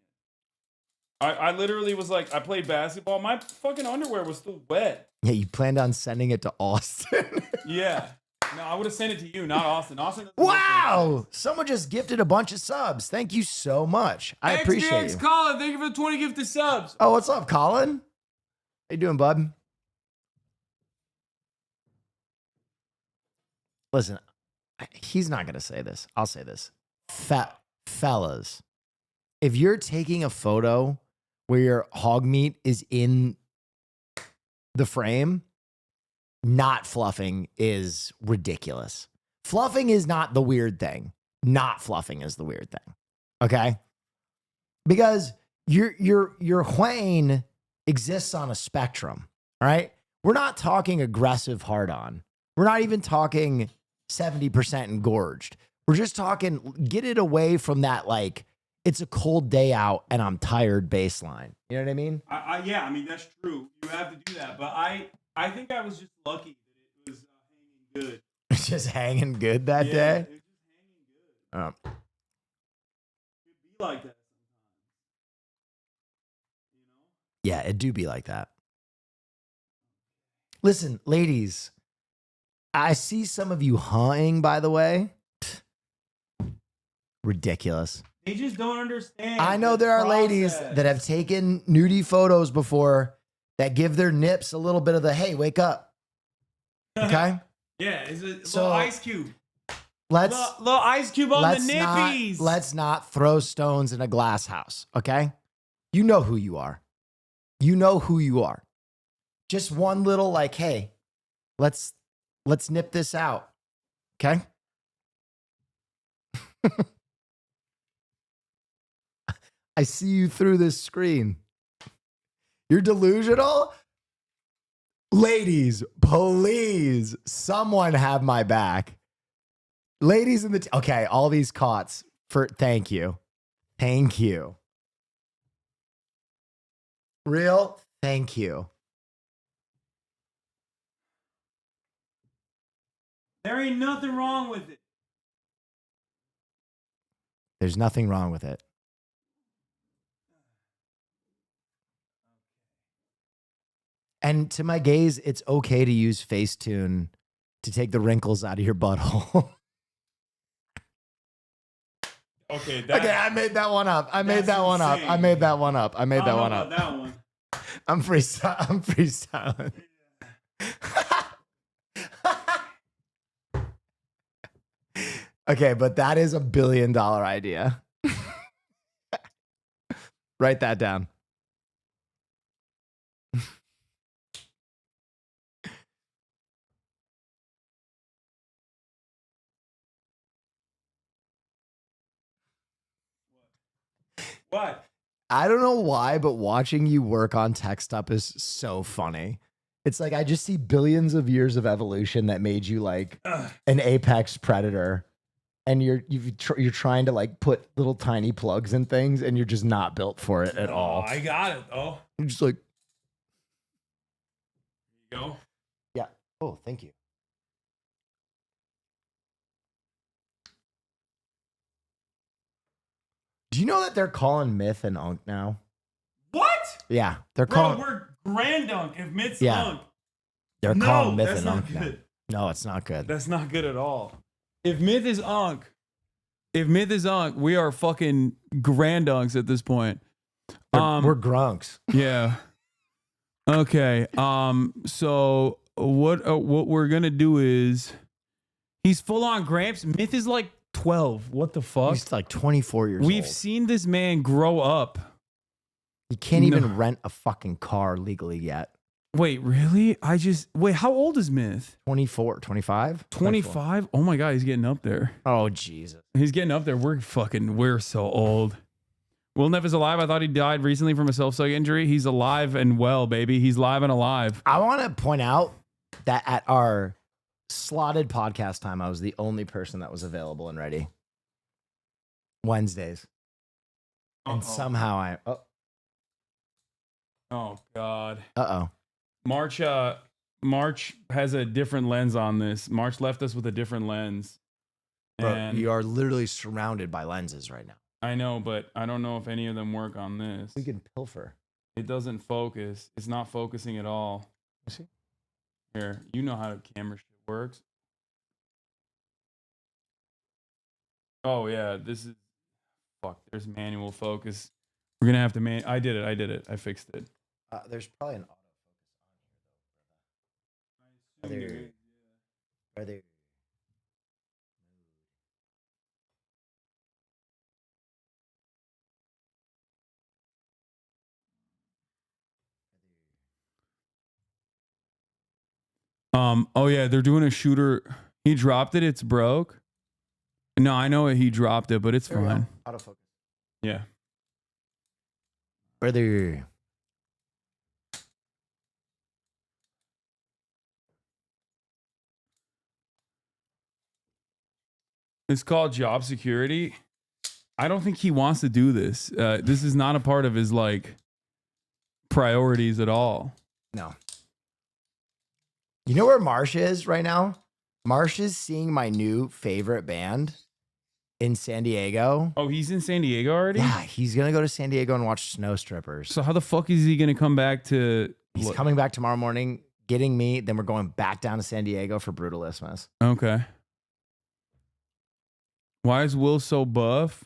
I literally was like, I played basketball. My fucking underwear was still wet. Yeah, you planned on sending it to Austin. Yeah. No, I would have sent it to you, not Austin. Austin. Wow. Someone just gifted a bunch of subs. Thank you so much. I appreciate you. Colin, thank you for the 20 gifted subs. Oh, what's up, Colin? How you doing, bud? Listen, he's not going to say this. I'll say this. Fellas, if you're taking a photo where your hog meat is in the frame, not fluffing is ridiculous. Fluffing is not the weird thing. Not fluffing is the weird thing. Okay? Because your Hwayne exists on a spectrum, all right? We're not talking aggressive hard on. We're not even talking 70% engorged. We're just talking get it away from that, like, it's a cold day out and I'm tired baseline. You know what I mean? Yeah, I mean, that's true. You have to do that. But I think I was just lucky that it was hanging good. It's just hanging good that day? It was just hanging good. It'd be like that. Yeah, it do be like that. Listen, ladies, I see some of you hunting, by the way. Ridiculous. They just don't understand. I know there are ladies that have taken nudie photos before that give their nips a little bit of the, hey, wake up. Okay? Yeah, it's a So, little ice cube. Let's Little ice cube on the nippies. Let's not throw stones in a glass house, okay? You know who you are. You know who you are. Just one little like, hey, let's nip this out. Okay? I see you through this screen. You're delusional? Ladies, please, someone have my back. Ladies in the okay, all these cots for thank you. Thank you. Real, thank you. There ain't nothing wrong with it. There's nothing wrong with it. And to my gaze, it's okay to use Facetune to take the wrinkles out of your butthole. Okay, Okay, I made that one up. I made that one up. I made that one up. I made that one up. That one. I'm freestyling. Okay, but that is $1 billion idea. Write that down. What? I don't know why, but watching you work on tech stuff is so funny. It's like I just see billions of years of evolution that made you like an apex predator, and you're trying to like put little tiny plugs in things, and you're just not built for it at all. I got it though. You're just like, There you go. yeah. Oh, thank you. Do you know that they're calling Myth and Unk now? What? Yeah, they're Bro, calling. we're grand unk if Myth's Yeah. unk. They're No, calling Myth that's and not Unk now. good. No, it's not good. That's not good at all. If Myth is unk, we are fucking grand unks at this point. We're grunks. Yeah. Okay. So what we're gonna do is he's full on Gramps. Myth is like 12. What the fuck? He's like 24 years We've old. seen this man grow up. He can't even rent a fucking car legally yet. Wait, really? Wait, how old is Myth? 24, 25? 25? Oh my God, he's getting up there. Oh, Jesus. He's getting up there. We're so old. Will Neff is alive. I thought he died recently from a self-suck injury. He's alive and well, baby. He's live and alive. I want to point out that at our slotted podcast time, I was the only person that was available and ready. Wednesdays. And somehow I... Oh God. Uh-oh. March has a different lens on this. March left us with a different lens. Bro, And you are literally surrounded by lenses right now. I know, but I don't know if any of them work on this. We can pilfer. It doesn't focus. It's not focusing at all. See? Here, you know how the camera shit works. Oh yeah, this is fuck. There's manual focus. We're gonna have to I did it. I fixed it. There's probably an autofocus on here, though. Are there? Oh yeah, they're doing a shooter. He dropped it. It's broke. No, I know he dropped it, but it's fine. Autofocus. Yeah. Brother. It's called job security. I don't think he wants to do this. This is not a part of his like priorities at all. No. You know where Marsh is right now? Marsh is seeing my new favorite band in San Diego. Oh, he's in San Diego already? Yeah, he's going to go to San Diego and watch Snow Strippers. So how the fuck is he going to come back to... He's coming back tomorrow morning, getting me. Then we're going back down to San Diego for Brutalismus. Okay. Why is Will so buff?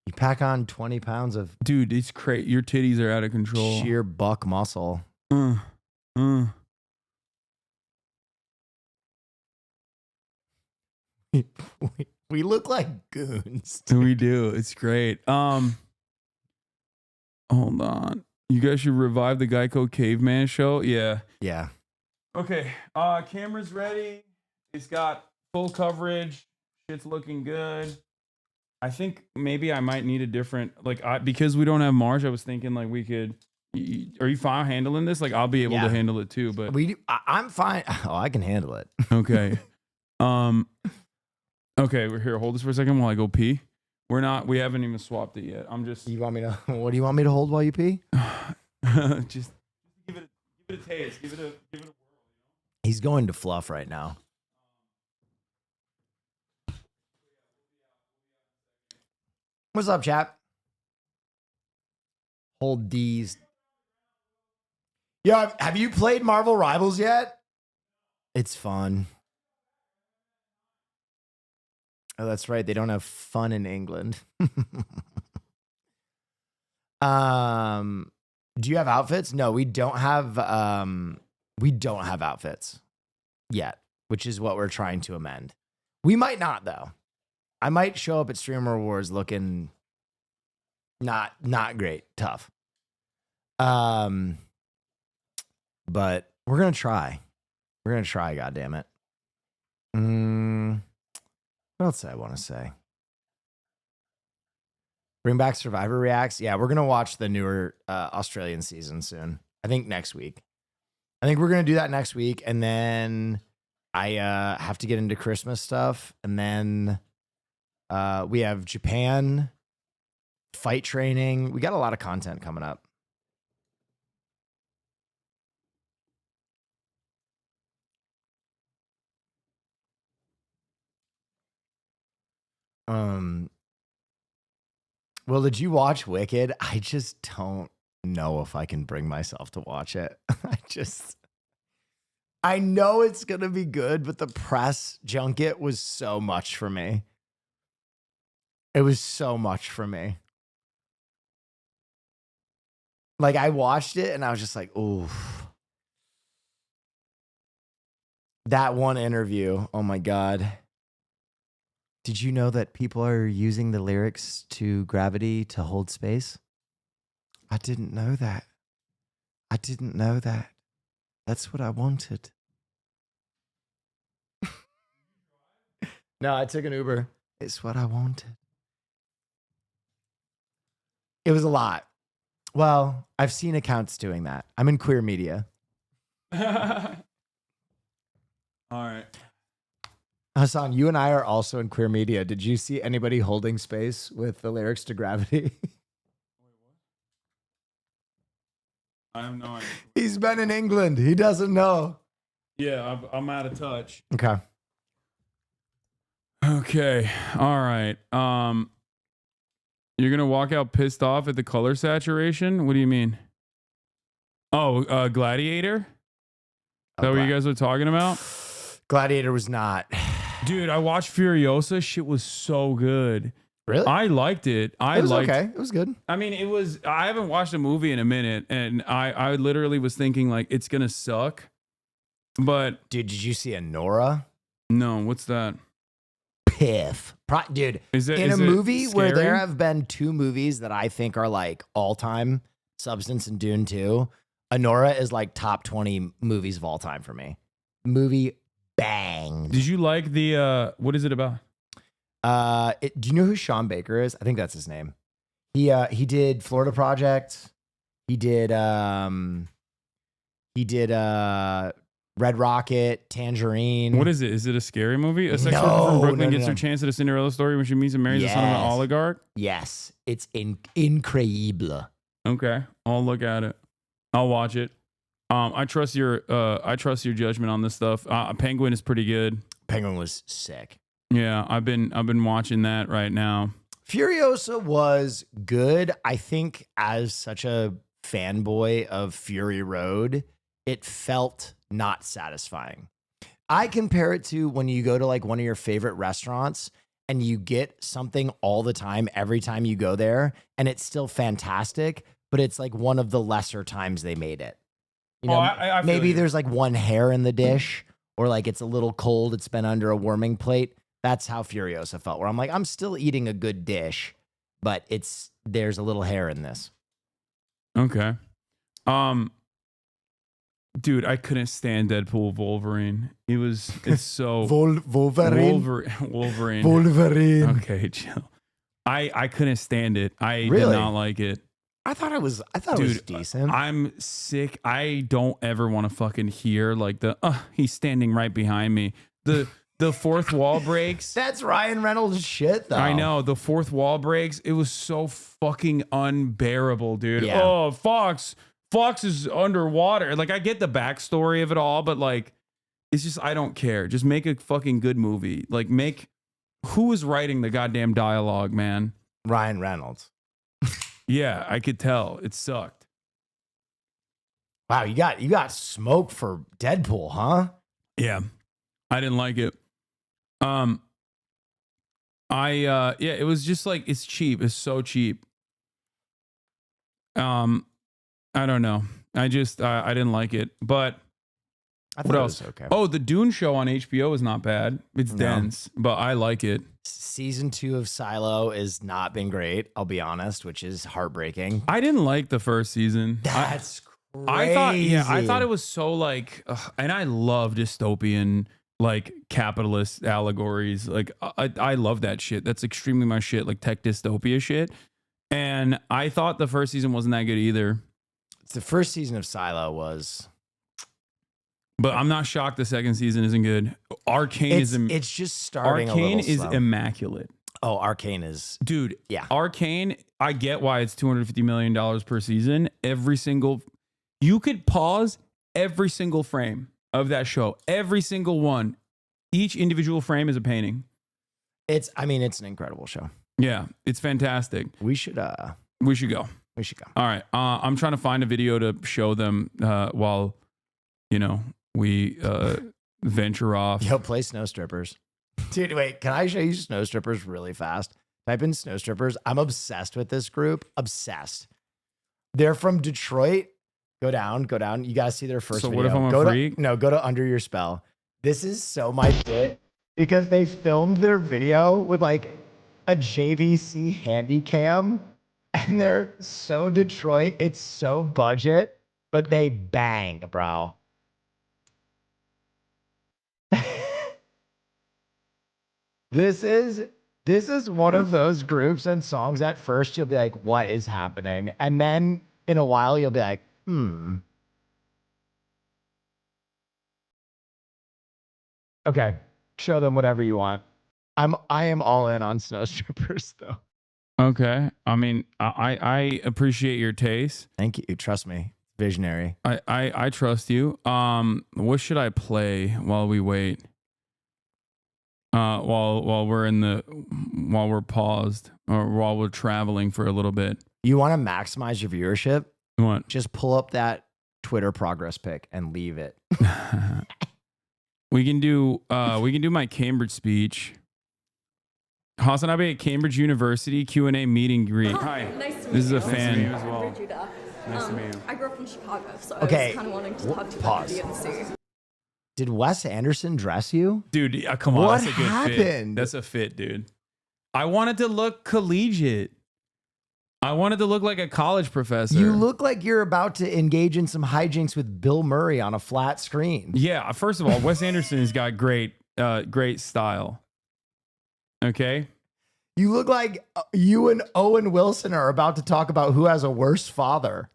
You pack on 20 pounds of... Dude, it's crazy. Your titties are out of control. Sheer buck muscle. We look like goons. We do. It's great. Hold on. You guys should revive the Geico Caveman show. Yeah. Yeah. Okay. Camera's ready. It's got full coverage. Shit's looking good. I think maybe I might need a different because we don't have Marge. I was thinking like we could. Are you fine handling this? Like I'll be able to handle it too. But I'm fine. Oh, I can handle it. Okay. Okay, we're here. Hold this for a second while I go pee. We haven't even swapped it yet. I'm just. You want me to? What do you want me to hold while you pee? Just give it a taste. Give it a whirl. He's going to fluff right now. What's up, chat? Hold D's. Yo, have you played Marvel Rivals yet? It's fun. Oh, that's right. They don't have fun in England. Do you have outfits? No, we don't have outfits yet, which is what we're trying to amend. We might not though. I might show up at Streamer Wars looking not great, tough. But we're going to try. We're going to try, goddammit. What else did I want to say? Bring back Survivor Reacts. Yeah, we're going to watch the newer Australian season soon. I think next week. I think we're going to do that next week. And then I have to get into Christmas stuff. And then we have Japan, fight training. We got a lot of content coming up. Well, did you watch Wicked? I just don't know if I can bring myself to watch it. I know it's going to be good, but the press junket was so much for me. It was so much for me. Like I watched it and I was just like, ooh. That one interview, oh my God. Did you know that people are using the lyrics to Gravity to hold space? I didn't know that. I didn't know that. That's what I wanted. No, I took an Uber. It's what I wanted. It was a lot. Well, I've seen accounts doing that. I'm in queer media. All right. Hasan, you and I are also in queer media. Did you see anybody holding space with the lyrics to Gravity? I have no idea. He's been in England. He doesn't know. Yeah, I'm out of touch. Okay. Okay. All right. You're gonna walk out pissed off at the color saturation? What do you mean? Oh, Gladiator? Is that what you guys are talking about? Gladiator was not. Dude, I watched Furiosa. Shit was so good. Really? I liked it. It was okay. It was good. I mean, I haven't watched a movie in a minute, and I literally was thinking like it's gonna suck. But dude, did you see Nora? No, what's that? Piff. Dude, in a movie where there have been two movies that I think are like all-time, Substance and Dune 2, Anora is like top 20 movies of all time for me. Movie bang. Did you like the what is it about? Do you know who Sean Baker is? I think that's his name. He did Florida Project. He did Red Rocket, Tangerine. What is it? Is it a scary movie? A sex No, worker from Brooklyn no, gets her chance at a Cinderella story when she meets and marries the son of an oligarch? Yes. It's incredible. Okay. I'll look at it. I'll watch it. I trust your judgment on this stuff. Penguin is pretty good. Penguin was sick. Yeah, I've been watching that right now. Furiosa was good. I think as such a fanboy of Fury Road, it felt not satisfying. I compare it to when you go to like one of your favorite restaurants and you get something all the time, every time you go there, and it's still fantastic, but it's like one of the lesser times they made it. You know, I feel maybe you. there's like one hair in the dish, or like it's a little cold, it's been under a warming plate. That's how Furiosa felt, where I'm like, I'm still eating a good dish, but there's a little hair in this. Okay. Dude, I couldn't stand Deadpool Wolverine. It's so Wolverine. Wolverine. Okay, chill. I couldn't stand it. I did not like it. I thought it was decent. I'm sick. I don't ever want to fucking hear like he's standing right behind me. The fourth wall breaks. That's Ryan Reynolds shit, though. I know. The fourth wall breaks. It was so fucking unbearable, dude. Yeah. Oh, Fox is underwater. Like, I get the backstory of it all, but like, it's just, I don't care. Just make a fucking good movie. Like, who is writing the goddamn dialogue, man? Ryan Reynolds. Yeah, I could tell. It sucked. Wow, you got smoke for Deadpool, huh? Yeah. I didn't like it. It was just like, it's cheap. It's so cheap. I don't know. I didn't like it. But what else? It was okay. Oh, the Dune show on HBO is not bad. It's dense, but I like it. Season 2 of Silo has not been great, I'll be honest, which is heartbreaking. I didn't like the first season. That's crazy. I thought it was so like, and I love dystopian, like capitalist allegories. Like I love that shit. That's extremely my shit, like tech dystopia shit. And I thought the first season wasn't that good either. The first season of Silo was, but I'm not shocked the second season isn't good. Arcane it's just starting. Arcane a little is slow. Immaculate. Oh, Arcane is, dude. Yeah, Arcane. I get why it's $250 million per season. You could pause every single frame of that show. Every single one. Each individual frame is a painting. It's an incredible show. Yeah, it's fantastic. We should go. We should go. All right. I'm trying to find a video to show them while, we venture off. Yo, play Snow Strippers. Dude, wait, can I show you Snow Strippers really fast? Type in Snow Strippers. I'm obsessed with this group. Obsessed. They're from Detroit. Go down. You got to see their first video. So what if I'm a freak? Go to Under Your Spell. This is so my shit because they filmed their video with like a JVC handy cam and they're so Detroit. It's so budget, but they bang, bro. This is one of those groups and songs at first you'll be like, what is happening? And then in a while you'll be like, Okay, show them whatever you want. I am all in on Snow Strippers though. Okay. I mean, I appreciate your taste. Thank you. Trust me. Visionary. I trust you. What should I play while we wait? While we're paused or while we're traveling for a little bit. You want to maximize your viewership? What? Just pull up that Twitter progress pic and leave it. We can do my Cambridge speech. HasnAbi at Cambridge University Q&A meet and greet. Hi. Nice to meet This is you. a fan. Nice to meet you. Nice to meet you. I grew up in Chicago, so I Okay. was kind of wanting to talk to you Pause. about the DNC. Did Wes Anderson dress you? Dude, come on. What That's a good fit. happened? That's a fit, dude. I wanted to look collegiate. I wanted to look like a college professor. You look like you're about to engage in some hijinks with Bill Murray on a flat screen. Yeah, first of all, Wes Anderson has got great style. Okay? You look like you and Owen Wilson are about to talk about who has a worse father.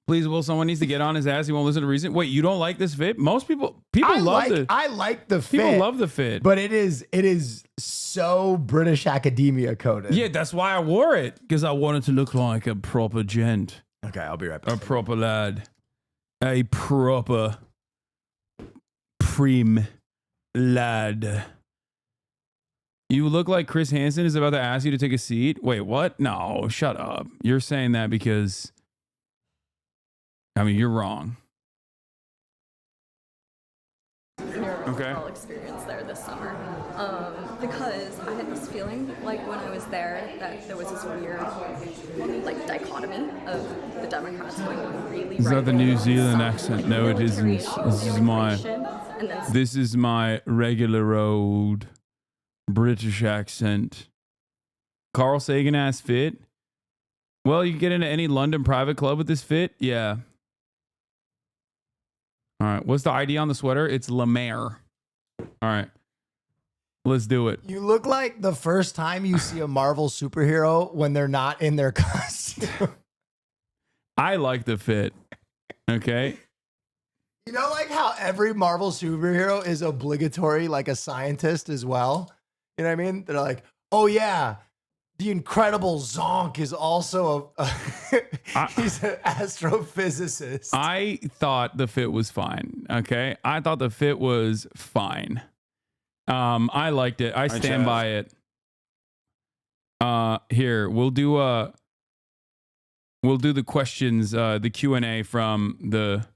Please, Will, someone needs to get on his ass. He won't listen to reason. Wait, you don't like this fit? Most people love the. I like the fit. People love the fit, but it is so British academia coded. Yeah, that's why I wore it, because I wanted to look like a proper gent. Okay, I'll be right back. A proper lad, a proper prim lad. You look like Chris Hansen is about to ask you to take a seat. Wait, what? No, shut up. You're saying that because. I mean, you're wrong. Okay. Experience there this summer, because I had this feeling like when I was there that there was this weird like dichotomy of the Democrats going really. Is that the New Zealand accent? No, it isn't. This is my regular old British accent. Carl Sagan ass fit. Well, you can get into any London private club with this fit. Yeah. All right. What's the ID on the sweater? It's Lemaire. All right. Let's do it. You look like the first time you see a Marvel superhero when they're not in their costume. I like the fit. Okay. You know, like how every Marvel superhero is obligatory, like a scientist as well. You know what I mean? They're like, oh yeah, the incredible Zonk is also he's an astrophysicist. I thought the fit was fine. Okay. I thought the fit was fine. I liked it. I stand by it. Here, we'll do the questions, the Q&A from the.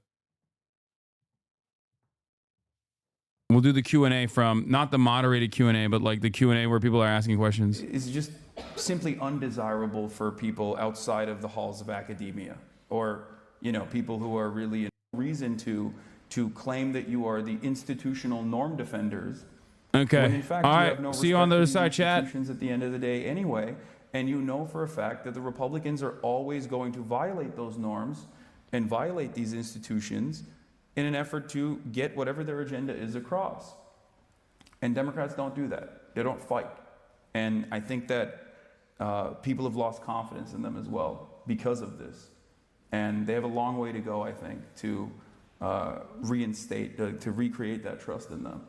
We'll do the Q&A from not the moderated Q&A, but like the Q&A where people are asking questions. It's just simply undesirable for people outside of the halls of academia, or people who are really in reason to claim that you are the institutional norm defenders. Okay. When in fact, all right. You have no. See you on the other side, chat. At the end of the day, anyway, and you know for a fact that the Republicans are always going to violate those norms and violate these institutions in an effort to get whatever their agenda is across. And Democrats don't do that. They don't fight. And I think that people have lost confidence in them as well because of this. And they have a long way to go, I think, to reinstate, to recreate that trust in them.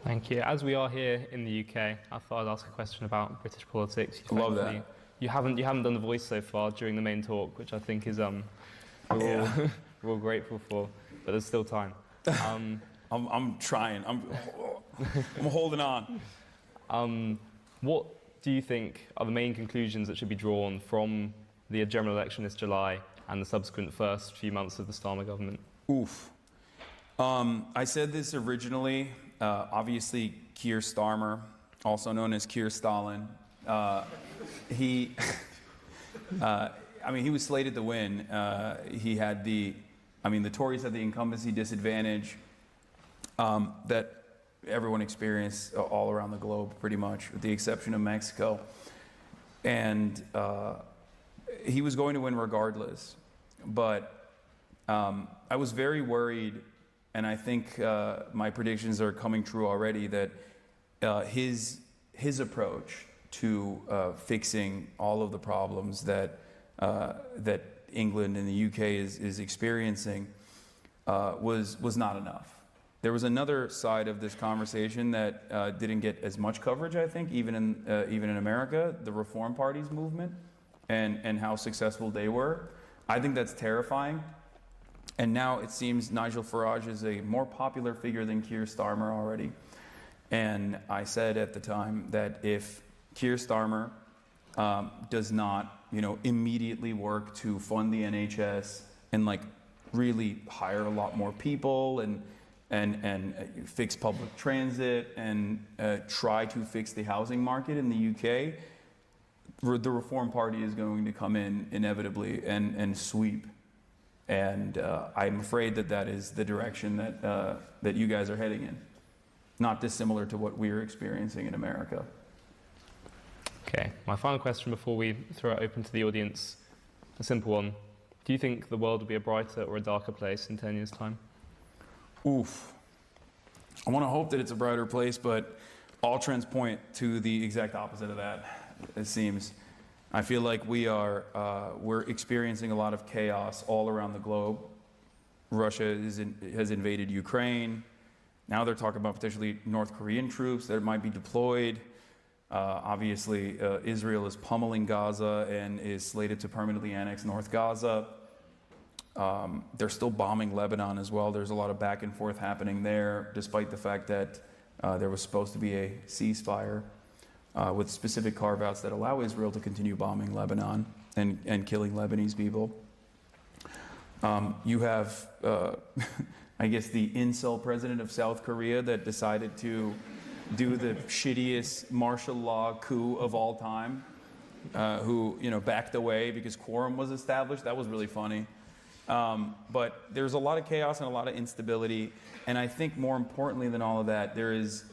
Thank you. As we are here in the UK, I thought I'd ask a question about British politics. Love that. You haven't done the voice so far during the main talk, which I think is we're all grateful for, but there's still time. I'm trying. I'm holding on. What do you think are the main conclusions that should be drawn from the general election this July and the subsequent first few months of the Starmer government? Oof. I said this originally. Obviously, Keir Starmer, also known as Keir Stalin, he was slated to win. The Tories had the incumbency disadvantage that everyone experienced all around the globe, pretty much, with the exception of Mexico. And he was going to win regardless. But I was very worried, and I think my predictions are coming true already, that his approach to fixing all of the problems that England and the UK is experiencing was not enough. There was another side of this conversation that didn't get as much coverage, I think, even in America, the Reform Party's movement and how successful they were. I think that's terrifying. And now it seems Nigel Farage is a more popular figure than Keir Starmer already. And I said at the time that if Keir Starmer does not, immediately work to fund the NHS and really hire a lot more people and fix public transit and try to fix the housing market in the UK, the Reform Party is going to come in inevitably and sweep. And I'm afraid that is the direction that you guys are heading in. Not dissimilar to what we're experiencing in America. Okay, my final question before we throw it open to the audience, a simple one. Do you think the world will be a brighter or a darker place in 10 years' time? Oof. I want to hope that it's a brighter place, but all trends point to the exact opposite of that, it seems. I feel like we're experiencing a lot of chaos all around the globe. Russia has invaded Ukraine. Now they're talking about potentially North Korean troops that might be deployed. Obviously, Israel is pummeling Gaza and is slated to permanently annex North Gaza. They're still bombing Lebanon as well. There's a lot of back and forth happening there, despite the fact that there was supposed to be a ceasefire with specific carve-outs that allow Israel to continue bombing Lebanon and killing Lebanese people. You have, I guess, the incel president of South Korea that decided to do the shittiest martial law coup of all time, who backed away because quorum was established. That was really funny. But there's a lot of chaos and a lot of instability. And I think more importantly than all of that, there is,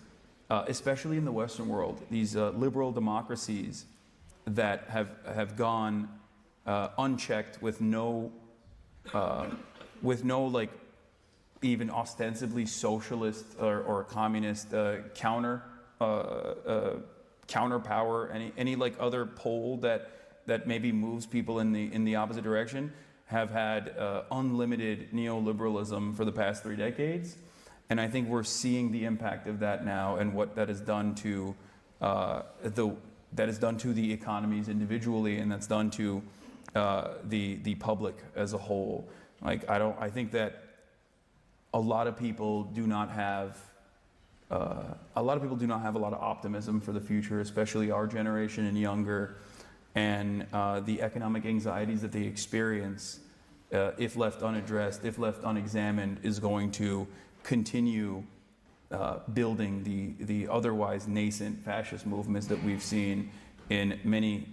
especially in the Western world, these liberal democracies that have gone unchecked with no like even ostensibly socialist or communist counterpower, any like other pole that maybe moves people in the opposite direction, have had unlimited neoliberalism for the past 3 decades. And I think we're seeing the impact of that now and what that has done to the economies individually, and that's done to the public as a whole. Like I think that a lot of people do not have a lot of optimism for the future, especially our generation and younger, and the economic anxieties that they experience, if left unaddressed, if left unexamined, is going to continue building the otherwise nascent fascist movements that we've seen in many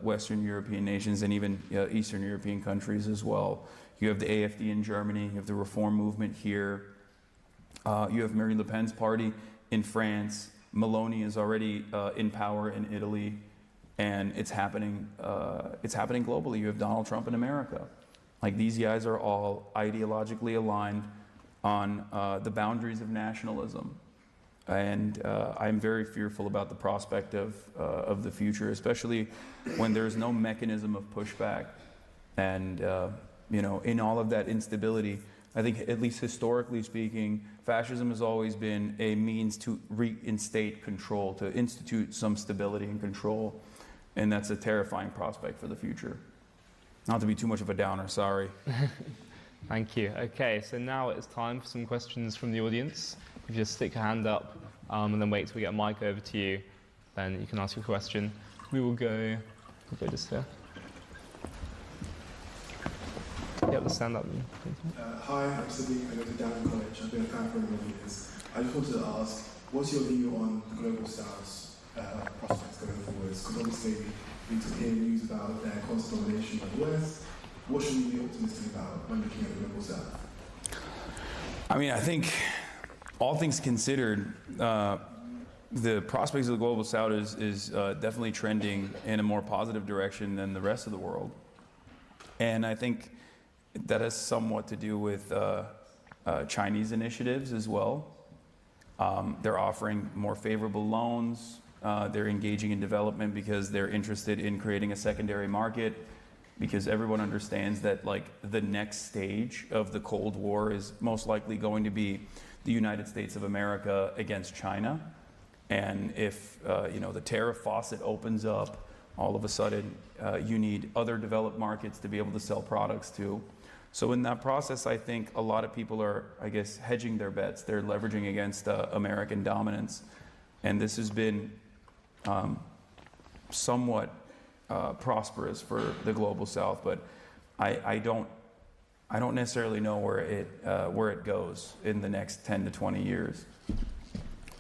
Western European nations and even Eastern European countries as well. You have the AfD in Germany, you have the Reform movement here, you have Marine Le Pen's party in France, Meloni is already in power in Italy, and it's happening globally. You have Donald Trump in America. Like, these guys are all ideologically aligned on the boundaries of nationalism. And I'm very fearful about the prospect of the future, especially when there's no mechanism of pushback. And in all of that instability, I think, at least historically speaking, fascism has always been a means to reinstate control, to institute some stability and control. And that's a terrifying prospect for the future. Not to be too much of a downer, sorry. Thank you. Okay, so now it's time for some questions from the audience. If you just stick your hand up and then wait till we get a mic over to you, then you can ask your question. We'll go just here. Yep, let's stand up. Hi, I'm Sadiq. I go to Down College. I've been a fan for a number of years. I just wanted to ask, what's your view on the Global South's prospects going forwards? Because obviously we hear news about their constant domination by the West. What should we be optimistic about when looking at the Global South? I mean, I think, all things considered, the prospects of the Global South is definitely trending in a more positive direction than the rest of the world. And I think that has somewhat to do with Chinese initiatives as well. They're offering more favorable loans. They're engaging in development because they're interested in creating a secondary market, because everyone understands that, like, the next stage of the Cold War is most likely going to be the United States of America against China. And if the tariff faucet opens up, all of a sudden you need other developed markets to be able to sell products to. So in that process, I think a lot of people are, I guess, hedging their bets. They're leveraging against American dominance. And this has been somewhat prosperous for the Global South, but I don't necessarily know where it goes in the next 10 to 20 years.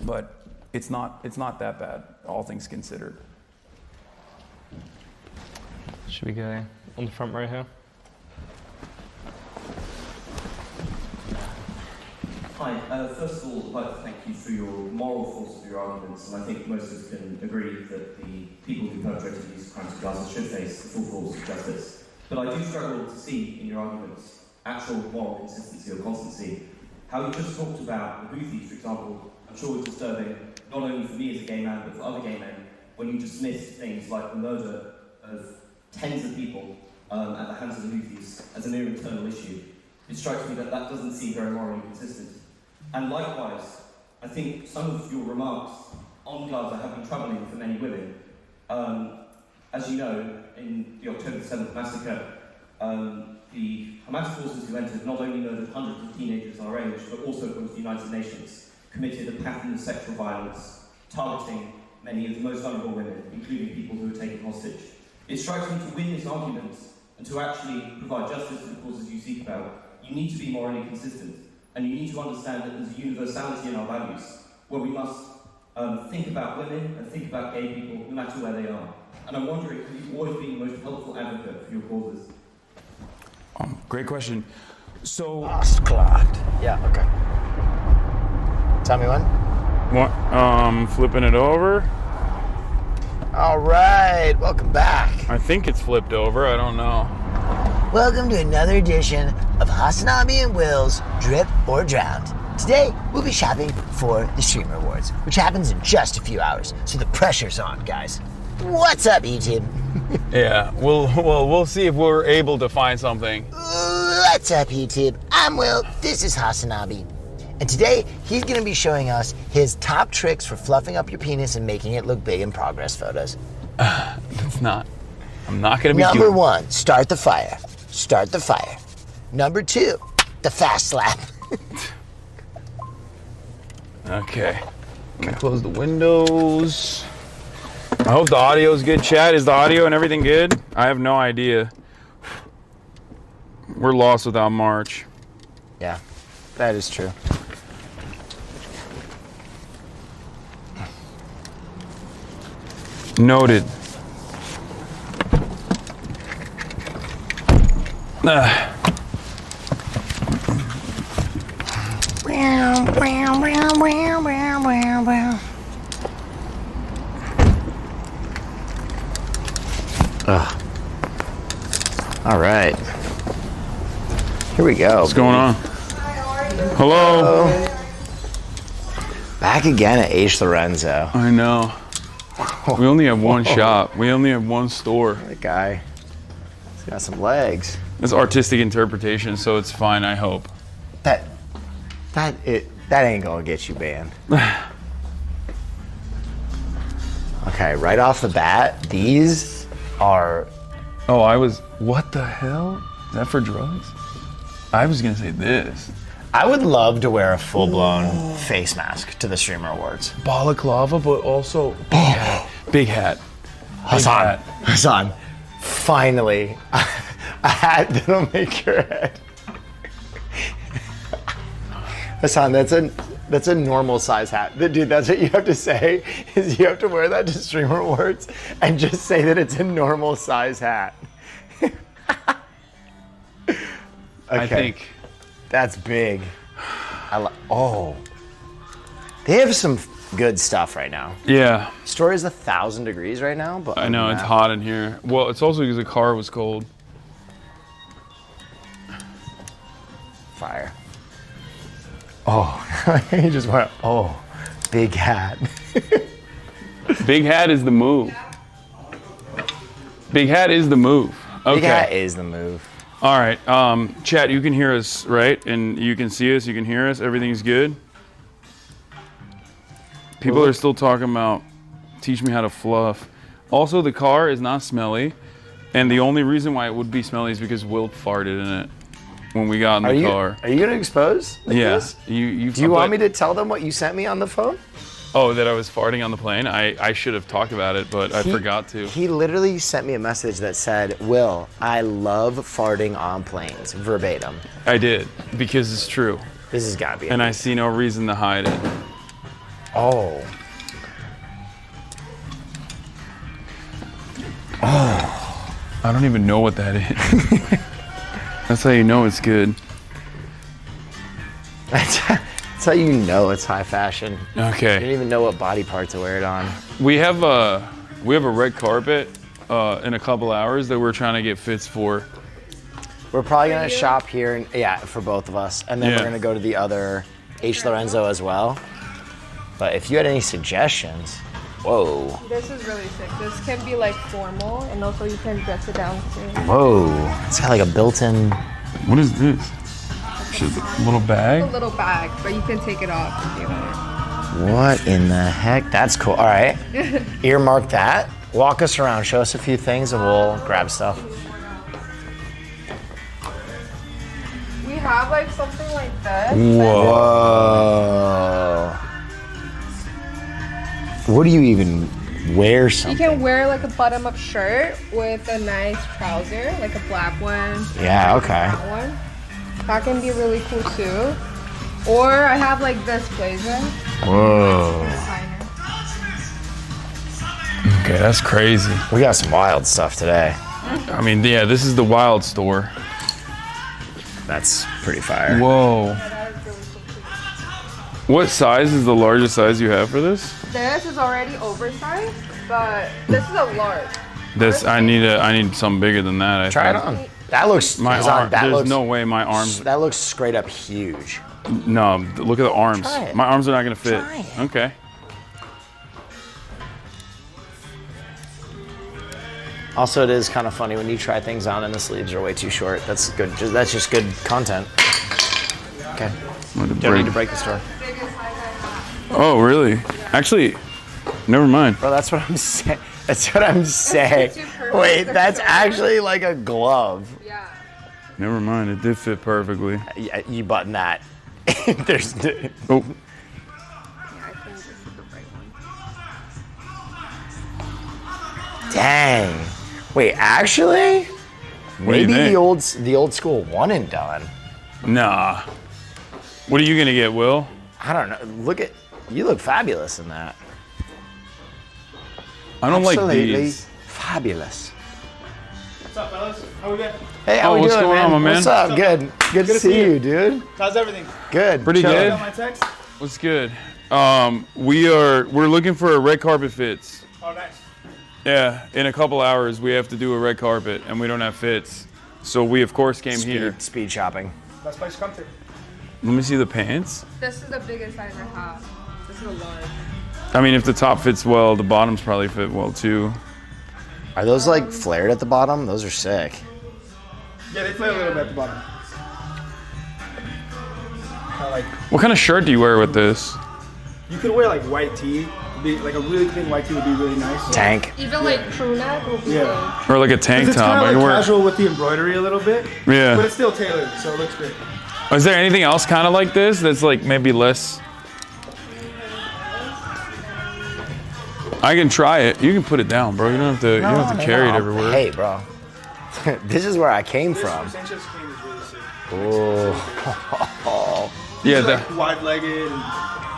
But it's not that bad, all things considered. Should we go on the front row here? Hi. First of all, I'd like to thank you for your moral force of your arguments, and I think most of us can agree that the people who perpetrated these crimes in Gaza should face the full force of justice. But I do struggle to see in your arguments actual moral consistency or constancy. How you just talked about the Houthis, for example, I'm sure was disturbing, not only for me as a gay man, but for other gay men, when you dismissed things like the murder of tens of people at the hands of the Houthis as a mere internal issue. It strikes me that that doesn't seem very morally consistent. And likewise, I think some of your remarks on Gaza have been troubling for many women. As you know, in the October 7th massacre, the Hamas forces who entered not only murdered hundreds of teenagers our age, but also, according to the United Nations, committed a pattern of sexual violence, targeting many of the most vulnerable women, including people who were taken hostage. It strikes me to win this argument and to actually provide justice to the causes you seek about, you need to be morally consistent, and you need to understand that there's a universality in our values, where we must think about women and think about gay people, no matter where they are. And I'm wondering, have you always been the most helpful advocate for your causes? Great question. So, clocked. Yeah. Okay. Tell me when. What? Flipping it over. All right. Welcome back. I think it's flipped over. I don't know. Welcome to another edition of HasnAbi and Will's Drip or Drowned. Today, we'll be shopping for the Streamer Awards, which happens in just a few hours, so the pressure's on, guys. What's up, YouTube? Yeah, we'll see if we're able to find something. What's up, YouTube? I'm Will. This is HasnAbi. And today, he's going to be showing us his top tricks for fluffing up your penis and making it look big in progress photos. It's not. I'm not going to be Number one, start the fire. Start the fire. Number two, the fast slap. Okay. I'm going to close the windows. I hope the audio is good. Chat, is the audio and everything good? I have no idea. We're lost without March. Yeah, that is true. Noted. All right. Here we go. What's going on? Hello. Back again at H. Lorenzo. I know. We only have one shop. We only have one store. That guy, he's got some legs. It's artistic interpretation, so it's fine, I hope. That ain't gonna get you banned. Okay, right off the bat, these are... Oh, what the hell? Is that for drugs? I was gonna say this. I would love to wear a full-blown face mask to the Streamer Awards. Balaclava, but also big hat. Hasan, finally, a hat that'll make your head. Hasan, that's a normal size hat. Dude, that's what you have to say, is you have to wear that to Streamer Awards and just say that it's a normal size hat. Okay. I think that's big. They have some good stuff right now. Yeah. Store is 1,000 degrees right now, but I know, it's hot in here. Well, it's also because the car was cold. Fire. Oh, he just went, big hat. Big hat is the move. Big hat is the move. Okay. Big hat is the move. All right, chat, you can hear us, right? And you can see us, you can hear us, everything's good? People are still talking about, teach me how to fluff. Also, the car is not smelly, and the only reason why it would be smelly is because Will farted in it when we got in the car. Are you gonna expose? Yeah. This? Do you want me to tell them what you sent me on the phone? Oh, that I was farting on the plane? I should have talked about it, but I forgot to. He literally sent me a message that said, Will, I love farting on planes, verbatim. I did, because it's true. This has got to be And I see no reason to hide it. Oh. I don't even know what that is. That's how you know it's good. It's That's how you know it's high fashion. Okay. You don't even know what body part to wear it on. We have a red carpet in a couple hours that we're trying to get fits for. We're probably gonna shop here, and, yeah, for both of us, and then we're gonna go to the other H. Lorenzo as well. But if you had any suggestions, whoa. This is really sick. This can be like formal, and also you can dress it down too. Whoa, it's got like a built-in. What is this? A little bag? A little bag, but you can take it off if you want. What in the heck? That's cool. All right, earmark that. Walk us around, show us a few things, and we'll grab stuff. We have like something like this. Whoa. What do you even wear something? You can wear like a button-up shirt with a nice trouser, like a black one. Yeah, okay. That one. That can be really cool too. Or I have like this blazer. Whoa. Okay, that's crazy. We got some wild stuff today. I mean, yeah, this is the wild store. That's pretty fire. Whoa. What size is the largest size you have for this? This is already oversized, but this is a large. This I need something bigger than that. I Try it think. on. That looks. My Hasan, arm. that There's looks, no way my arms. That looks straight up huge. No, look at the arms. Try it. My arms are not gonna fit. Try it. Okay. Also, it is kind of funny when you try things on and the sleeves are way too short. That's good. That's just good content. Okay. Don't need to break the store. Oh, really? Actually, never mind. Bro, that's what I'm saying. That's what I'm saying. Wait, that's actually like a glove. Yeah. Never mind. It did fit perfectly. Yeah, you button that. There's. Oh. Dang. Wait, actually? What do you Maybe think? the old school one and done. Nah. What are you gonna get, Will? I don't know. Look at you. Look fabulous in that. I don't like Absolutely these. Fabulous. What's up, fellas? How we been? Hey, how we what's doing, going man? on, my man? What's up? Good. Good to see you, dude. How's everything? Good. Pretty Chilling. good. Got my text? What's good? We're looking for a red carpet fits. Oh, nice. Yeah, in a couple hours we have to do a red carpet and we don't have fits. So we of course came here. Speed shopping. Best place to come to. Let me see the pants. This is the biggest size I have. This is a large. I mean, if the top fits well, the bottoms probably fit well too. Are those like flared at the bottom? Those are sick. Yeah, they play a little bit at the bottom. Kinda like, What kind of shirt do you wear with this? you could wear like white tee. Like a really clean white tee would be really nice. Tank. Even like crew neck will be Yeah. Or like a tank It's top? kind I of can like wear. casual with the embroidery a little bit. Yeah. But it's still tailored, so it looks good. Is there anything else kind of like this that's like maybe less? I can try it. You can put it down, bro. You don't have to. You don't have to carry it everywhere. Hey, bro. This is where I came from. Sanchez clean is really sick. Oh. Yeah, It's, that. like wide-legged. And,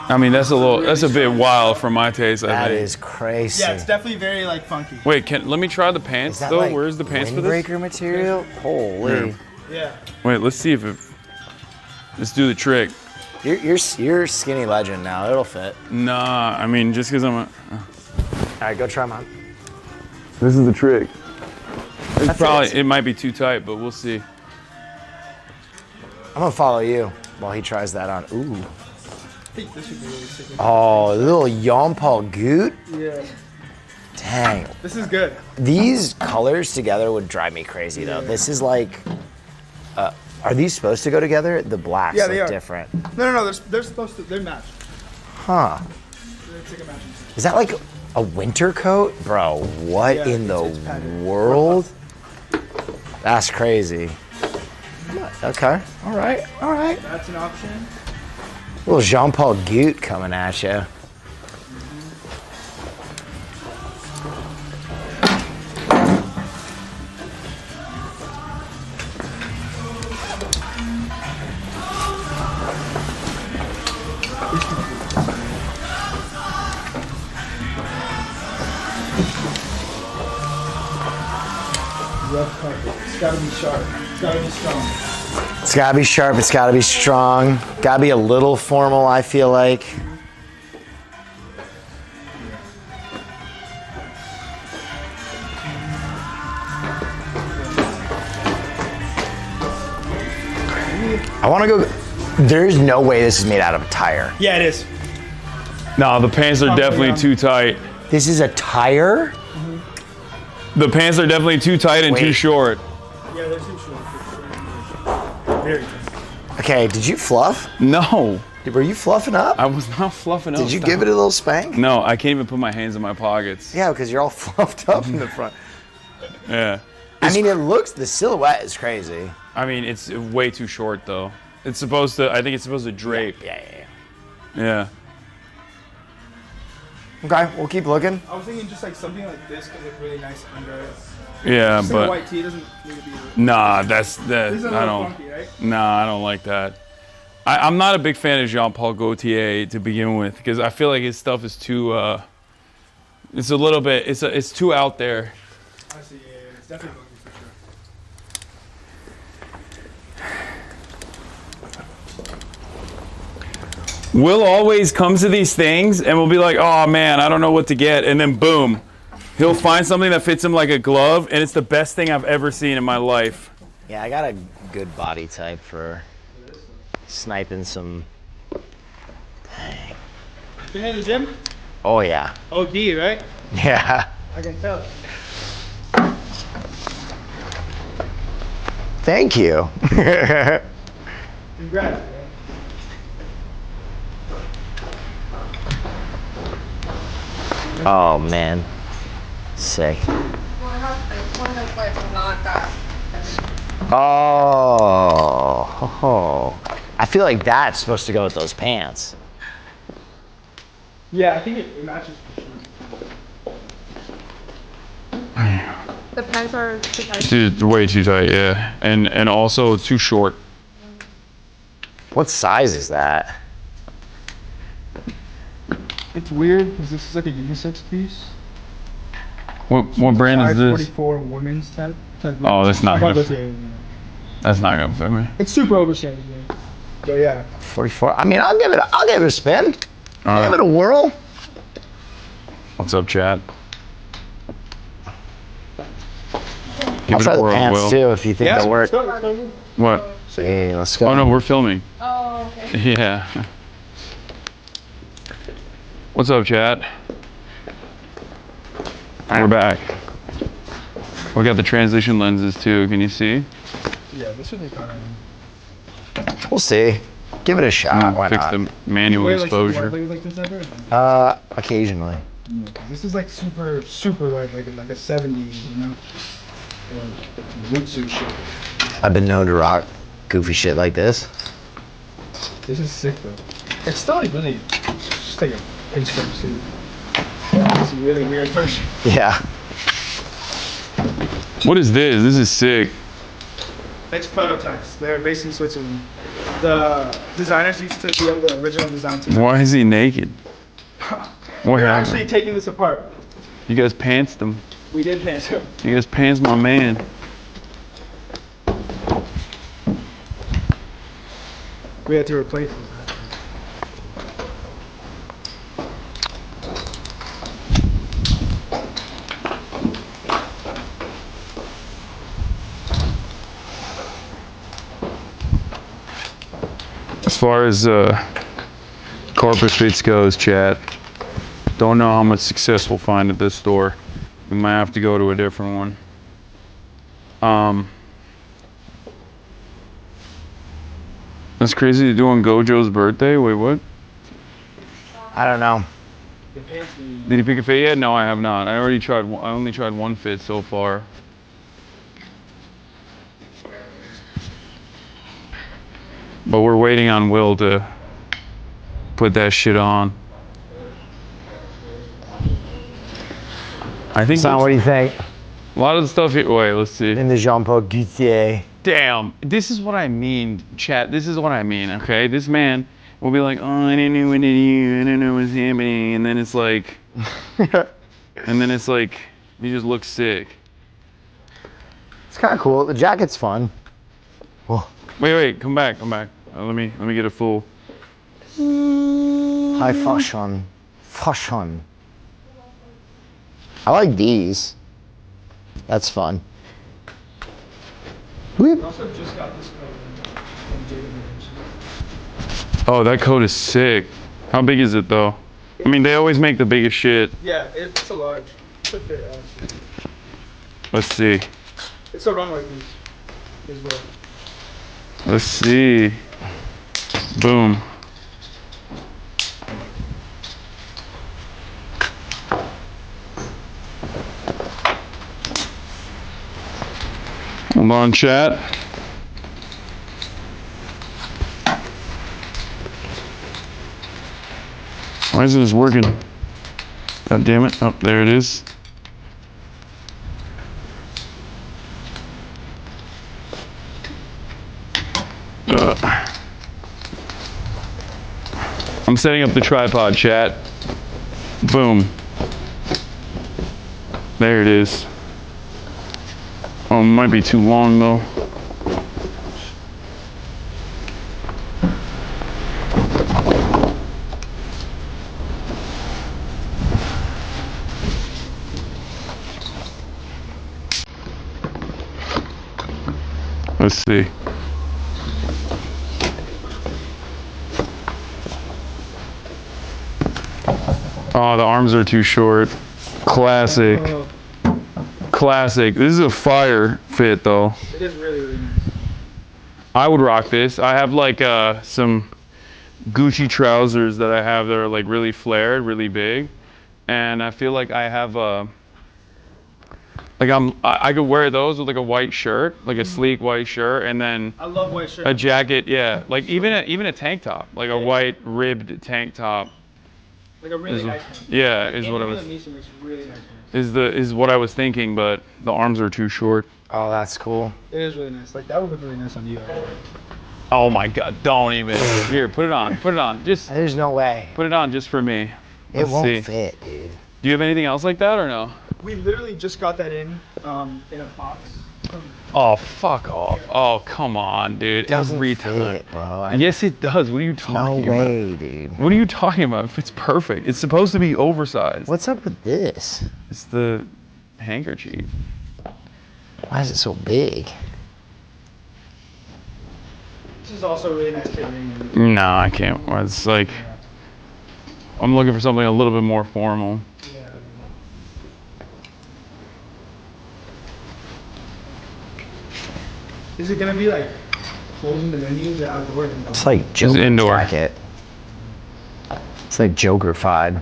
I mean, that's a bit wild for my taste. I That think. is crazy. yeah, it's definitely very like funky. Wait, let me try the pants Is that though? like Where's the pants for this? windbreaker material? Holy. Yeah. Wait, let's see if it. Let's do the trick. You're skinny legend now. It'll fit. Nah, I mean, just because I'm a. All right, go try them on. This is the trick. It's That probably fits. it might be too tight, but we'll see. I'm gonna follow you while he tries that on. Ooh. I think this would be really sick. Oh, little Jean Paul Goot. Yeah. Dang. This is good. These colors together would drive me crazy though. This is like. Are these supposed to go together? The blacks Yeah, they look are. different. No. They're supposed to. They're matched. Huh. It's like a matching. Is that like a winter coat? Bro, what Yeah, in the it's patterned. world? That's crazy. Okay. All right. That's an option. Little Jean Paul Goot coming at you. Rough carpet. It's gotta be sharp. It's gotta be strong. It's gotta be sharp, it's gotta be strong. Gotta be a little formal, I feel like. I wanna go, there's no way this is made out of a tire. Yeah, it is. No, the pants are definitely too tight. This is a tire? The pants are definitely too tight and too short. Yeah, they're too short. Very tight. Okay, did you fluff? No. Were you fluffing up? I was not fluffing up. Did you give it a little spank? No, I can't even put my hands in my pockets. Yeah, because you're all fluffed up in the front. Yeah. I mean, it looks, the silhouette is crazy. I mean, it's way too short though. It's supposed to, I think it's supposed to drape. Yeah. Okay, we'll keep looking. I was thinking just like something like this could look really nice under it. Yeah, Just but a white tee doesn't need to be. nah, This is a I little don't. funky, right? Nah, I don't like that. I'm not a big fan of Jean-Paul Gaultier to begin with because I feel like his stuff is too. It's a little bit. It's too out there. I see. Yeah, it's definitely funky for sure. Will always comes to these things and will be like, oh man, I don't know what to get, and then boom, he'll find something that fits him like a glove, and it's the best thing I've ever seen in my life. Yeah, I got a good body type for sniping some. Dang. Been in the gym? Oh yeah. OD, right? Yeah. I can tell. Thank you. Congrats. Oh man, sick. Oh, I feel like that's supposed to go with those pants. Yeah, I think it matches. The pants are too tight. Dude, way too tight, yeah, and also too short. What size is that? It's weird because this is like a unisex piece. What brand is Size this? 44 women's type. Oh, that's not gonna. Yeah. That's not gonna fit me. It's super oversized, yeah. But yeah. 44. I mean, I'll give it a spin. All Give right. it a whirl. What's up, Chad? I'll try the pants too if you think they'll work. What? See, let's go. Oh no, we're filming. Oh, okay. Yeah. What's up, Chad? We're back. We got the transition lenses too. Can you see? Yeah, this would be kind of. We'll see. Give it a shot. Why Fix not? the manual exposure. Like this ever? Occasionally. Yeah, 'cause this is like super light, like a 70s, you know? Or wetsuit shit. I've been known to rock goofy shit like this. This is sick though. It's still like really, it's just like a pinstripe suit. It's a really weird version. Yeah. What is this? This is sick. It's prototypes. They're based in Switzerland. The designers used to be on the original design team. Why is he naked? What We're happened? actually taking this apart. You guys pantsed him. We did pants him. You guys pants my man. We had to replace him. As far as carpet fits goes, chat, don't know how much success we'll find at this store. We might have to go to a different one. That's crazy to do on Gojo's birthday. Wait, what? I don't know. Did he pick a fit yet? No, I have not. I only tried one fit so far. But we're waiting on Will to put that shit on. I think. Son, what do you think? A lot of the stuff here. Wait, let's see. In the Jean-Paul Gaultier. Damn, this is what I mean, chat. This is what I mean. Okay, this man will be like, "Oh, I didn't know what to do. I don't know what's happening," and then it's like, he just looks sick. It's kind of cool. The jacket's fun. Whoa. Wait, come back. Let me get a full. Hi, Fashion. I like these. That's fun. I also just got this from Jada. Oh, that coat is sick. How big is it though? I mean, they always make the biggest shit. Yeah, it's a large. It's a fit, honestly. Let's see. It's a runway piece as well. Let's see. Boom. Hold on, chat. Why isn't this working? God damn it. Oh, there it is. I'm setting up the tripod, chat. Boom. There it is. Oh, it might be too long though. Let's see. Oh, the arms are too short. Classic. Classic. This is a fire fit though. It is really, really nice. I would rock this. I have like some Gucci trousers that I have that are like really flared, really big. And I feel like I have I could wear those with like a white shirt, like a sleek white shirt, and then I love white shirts. a jacket, yeah. Like even a tank top, like a white ribbed tank top. Like a really nice one. Yeah, is what I was. Really nice. Is what I was thinking, but the arms are too short. Oh, that's cool. It is really nice. Like that would look really nice on you. Oh my God! Don't even. Here, put it on. Put it on. Just. There's no way. Put it on just for me. It won't see. fit, dude. Do you have anything else like that or no? We literally just got that in a box. Oh, fuck off. Oh, come on, dude. Doesn't Every fit, time. bro. Yes, it does. What are you talking about? No way, dude. What are you talking about? It's perfect. It's supposed to be oversized. What's up with this? It's the handkerchief. Why is it so big? This is also really nice fitting. No, I can't. It's like, I'm looking for something a little bit more formal. Yeah. Is it gonna be like closing the venues or outdoor? It's like Joker indoor. Jacket. It's like Joker-fied. All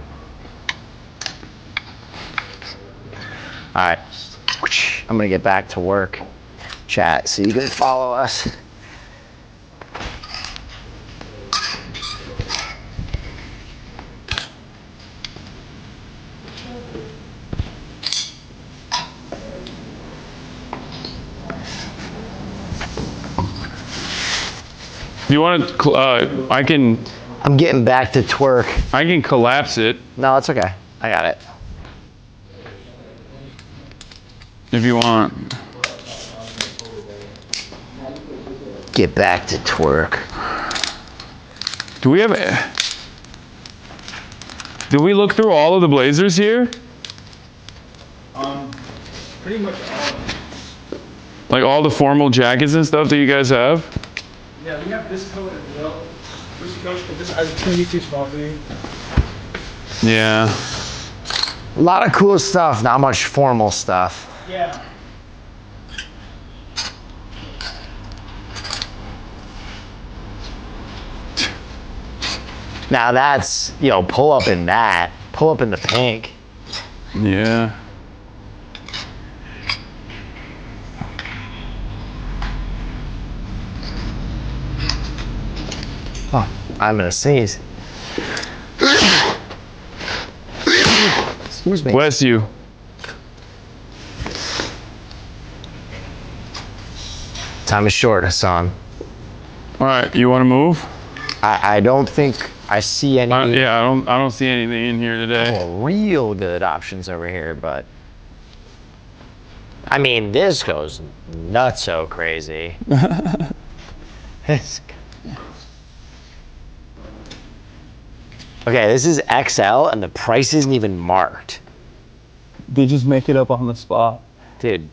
right, I'm gonna get back to work. Chat, so you can follow us. You want to, I'm getting back to twerk. I can collapse it. No, it's okay. I got it. If you want. Get back to twerk. Do we have, did we look through all of the blazers here? Pretty much all. Like all the formal jackets and stuff that you guys have? Yeah, we have this coat as well. This coat, but this is gonna be too small for you. Yeah. A lot of cool stuff, not much formal stuff. Yeah. Now that's, pull up in that. Pull up in the pink. Yeah. Oh, I'm gonna sneeze. Excuse me. Bless you. Time is short, Hasan. All right, you want to move? I don't think I see any. Yeah, I don't see anything in here today. Real good options over here, but I mean, this goes nuts so crazy. Okay, this is XL and the price isn't even marked. They just make it up on the spot. Dude.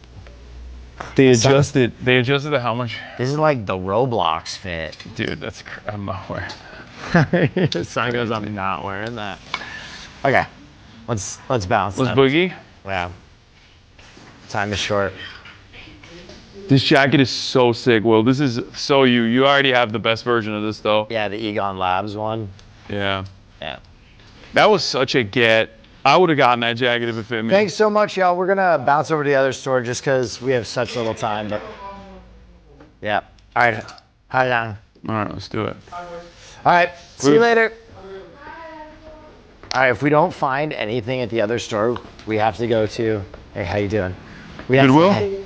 They adjusted to how much? This is like the Roblox fit. Dude, I'm not wearing. The sun goes, I'm not wearing that. Okay, let's bounce. Let's boogie? Yeah. Time is short. This jacket is so sick, Will. This is so you. You already have the best version of this, though. Yeah, the Egon Labs one. Yeah. Yeah. That was such a get. I would have gotten that jacket if it fit me. Thanks so much, y'all. We're gonna bounce over to the other store just because we have such little time, but yeah. All right. Hi, Don. All right, let's do it. All right. See you later. All right. If we don't find anything at the other store, we have to go to. Hey, how you doing? Goodwill.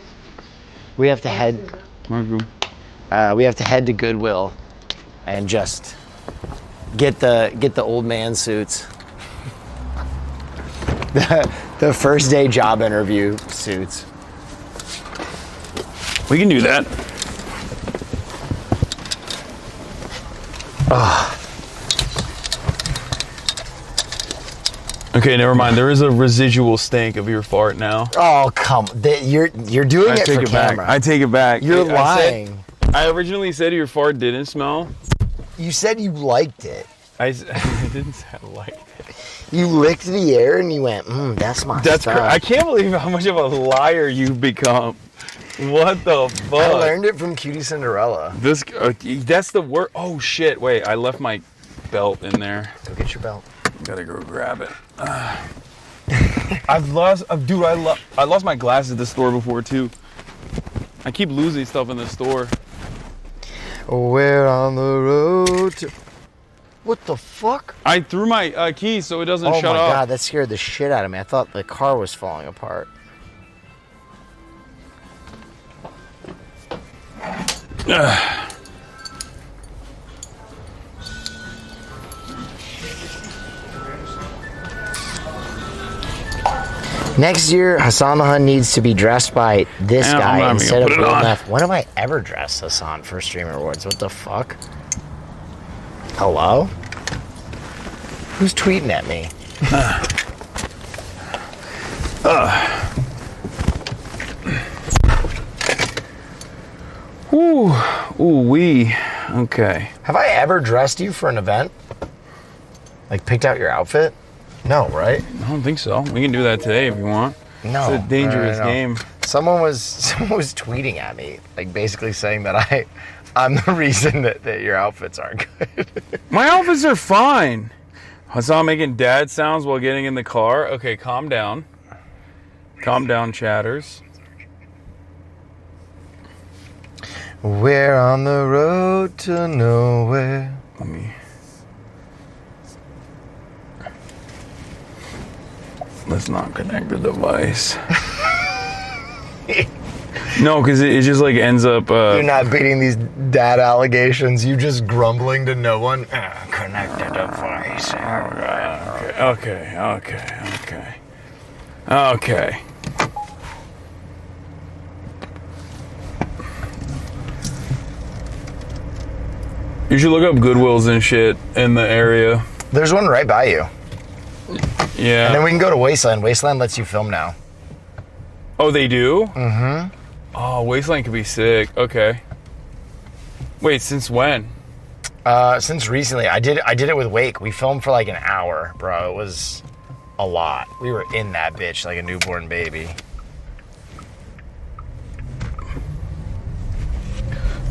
We have to head. We have to head to Goodwill, and just get the old man suits. The first day job interview suits. We can do that. Okay, never mind. There is a residual stink of your fart now. Oh, come. You're doing it for camera. I take it back. You're lying. I originally said your fart didn't smell. You said you liked it. I didn't say I liked it. You licked the air and you went, that's my stuff. I can't believe how much of a liar you've become. What the fuck? I learned it from Cutie Cinderella. That's the word. Oh shit! Wait, I left my belt in there. Go get your belt. Gotta go grab it. I've lost, dude. I lost my glasses at the store before too. I keep losing stuff in the store. We're on the road to... What the fuck? I threw my keys so it doesn't shut off. Oh my god, that scared the shit out of me. I thought the car was falling apart. Next year, Hassan needs to be dressed by this guy instead of Will Neff. When have I ever dressed Hasan for Streamer Awards? What the fuck? Hello? Who's tweeting at me? Okay. Have I ever dressed you for an event? Like picked out your outfit? No, right? I don't think so. We can do that today if you want. No. It's a dangerous game. Someone was tweeting at me, like basically saying that I'm the reason that your outfits aren't good. My outfits are fine. Hasan making dad sounds while getting in the car. Okay, calm down. Calm down, chatters. We're on the road to nowhere. Let's not connect the device. No, because it just like ends up. You're not beating these dad allegations. You just grumbling to no one. Connect the device. Okay. You should look up Goodwills and shit in the area. There's one right by you. Yeah. And then we can go to Wasteland. Wasteland lets you film now. Oh, they do? Mm-hmm. Oh, Wasteland could be sick. Okay. Wait, since when? Since recently. I did it with Wake. We filmed for like an hour, bro. It was a lot. We were in that bitch like a newborn baby.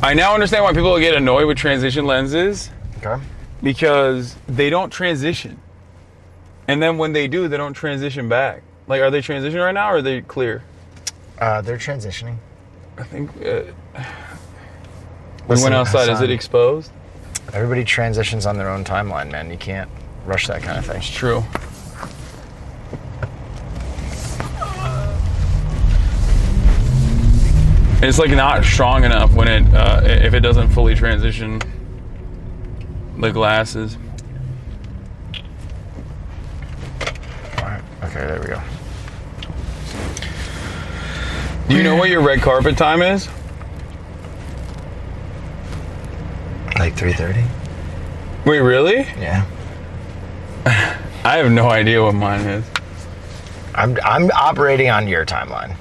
I now understand why people get annoyed with transition lenses. Okay. Because they don't transition. And then when they do, they don't transition back. Like, are they transitioning right now or are they clear? They're transitioning. I think we went outside. Hasan, is it exposed? Everybody transitions on their own timeline, man. You can't rush that kind of thing. It's true. It's like not strong enough when it if it doesn't fully transition the glasses. All right. Okay, there we go. Do you know what your red carpet time is? like 3:30. Wait, really? Yeah. I have no idea what mine is. I'm operating on your timeline.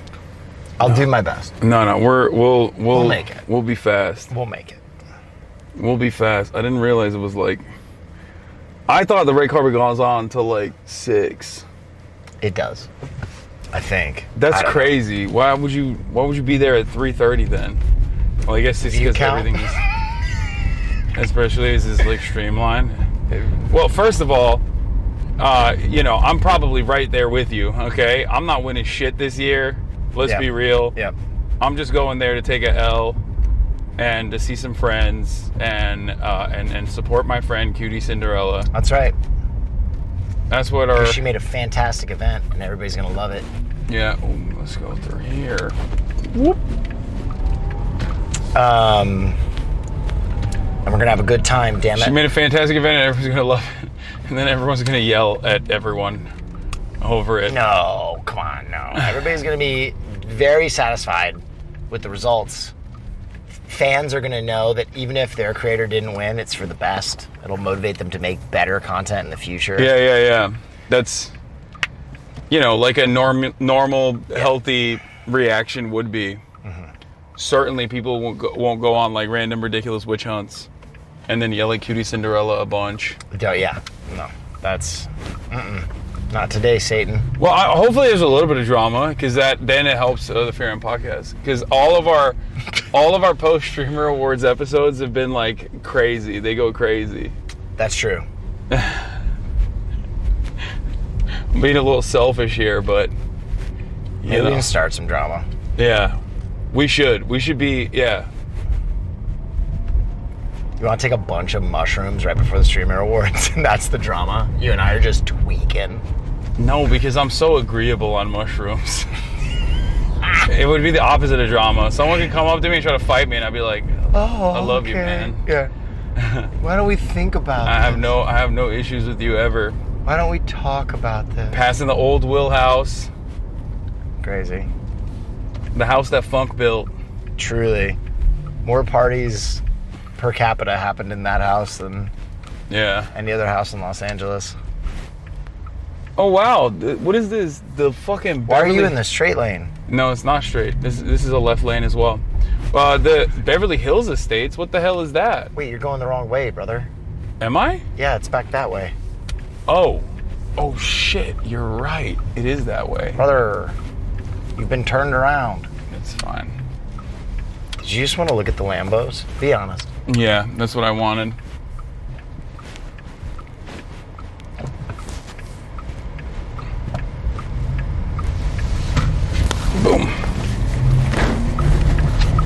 I'll do my best. No, we'll make it. We'll be fast. We'll make it. We'll be fast. I didn't realize it was like. I thought the red carpet goes on until like 6. It does. I think. That's crazy. Why would you be there at 3:30 then? Well, I guess it's because everything is, especially as it's like streamlined. Well, first of all, I'm probably right there with you. Okay, I'm not winning shit this year. Let's be real. Yep. I'm just going there to take a L and to see some friends and support my friend Cutie Cinderella. That's right. That's what she made a fantastic event, and everybody's gonna love it. Yeah. Ooh, let's go through here. Whoop. And we're gonna have a good time. Damn it. She made a fantastic event, and everyone's gonna love it. And then everyone's gonna yell at everyone over it. No, come on, no. Everybody's gonna be very satisfied with the results. Fans are gonna know that even if their creator didn't win, it's for the best. It'll motivate them to make better content in the future. Yeah. That's, like a normal, healthy reaction would be. Mm-hmm. Certainly, people won't go on like random, ridiculous witch hunts, and then yell at Cutie Cinderella a bunch. Yeah, no, that's not today, Satan. Well, hopefully there's a little bit of drama, because then it helps the Fear and Podcast. Because all of our post Streamer Awards episodes have been like crazy. They go crazy. That's true. I'm being a little selfish here, but maybe we can start some drama. Yeah, we should. We should be. Yeah. You want to take a bunch of mushrooms right before the Streamer Awards, and that's the drama? You and I are just tweaking. No, because I'm so agreeable on mushrooms. It would be the opposite of drama. Someone could come up to me and try to fight me, and I'd be like, I love you, man. Yeah. Why don't we think about I have no issues with you ever. Why don't we talk about this? Passing the old Will house. Crazy. The house that Funk built. Truly. More parties per capita happened in that house than any other house in Los Angeles. Oh wow, what is this? The fucking Why are you in the straight lane? No, it's not straight. This is a left lane as well. The Beverly Hills Estates, what the hell is that? Wait, you're going the wrong way, brother. Am I? Yeah, it's back that way. Oh shit, you're right. It is that way. Brother, you've been turned around. It's fine. Did you just want to look at the Lambos? Be honest. Yeah, that's what I wanted. Boom.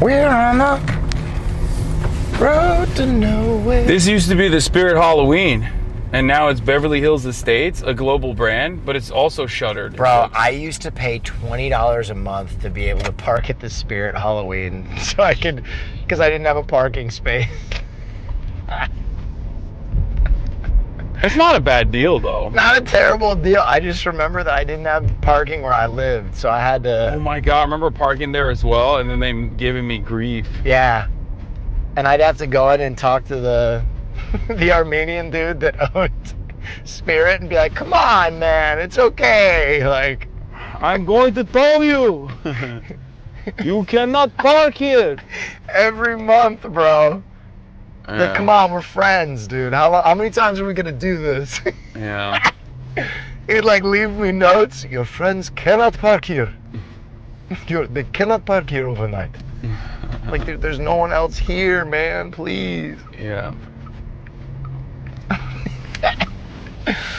We're on the road to nowhere. This used to be the Spirit Halloween, and now it's Beverly Hills Estates, a global brand, but it's also shuttered. Bro, I used to pay $20 a month to be able to park at the Spirit Halloween so I could, because I didn't have a parking space. It's not a bad deal, though. Not a terrible deal. I just remember that I didn't have parking where I lived, so I had to... Oh my God, I remember parking there as well, and then they giving me grief. Yeah. And I'd have to go in and talk to the Armenian dude that owned Spirit and be like, come on, man, it's okay. Like, I'm going to tell you. You cannot park here. Every month, bro. Yeah. Like, come on, we're friends, dude. How many times are we gonna do this? Yeah. He'd like leave me notes. Your friends cannot park here. They cannot park here overnight. Like, there's no one else here, man. Please. Yeah.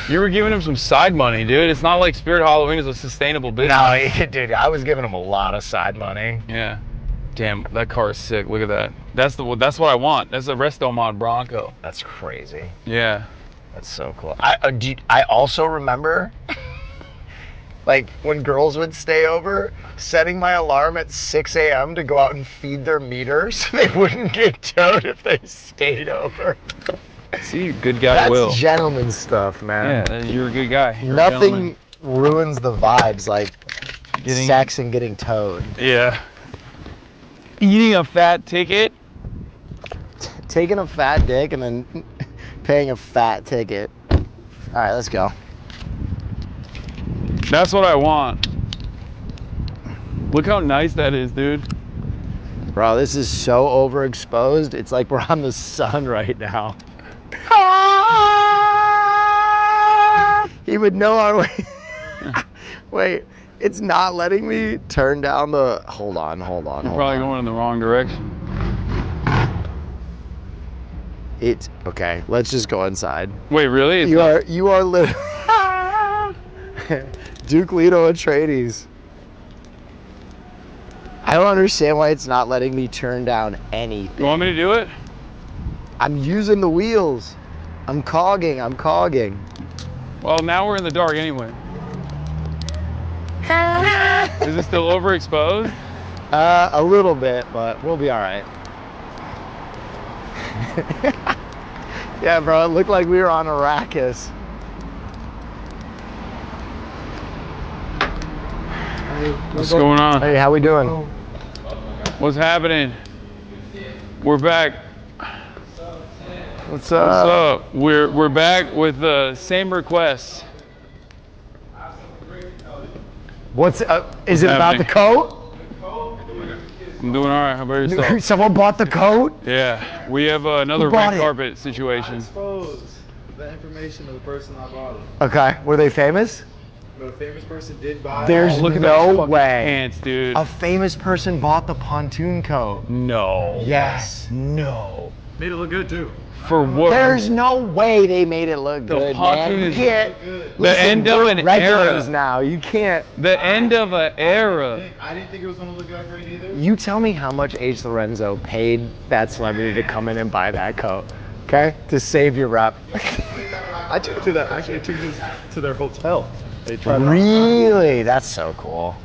You were giving him some side money, dude. It's not like Spirit Halloween is a sustainable business. No, dude, I was giving him a lot of side money. Yeah. Damn, that car is sick. Look at that. That's what I want. That's a Resto Mod Bronco. That's crazy. Yeah. That's so cool. I also remember, like, when girls would stay over, setting my alarm at 6 a.m. to go out and feed their meters so they wouldn't get towed if they stayed over. See, good guy, That's Will. gentleman stuff, man. Yeah, you're a good guy. You're Nothing ruins the vibes like sex and getting towed. Yeah. Eating a fat ticket. taking a fat dick and then paying a fat ticket. All right, let's go. That's what I want. Look how nice that is, dude. Bro, this is so overexposed. It's like we're on the sun right now. He would know our way. Wait, it's not letting me turn down the. Hold on. You're probably going in the wrong direction. It's okay. Let's just go inside. Wait, really? You are literally Duke Leto Atreides. I don't understand why it's not letting me turn down anything. You want me to do it? I'm using the wheels. I'm cogging. Well, now we're in the dark anyway. Is it still overexposed? A little bit, but we'll be all right. Yeah, bro, it looked like we were on Arrakis. What's going on? Hey, how we doing? What's happening? We're back. What's up? We're back with the same request. What's is it about the coat? I'm doing all right. How about yourself? Someone bought the coat? Yeah, we have another red carpet situation. Expose the information of the person that bought it. Okay, were they famous? But a famous person did buy it. There's no way. Pants, dude. A famous person bought the pontoon coat. No. Yes. No. Made it look good too. For what? There's no way they made it look good, pontoon man. is You can't. the end of an regulars era. now. You can't. The end of an era. I didn't think it was gonna look that great either. You tell me how much H. Lorenzo paid that celebrity to come in and buy that coat, okay? To save your rep. I took it to that. Actually, I took it to their hotel. They tried. Really? That's so cool.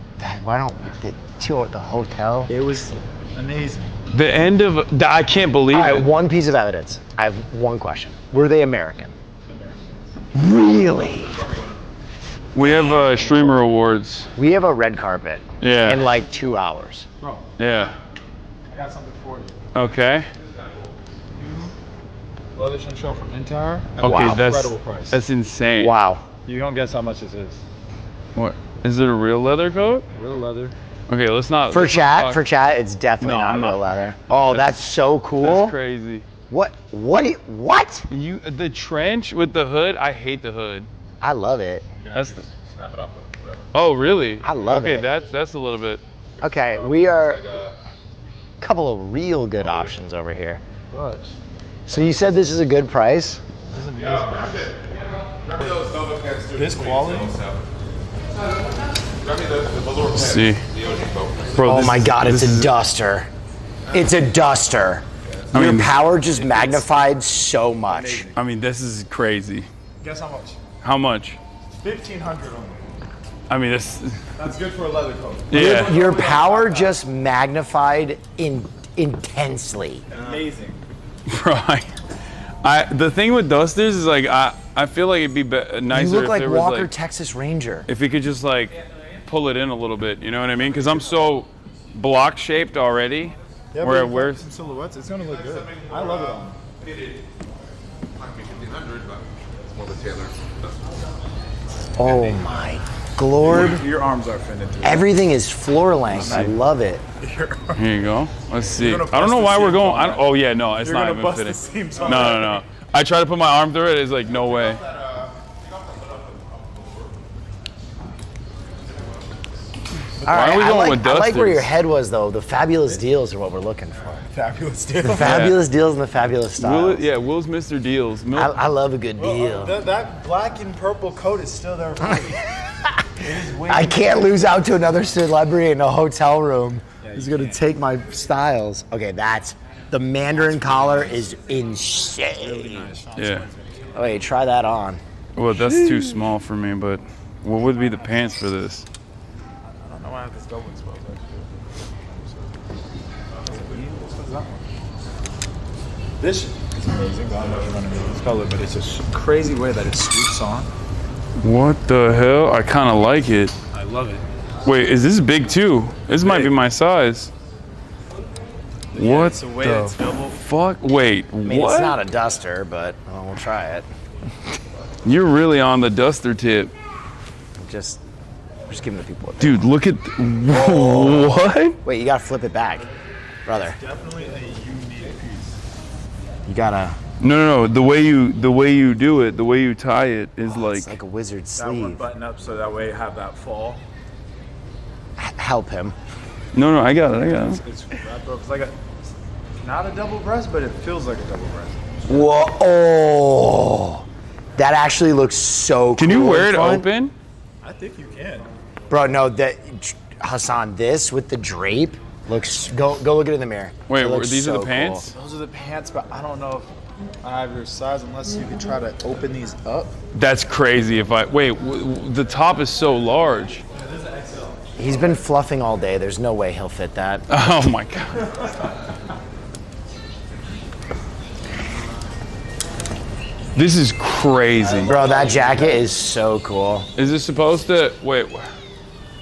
Why don't we tour at the hotel? It was amazing. The end of. I can't believe All right, it. one piece of evidence. I have one question. Were they American? Really? We have streamer awards. We have a red carpet. Yeah. In like 2 hours. Bro, Yeah. I got something for you. Okay. Leather chinchilla from Entire. Okay, Incredible price. that's insane. Wow. You don't guess how much this is. What? Is it a real leather coat? Real leather. Okay, let's not. For let's chat, not for chat, it's definitely No, not I'm real not. leather. Oh, that's so cool. That's crazy. What? What? The trench with the hood? I hate the hood. I love it. That's the. Snap it up. Whatever. Oh, really? I love it. Okay, that's a little bit. Okay, we are a couple of real good options over here. What? So you said this is a good price? This is amazing. This quality? Let's see. Bro, Oh this my is- God, it's this a is- duster. It's a duster. I Your mean, power just magnified so much. I mean, this is crazy. Guess how much? How much? 1,500 only. I mean, this. That's good for a leather coat. Yeah. Your power just magnified intensely. Amazing. Bro, the thing with dusters is like I feel like it'd be nicer You look if like there was Walker, like Texas Ranger. if we could just like pull it in a little bit. You know what I mean? Because I'm so block shaped already. Yeah, where but where some silhouettes, it's gonna look good. I love it on. Oh my Glord. Your arms are fitted through. Everything is floor length. I love it. Here you go. Let's see. You're I gonna don't know bust why the we're going. seams on Oh yeah, no, it's You're not gonna even bust fitting. the seams on No, no, no. I tried to put my arm through it. It's like no way. All right, Why are we I going like, with I like where dusters? your head was though. The fabulous deals are what we're looking for. Fabulous deal. The fabulous deals and the fabulous styles. Will's Mr. Deals. I love a good deal. That black and purple coat is still there for me. It is way I can't lose out to another celebrity in a hotel room. He's gonna take my styles. Okay, that's the Mandarin collar is insane. Yeah. Oh, wait, try that on. Well, that's too small for me. But what would be the pants for this? I don't know why I have this double exposed actually. This is amazing, but I don't know if you're gonna know this color, but it's a crazy way that it sweeps on. What the hell? I kind of like it. I love it. Wait, is this big too? This might be my size. Yeah, What it's the way the it's double. fuck? Wait, I mean, what? it's not a duster, but we'll try it. You're really on the duster tip. Just giving the people a Dude, look at what? Wait, you gotta flip it back, brother. Definitely a unique piece. You gotta. No. The way you do it, the way you tie it is It's like a wizard's That one sleeve. button up so that way you have that fall. Help him. No, I got it. It's wrapped up. It's like not a double breast, but it feels like a double breast. Whoa! Oh, that actually looks so cool. Can you wear it front. open? I think you can. Bro, no, Hasan, this with the drape looks. Go look at it in the mirror. Wait, It looks these are the so pants? cool. Those are the pants, but I don't know if I have your size unless you can try to open these up. That's crazy. If I wait, the top is so large. He's been fluffing all day. There's no way he'll fit that. Oh my god. This is crazy. Bro, that jacket is so cool. Is this supposed to wait?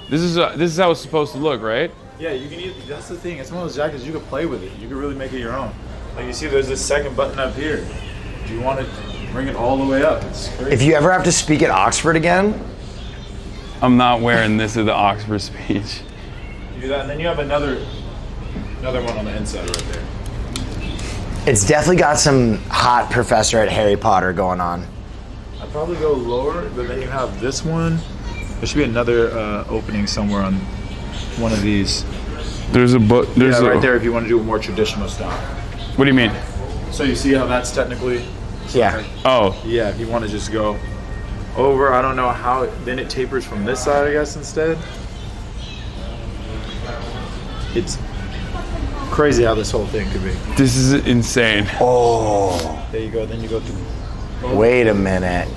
This is how it's supposed to look, right? Yeah, you can. That's the thing. It's one of those jackets you can play with it. You can really make it your own. Like you see, there's this second button up here. Do you want to bring it all the way up? It's crazy. If you ever have to speak at Oxford again, I'm not wearing this at the Oxford speech. You do that, and then you have another one on the inside right there. it's definitely got some hot professor at Harry Potter going on. I'd probably go lower, but then you have this one. There should be another opening somewhere on one of these. There's right there if you want to do a more traditional style. What do you mean? So you see how that's technically? Yeah. Oh. Yeah, if you want to just go over, I don't know how, then it tapers from this side, I guess, instead. It's crazy how this whole thing could be. This is insane. Oh. There you go, then you go through. Wait a minute.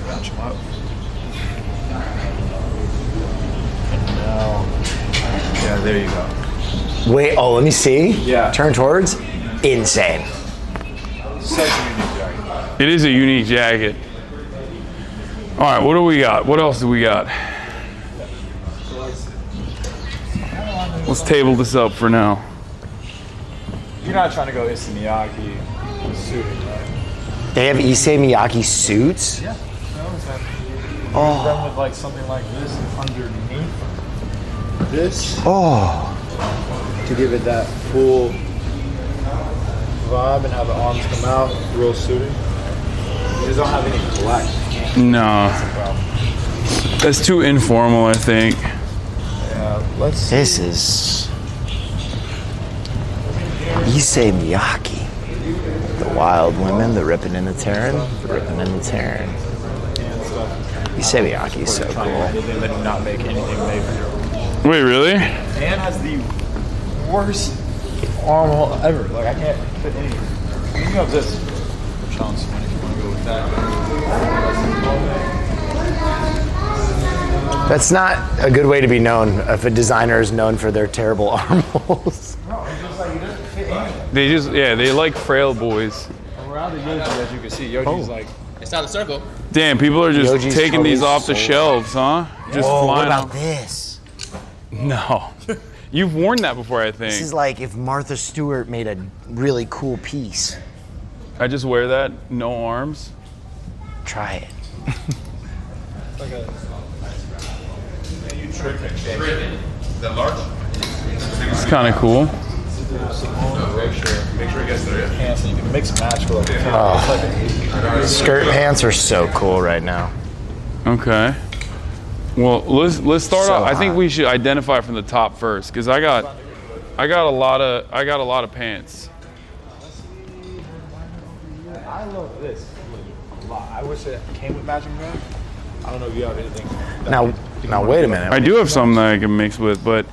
Match them up. And now, yeah, there you go. Wait, oh, let me see. Yeah. Turn towards. Insane. Such a unique jacket. It is a unique jacket. All right, what do we got? What else do we got? Let's table this up for now. You're not trying to go Issey Miyake suiting, right? They have Issey Miyake suits? Yeah. Oh. Run with like something like this underneath this. Oh. To give it that full vibe and have the arms come out, real suiting. You just don't have any black. No. That's too informal, I think. Yeah, let's see. This is Issey Miyake. The wild women, the ripping and the tearing, the ripping and the tearing. Issey Miyake is so cool. Anything that do not make anything made for your. Wait, really? Dan has the worst arm hole ever. Like I can't fit anything. You have this. Chance if you want to go with that. That's not a good way to be known if a designer is known for their terrible arm holes. No, it's just like it doesn't fit anything. They like frail boys. Around the Yoji, as you can see, Yoji's like. It's not a circle. Damn, people are just Yoji's taking these totally off the sold. shelves, huh? Just Whoa, what flying about off. this? No. You've worn that before, I think. This is like if Martha Stewart made a really cool piece. I just wear that, no arms. Try it. Like a. The large? It's kind of cool. Make sure it gets the pants and you can mix and match with like Oh. Skirt pants are so cool right now. Okay. Well, let's start So off. I think hot. we should identify from the top first, because I got a lot of pants. I love this a lot. I wish it came with matching pants. I don't know if you have anything. Now wait a minute. I do have some that I can mix with, but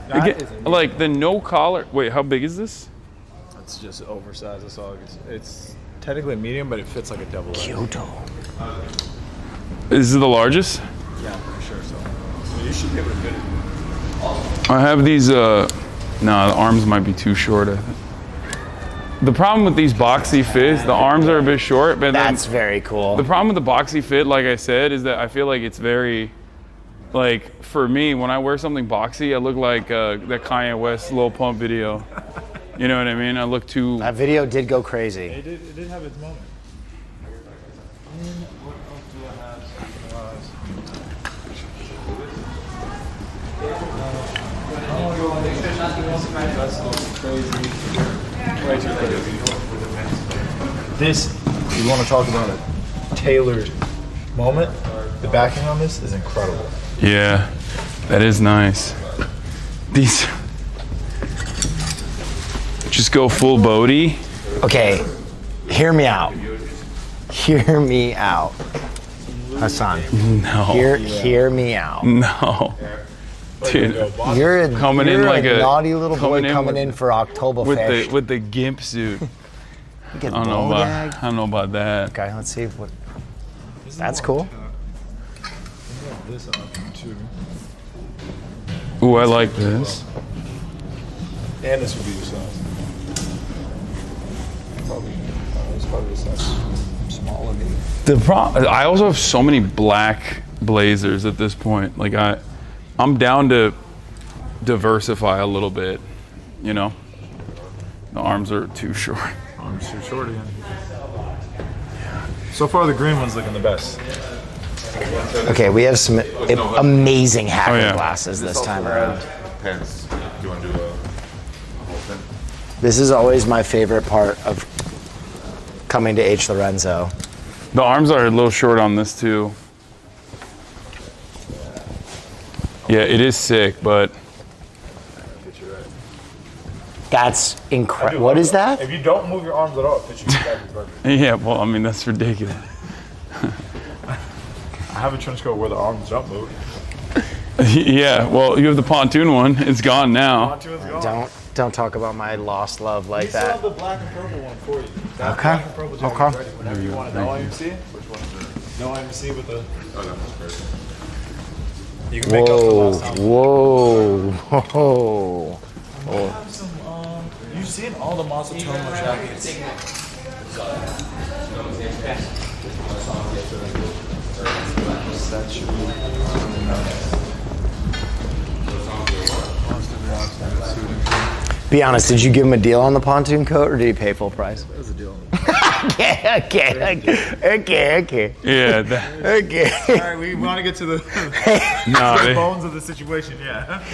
That again, isn't like the no collar. Wait, how big is this? It's just oversized. That's all. It's technically a medium, but it fits like a double. Kyoto. Is it the largest? Yeah, I'm pretty sure so. You should be able to fit it. I have these. No, the arms might be too short. I think. The problem with these boxy fits, the arms are a bit short, but That's very cool. the problem with the boxy fit, like I said, is that I feel like it's very, like for me, when I wear something boxy, I look like that Kanye West Lil Pump video. You know what I mean? I look too. That video did go crazy. It did have its moment. What else do I have? Way too crazy. This, you want to talk about a tailored moment? The backing on this is incredible. Yeah, that is nice. These just go full Bodhi. Okay, hear me out. Hear me out, Hasan. No. Hear me out. No. Dude, You're a naughty little boy coming with, in for Oktoberfest. with the gimp suit. I don't know about that. Okay, let's see what. That's cool. This option too. Ooh, I like this. And this would be the size. It's probably the size. Smaller maybe. I also have so many black blazers at this point. Like I'm down to diversify a little bit, you know? The arms are too short. Arms too short again. So far the green one's looking the best. Okay, we have some amazing hacker glasses this time around. Pants. Do you want to do a whole thing? This is always my favorite part of coming to H. Lorenzo. The arms are a little short on this too. Yeah, it is sick, but that's incredible. What is that? If you don't move your arms at all, it fits you exactly perfect. Yeah, well, I mean, that's ridiculous. I have a trench coat where the arms don't move. Yeah, well, you have the pontoon one. It's gone now. Pontoon's gone. Don't talk about my lost love like that. We still have the black and purple one for you. That Okay. Black and purple jacket Okay. is ready whenever you want it. No IMC? Which one is it? No IMC with the. Oh, that was great. You can make up for lost time. Whoa. Have some, you've seen all the Masatomo jackets. That should be nice. Be honest, did you give him a deal on the pontoon coat or did he pay full price? That was a deal. Okay. Yeah. Okay. All right, we want to get to the, the bones of the situation, yeah.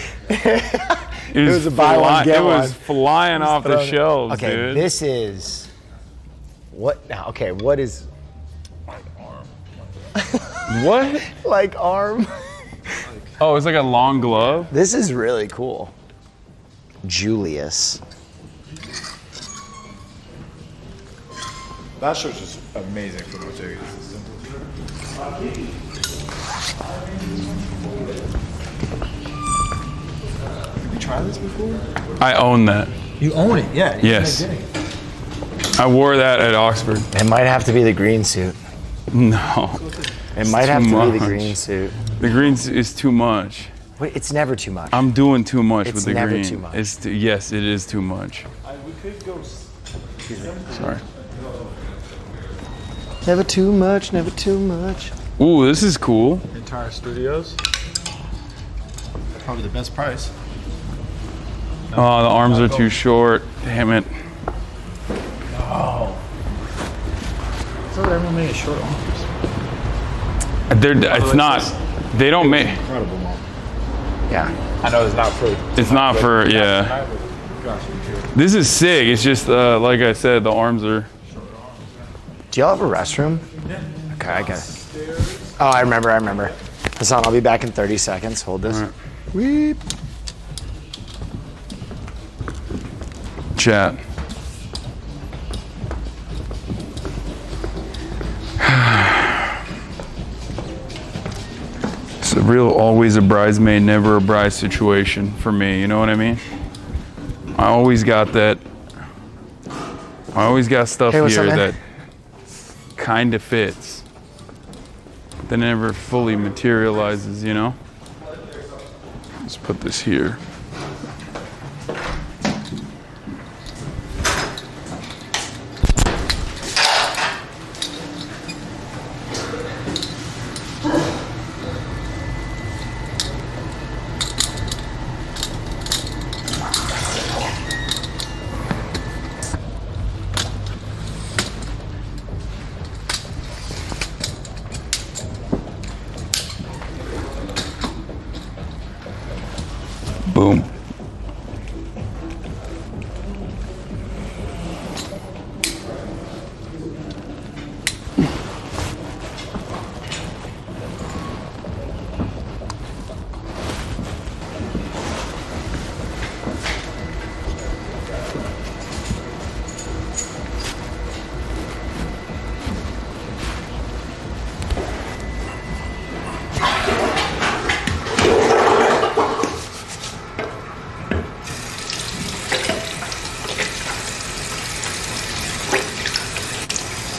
It was a buy one, get one. It was flying off the shelves, okay, dude. this is what now? Okay, what is what? Like arm? Oh, it's like a long glove? This is really cool. Julius. That shirt's just amazing for the jacket. Have you tried this before? I own that. You own it, yeah. Yes. I wore that at Oxford. It might have to be the green suit. No. It might have to be the green suit. The green is too much. Wait, it's never too much. I'm doing too much It's with the never green. too much. Yes, it is too much. We could go. Sorry. Never too much, never too much. Ooh, this is cool. Entire studios. Probably the best price. Oh, the arms are too short. Damn it. Oh. I thought everyone made short arms. It's not. They don't make. Incredible, mom. Yeah. I know it's not for. It's not for, yeah. This is sick. It's just, like I said, the arms are. Do y'all have a restroom? Yeah. Okay, I got it. Oh, I remember. Hasan, I'll be back in 30 seconds. Hold this. Right. Weep. Chat. It's a real always a bridesmaid, never a bride situation for me. You know what I mean? I always got that. I always got stuff Hey, what's here up, man? that kind of fits, but then it never fully materializes, you know? Let's put this here. Boom.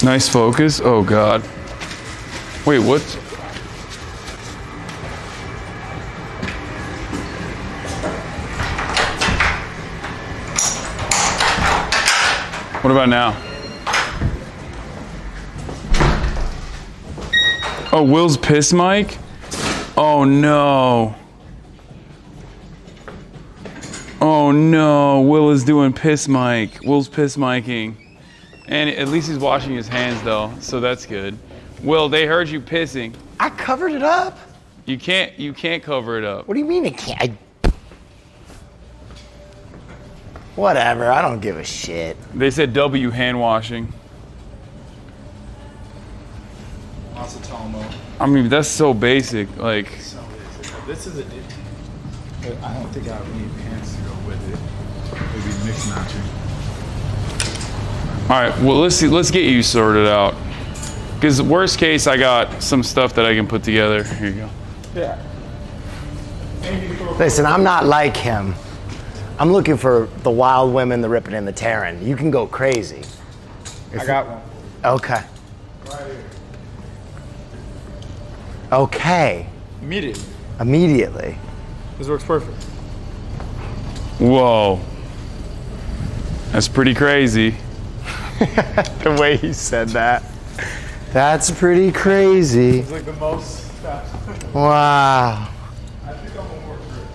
Nice focus. Oh God. Wait, what? What about now? Oh, Will's piss mic? Oh no. Oh no, Will is doing piss mic. Will's piss micing. And at least he's washing his hands though, so that's good. Will, they heard you pissing. I covered it up. You can't cover it up. What do you mean it can't? Whatever, I don't give a shit. They said W hand washing. Lots of Tomo. I mean, that's so basic. Like, This is a. I don't think I would need pants to go with it. Maybe mix matching. all right, well, let's get you sorted out. Because worst case, I got some stuff that I can put together. Here you go. Yeah. Listen, I'm not like him. I'm looking for the wild women, the ripping and the tearing. You can go crazy. I got one. Okay. Right here. Okay. Immediately. Immediately. This works perfect. Whoa. That's pretty crazy. The way he said that. That's pretty crazy. It's like the most fast. Wow. I think I'm gonna work for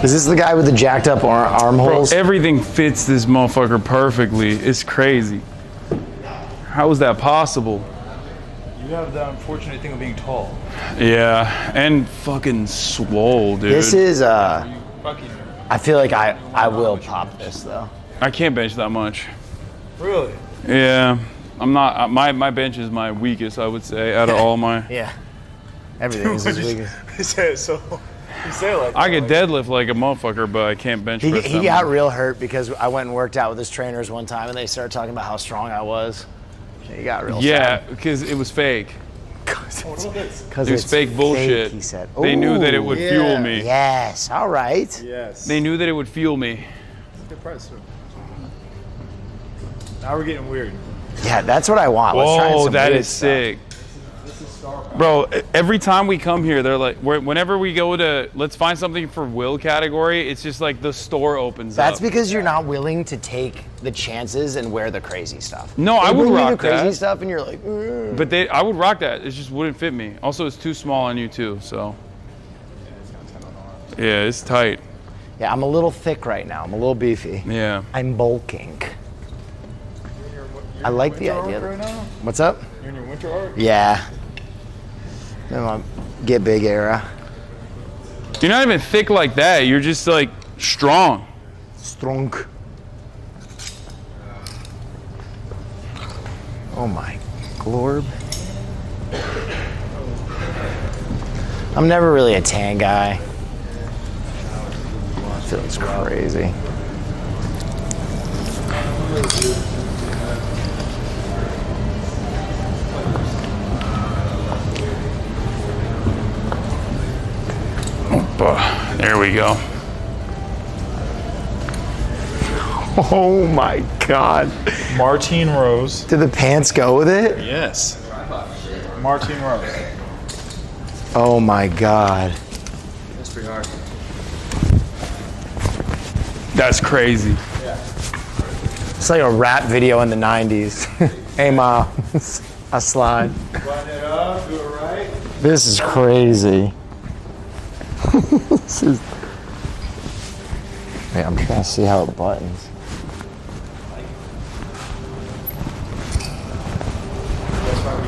Is this the guy with the jacked up armholes? Bro, everything fits this motherfucker perfectly. It's crazy. How is that possible? You have the unfortunate thing of being tall. Yeah, and fucking swole, dude. This is, I feel like I will pop this though. I can't bench that much. Really? Yeah, I'm not, my bench is my weakest, I would say, out of all my. Yeah. Everything is his weakest. You say it so. You say it like I could deadlift like a motherfucker, but I can't bench press He that got much. real hurt because I went and worked out with his trainers one time and they started talking about how strong I was. He got real Yeah, sad. because it was fake. Because It was fake bullshit. Fake, he said. They knew that it would Ooh, fuel me. Yes, all right. Yes. They knew that it would fuel me. It's a good price, too. Now we're getting weird. Yeah, that's what I want. Let's try Whoa, some that weird is stuff. sick. Bro, every time we come here, they're like, whenever we go to, let's find something for Will category, it's just like the store opens That's up. because you're not willing to take the chances and wear the crazy stuff. No, They I would bring you rock the crazy that. stuff and you're like, "Ugh." But I would rock that. It just wouldn't fit me. Also, it's too small on you too, so. Yeah, it's tight. Yeah, I'm a little thick right now. I'm a little beefy. Yeah. I'm bulking. I like the idea. Right now? What's up? You're in your winter arc? Yeah. I'm on get big era. You're not even thick like that. You're just like strong. Strong. Oh my glorb. I'm never really a tan guy. Feels crazy. There we go. Oh my God. Martine Rose. Did the pants go with it? Yes. Martine Rose. Oh my God. That's pretty hard. That's crazy. It's like a rap video in the 90s. Hey mom, I slide. Button it up, do it right. This is crazy. This is... Wait, I'm trying to see how it buttons.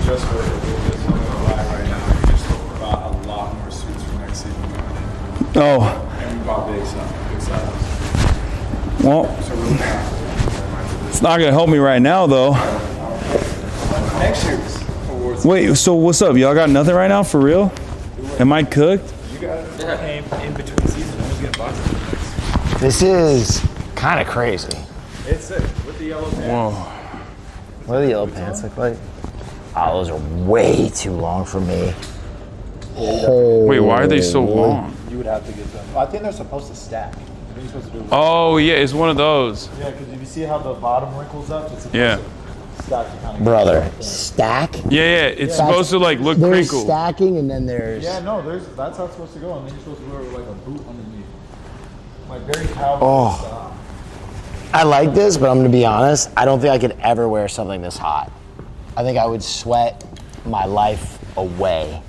just for it's coming on live right now. We just bought a lot more suits for next season. Oh. And we bought big stuff. Well, it's not gonna help me right now though. Next year's awards. Wait, so what's up? Y'all got nothing right now for real? Am I cooked? You guys came in between seasons. Who's getting boxes? This is kind of crazy. It's sick with the yellow pants. Whoa. What do the yellow pants look like? Oh, those are way too long for me. Wait, why are they so long? You would have to get them. I think they're supposed to stack. I think you're supposed to do. Oh yeah, it's one of those. Yeah, because if you see how the bottom wrinkles up, it's supposed Yeah. to stack to kind of. Brother, stack? Yeah, it's supposed to like look There's crinkled. stacking and then there's... Yeah, no, that's how it's supposed to go, and then you're supposed to wear like a boot underneath, like very cowboy style. I like this, but I'm gonna be honest, I don't think I could ever wear something this hot. I think I would sweat my life away.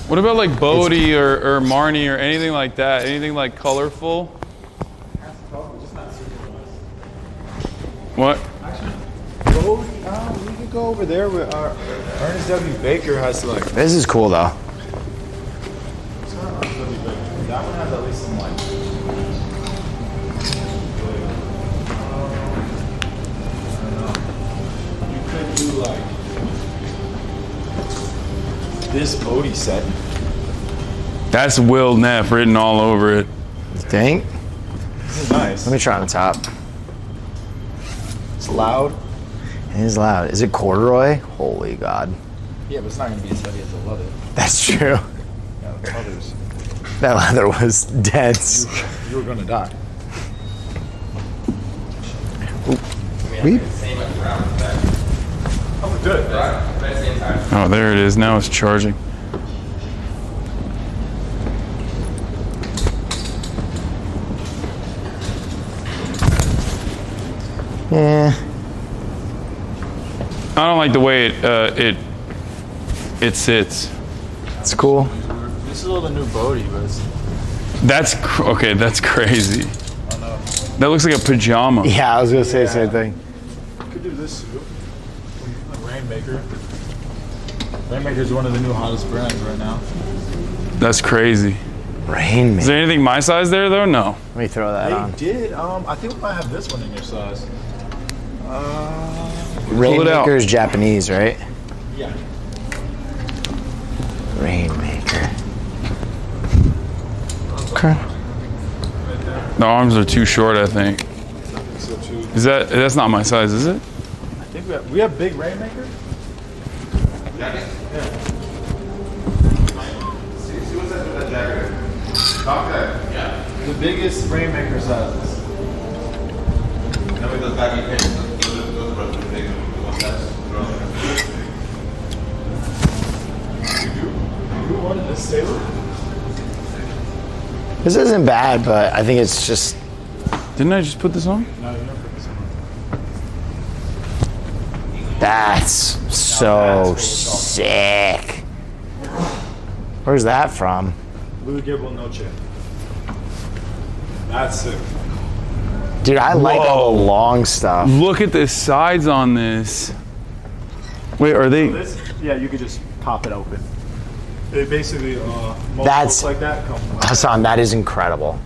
What about like Bodie or Marnie or anything like that? Anything like colorful? What? Go, we could go over there with Ernest W. Baker has like. This is cool though. That one has at least some like. You could do like this Bodie set. That's Will Neff written all over it. You think? This is nice. Let me try on the top. It's loud. It is loud. Is it corduroy? Holy God. Yeah, but it's not gonna be as heavy as the leather. That's true. Yeah, the leather's. That leather was dense. You were gonna die. We. Oh, we're good. Oh, there it is. Now it's charging. Yeah. I don't like the way it sits. It's cool. This is all the new Bodie, but it's. Okay. That's crazy. That looks like a pajama. Yeah, I was gonna say the same thing. You could do this suit. Rainmaker. Rainmaker is one of the new hottest brands right now. That's crazy. Rainmaker. Is there anything my size there though? No. Let me throw that on. They did. I think we might have this one in your size. Rainmaker is Japanese, right? Yeah. Rainmaker. Okay. The arms are too short, I think. So too. That's not my size, is it? I think we have big Rainmaker. Jacket? Yeah. See what's that with that jacket? Okay. Yeah. The biggest Rainmaker sizes. Now with those baggy pants, those are the big ones. You wanted this sailor? This isn't bad, but I think it's just. Didn't I just put this on? No, you don't put this on. That's so sick. Where's that from? Blue Gable Noche. That's sick. Dude, I like all the long stuff. Look at the sides on this. Wait, are they? So this, yeah, you could just pop it open. It basically, most That's like that come. Hasan, that is incredible.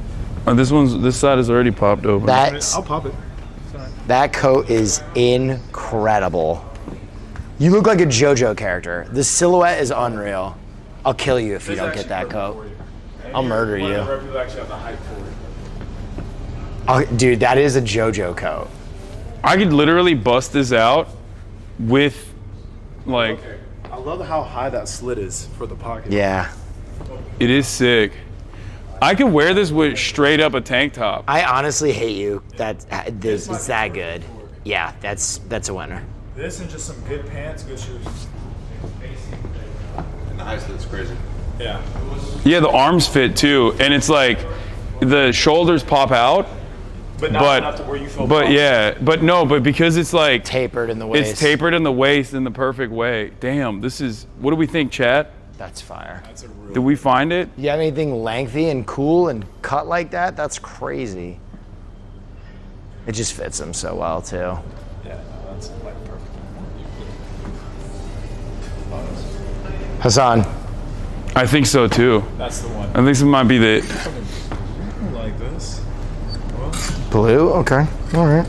This side is already popped open. That's, I'll pop it. Sorry. that coat is incredible. You look like a JoJo character. The silhouette is unreal. I'll kill you if you don't get that coat. I'll murder you. You actually have the height for it. Dude, that is a JoJo coat. I could literally bust this out with, like. Okay. I love how high that slit is for the pocket. Yeah. It is sick. I could wear this with straight up a tank top. I honestly hate you. It's that good. Yeah, that's a winner. This and just some good pants, good shoes. And the high slit's crazy. Yeah. Yeah, the arms fit too, and it's like the shoulders pop out. But not enough to where you feel But yeah, but because it's like tapered in the waist. It's tapered in the waist in the perfect way. Damn, this is. What do we think, chat? That's fire. That's a real. Did we find it? You have anything lengthy and cool and cut like that? That's crazy. It just fits him so well too. Yeah, no, that's like perfect. Hasan. I think so too. That's the one. I think this might be the. Like this. Blue? Okay. All right.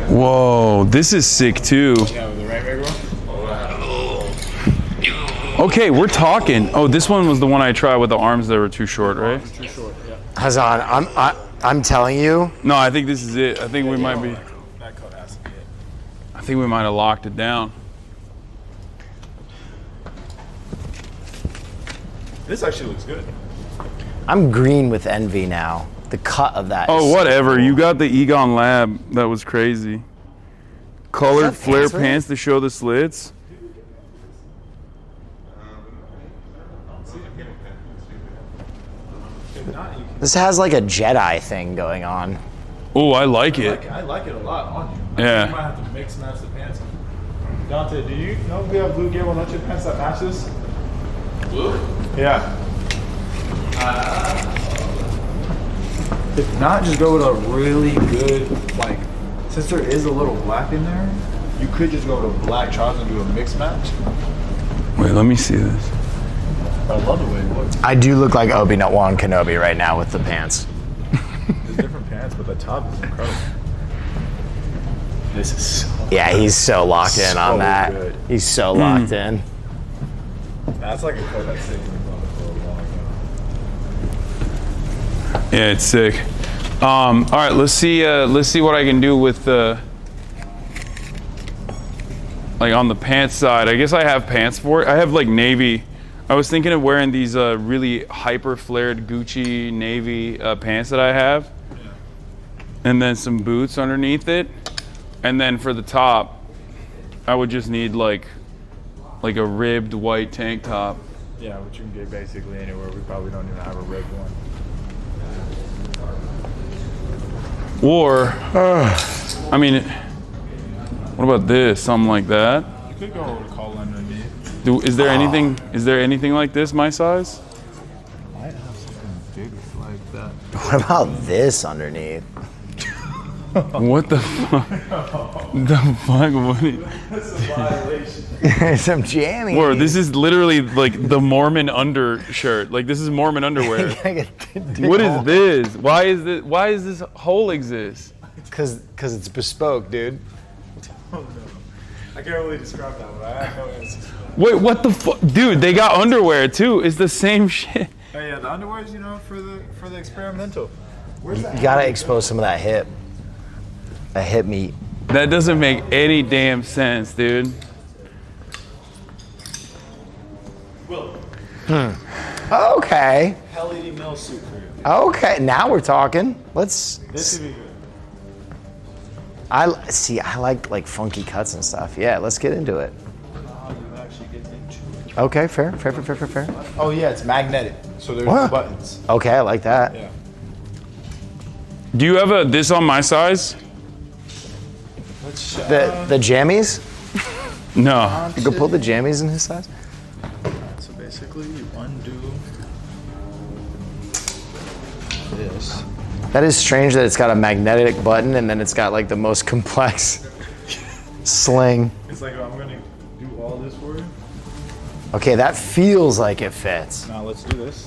Whoa, this is sick too. Yeah, with the Rainmaker one? Okay, we're talking. Oh, this one was the one I tried with the arms that were too short, right? Too short, yeah. Hasan, I'm telling you. No, I think this is it. I think we might be. That code has to be it. I think we might have locked it down. This actually looks good. I'm green with envy now. The cut of that. Oh, is whatever. You got the Egon Lab. That was crazy. Colored flare pants to show the slits. This has like a Jedi thing going on. Oh, I like it. I like it a lot on you. Yeah. You might have to mix and match the pants. Dante, do you know if we have blue Gable Luncheon pants that match this? Blue? Yeah. If not, just go with a really good, like, since there is a little black in there, you could just go with a black trousers and do a mix match. Wait, let me see this. I love the way it looks. I do look like Obi-Wan Kenobi right now with the pants. There's different pants, but the top is incredible. This is so Yeah, he's so locked in on that. good. He's so locked in. That's like a coat that's sitting on the floor long ago. Yeah, it's sick. All right, let's see what I can do with like on the pants side. I guess I have pants for it. I have like navy. I was thinking of wearing these really hyper flared Gucci navy pants that I have, and then some boots underneath it, and then for the top, I would just need like a ribbed white tank top. Yeah, which you can get basically anywhere. We probably don't even have a ribbed one. Or, I mean, what about this? Something like that. You could go with a collar underneath. Is there anything? Is there anything like this, my size? Might have something bigger like that. What about this underneath? What the fuck? The fuck? What? That's a violation. Some jammies. Whoa, this is literally like the Mormon undershirt. Like this is Mormon underwear. What is this? Why is this hole exist? Cause it's bespoke, dude. Oh, no. I can't really describe that, but I have no answers. Wait, what the fuck? Dude, they got underwear too. It's the same shit. Hey, yeah, the underwear's, you know, for the experimental. Where's You that? gotta expose some of that hip. A hip meat. That doesn't make any damn sense, dude. Okay. LED mill suit for you. Okay. Now we're talking. This would be good. I like funky cuts and stuff. Yeah, let's get into it. How you actually get into it. Okay, fair. Oh yeah, it's magnetic. So there's What? the buttons. Okay, I like that. Yeah. Do you have this on my size? Let's The jammies? No. You could pull the jammies in his size? So basically you undo this. That is strange that it's got a magnetic button and then it's got like the most complex sling. It's like, I'm gonna do all this for you. Okay, that feels like it fits. Now let's do this.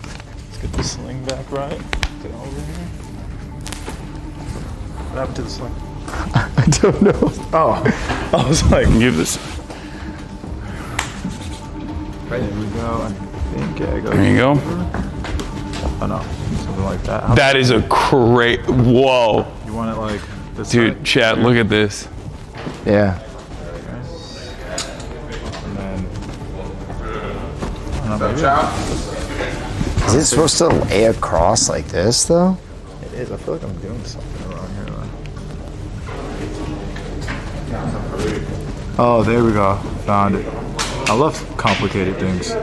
Let's get the sling back right. Get it over here. What happened to the sling? I don't know. Oh, I was like, Give this. right, there we go. I think it goes. There you go. Oh no, something like that. That is a great. Whoa. You want it like this? Dude, side? chat, look at this. Yeah. And then. What's up, Is it supposed to lay across like this though? It is. I feel like I'm doing something around here. Oh, there we go. Found it. I love complicated things.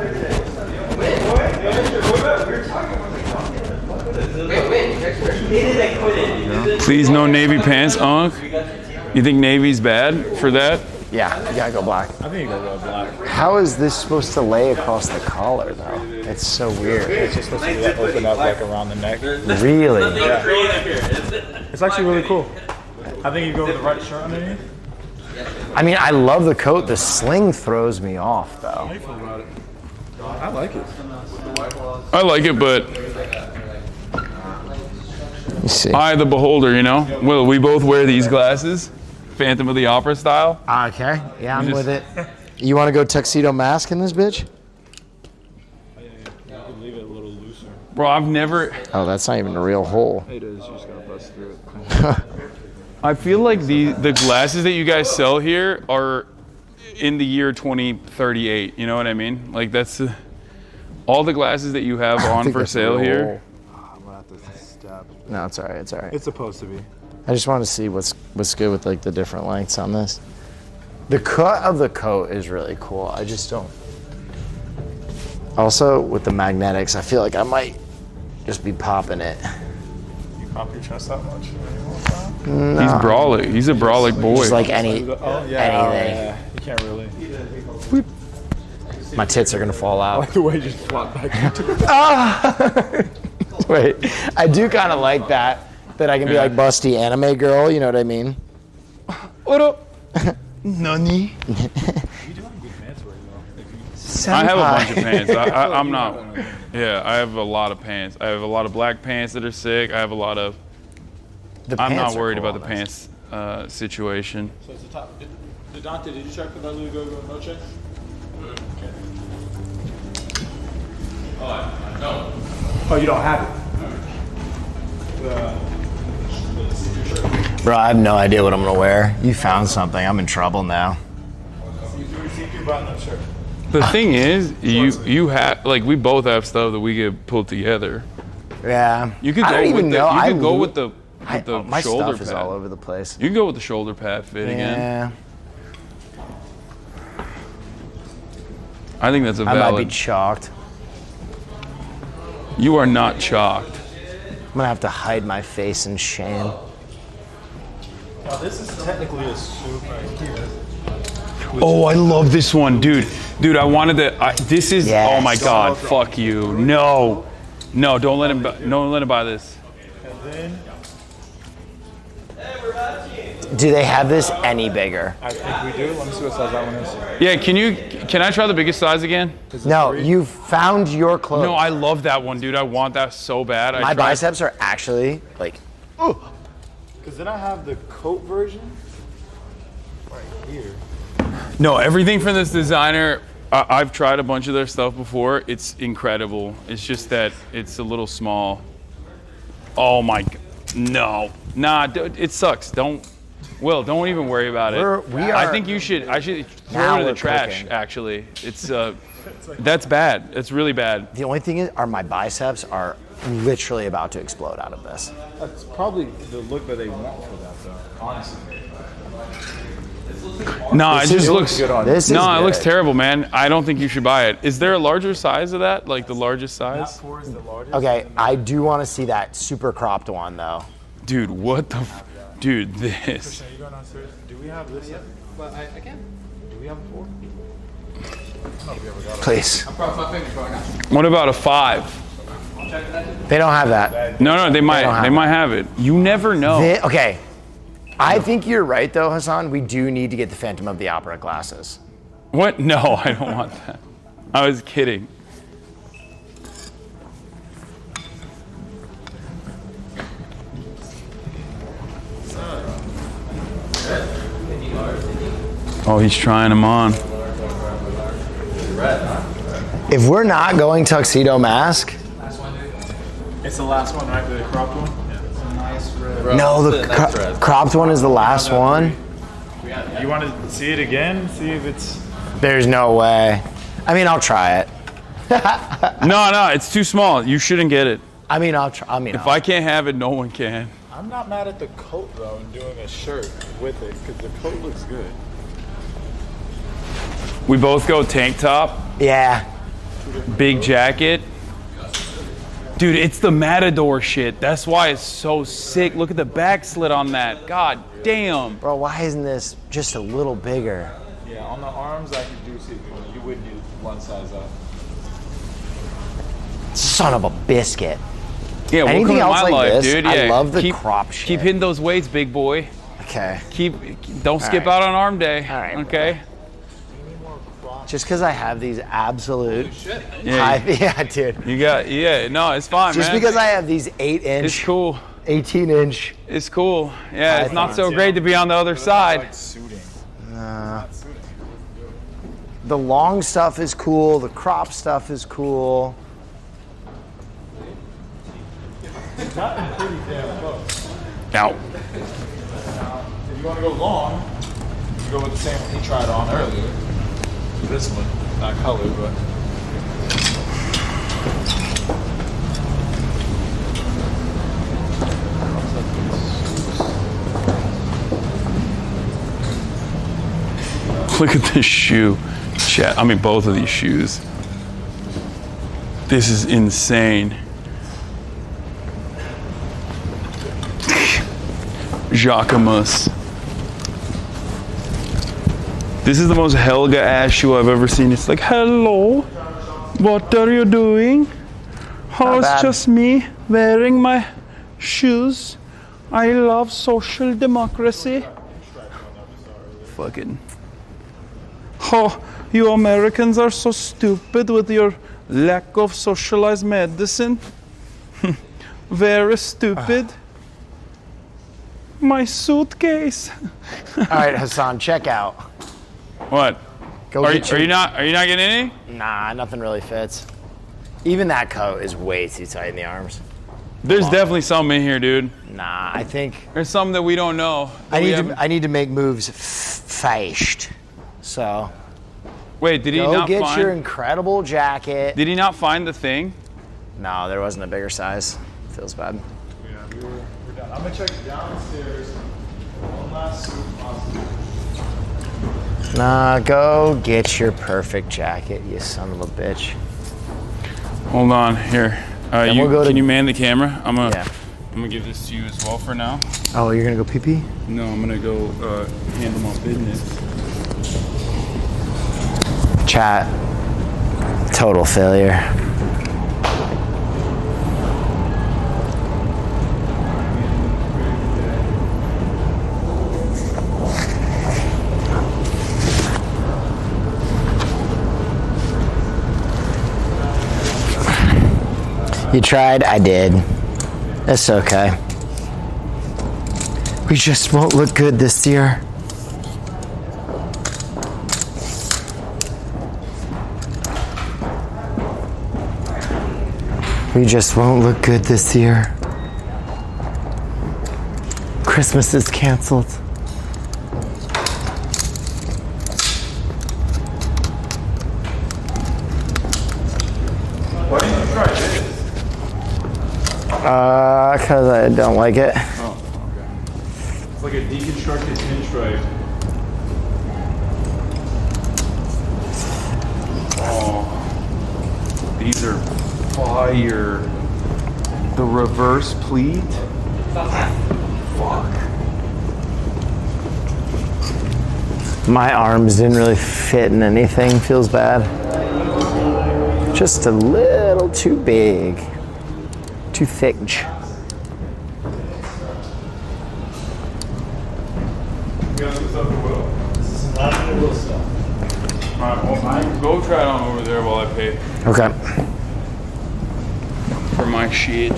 Please, no navy pants, Unc. You think navy's bad for that? Yeah, you gotta go black. I think you gotta go black. How is this supposed to lay across the collar, though? It's so weird. It's just supposed to be like, open up like around the neck. Really? Yeah. It's actually really cool. I think you go with the right shirt underneath. I mean, I love the coat. The sling throws me off, though. How do you feel about it? I like it. I like it, but I, the beholder, you know? Will, we both wear these glasses, Phantom of the Opera style. Okay, yeah, I'm with it. You want to go tuxedo mask in this bitch? Leave it a little looser. Bro, I've never... Oh, that's not even a real hole. It is, you just gotta bust through it. I feel like the glasses that you guys sell here are in the year 2038, you know what I mean? Like that's all the glasses that you have on for sale here. I'm gonna have to stab. No, it's all right, it's all right. It's supposed to be. I just want to see what's good with like the different lengths on this. The cut of the coat is really cool. I just don't. Also, with the magnetics, I feel like I might just be popping it. You pop your chest that much? No. He's brolic. He's a brolic boy. Just like anything. Yeah. You can't really. My tits are gonna fall I out. like the way you just flop back into it. Wait, I do kind of like that I can be like busty anime girl. You know what I mean? What up? Nani? I have a bunch of pants. I'm not. Yeah, I have a lot of pants. I have a lot of black pants that are sick. I have a lot of. I'm not worried about the pants situation. So it's the top. Dante, did you check for that Lugo no check? No. Oh, you don't have it? Bro, I have no idea what I'm gonna wear. You found something. I'm in trouble now. The thing is, you have like we both have stuff that we could pull together. Yeah. You could I go don't with even the. know. You could go with the. My shoulder stuff is pad. all over the place. You can go with the shoulder pad fit again. Yeah. I think that's a I valid. might be chalked. You are not chalked. I'm gonna have to hide my face in shame. Now, this is technically a suit right here. Oh, I love this one, dude. Dude, I wanted to. This is. Yes. Oh my God! Fuck you. No, no, don't let him. Don't let him buy this. And then Do they have this any bigger? I think we do. Let me see what size that one is. Yeah, can I try the biggest size again? No, you found your clothes. No, I love that one, dude. I want that so bad. My biceps are actually like. Oh. Because then I have the coat version right here. No, everything from this designer, I've tried a bunch of their stuff before. It's incredible. It's just that it's a little small. Oh my, no. Nah, it sucks. Don't even worry about it. I think I should throw it in the trash, cooking. actually. It's, that's bad. It's really bad. The only thing is, my biceps are literally about to explode out of this. That's probably the look that they want for that, though, honestly. No, it just looks good on this. No, is it looks good. terrible, man. I don't think you should buy it. Is there a larger size of that? Like the largest size? That 4 is the largest. Okay, I do want to see that super cropped one though. Dude, what the dude, this. Christian, you going downstairs? Do we have this? But I can. Do we have a 4? I don't know if we ever got Please. I'll cross my fingers right now. What about a 5? They don't have that. No, they might. They might have it. You never know. Okay. I think you're right though, Hasan. We do need to get the Phantom of the Opera glasses. What? No, I don't want that. I was kidding. Oh, he's trying them on. If we're not going tuxedo mask, It's the last one, right? The cropped one? Yeah. It's a nice red. no, the cropped one is the last one. You want to see it again? See if it's... There's no way. I mean, I'll try it. No, it's too small. You shouldn't get it. I mean, I'll try. If I can't have it, no one can. I'm not mad at the coat, though, and doing a shirt with it, because the coat looks good. We both go tank top, Yeah. big jacket. Dude, it's the Matador shit. That's why it's so sick. Look at the back slit on that. God damn. Bro, why isn't this just a little bigger? Yeah, on the arms, I could do see you would need one size up. Son of a biscuit. Yeah, Anything welcome else to my like life, this? dude. I Yeah, love the crop shit. Keep hitting those weights, big boy. Okay. Don't skip out on arm day. All right. Okay. Just because I have these absolute Yeah, yeah, dude. You got no, it's fine, Just man. because I have these 8-inch, it's cool. 18-inch. It's cool. Yeah, it's not so great to be on the other side. The long stuff is cool. The crop stuff is cool. Gotten pretty damn close. Now, If you want to go long, you go with the same one he tried on earlier. This one, not color, but. look at this shoe. Chat. I mean, both of these shoes. This is insane. Jacquemus. This is the most Helga ass shoe I've ever seen. It's like, hello, what are you doing? How it's just me wearing my shoes. I love social democracy. Fucking. Oh, you Americans are so stupid with your lack of socialized medicine. Very stupid. My suitcase. All right, Hasan, check out. What? Go Are get you not getting any? Nah, nothing really fits. Even that coat is way too tight in the arms. There's definitely some in here, dude. Nah, I think there's some that we don't know. I need to make moves fast. So. Wait, did he not get find your incredible jacket? Did he not find the thing? No, there wasn't a bigger size. Feels bad. Yeah, we're done. I'm gonna check downstairs. One last suit possible. Nah, go get your perfect jacket, you son of a bitch. Hold on, here. Can you man the camera? I'm gonna give this to you as well for now. Oh, you're gonna go pee pee? No, I'm gonna go handle my business. Chat. Total failure. You tried? I did. It's okay. We just won't look good this year. We just won't look good this year. Christmas is canceled. Why didn't you try this? Because I don't like it. Oh, okay. It's like a deconstructed pinstripe. Oh, these are fire. The reverse pleat. Fuck. My arms didn't really fit in anything. Feels bad. Just a little too big. Too thick. You got some stuff to Will? This is some lavender Will stuff. Alright, well, go try it on over there while I pay. Okay. For my shit.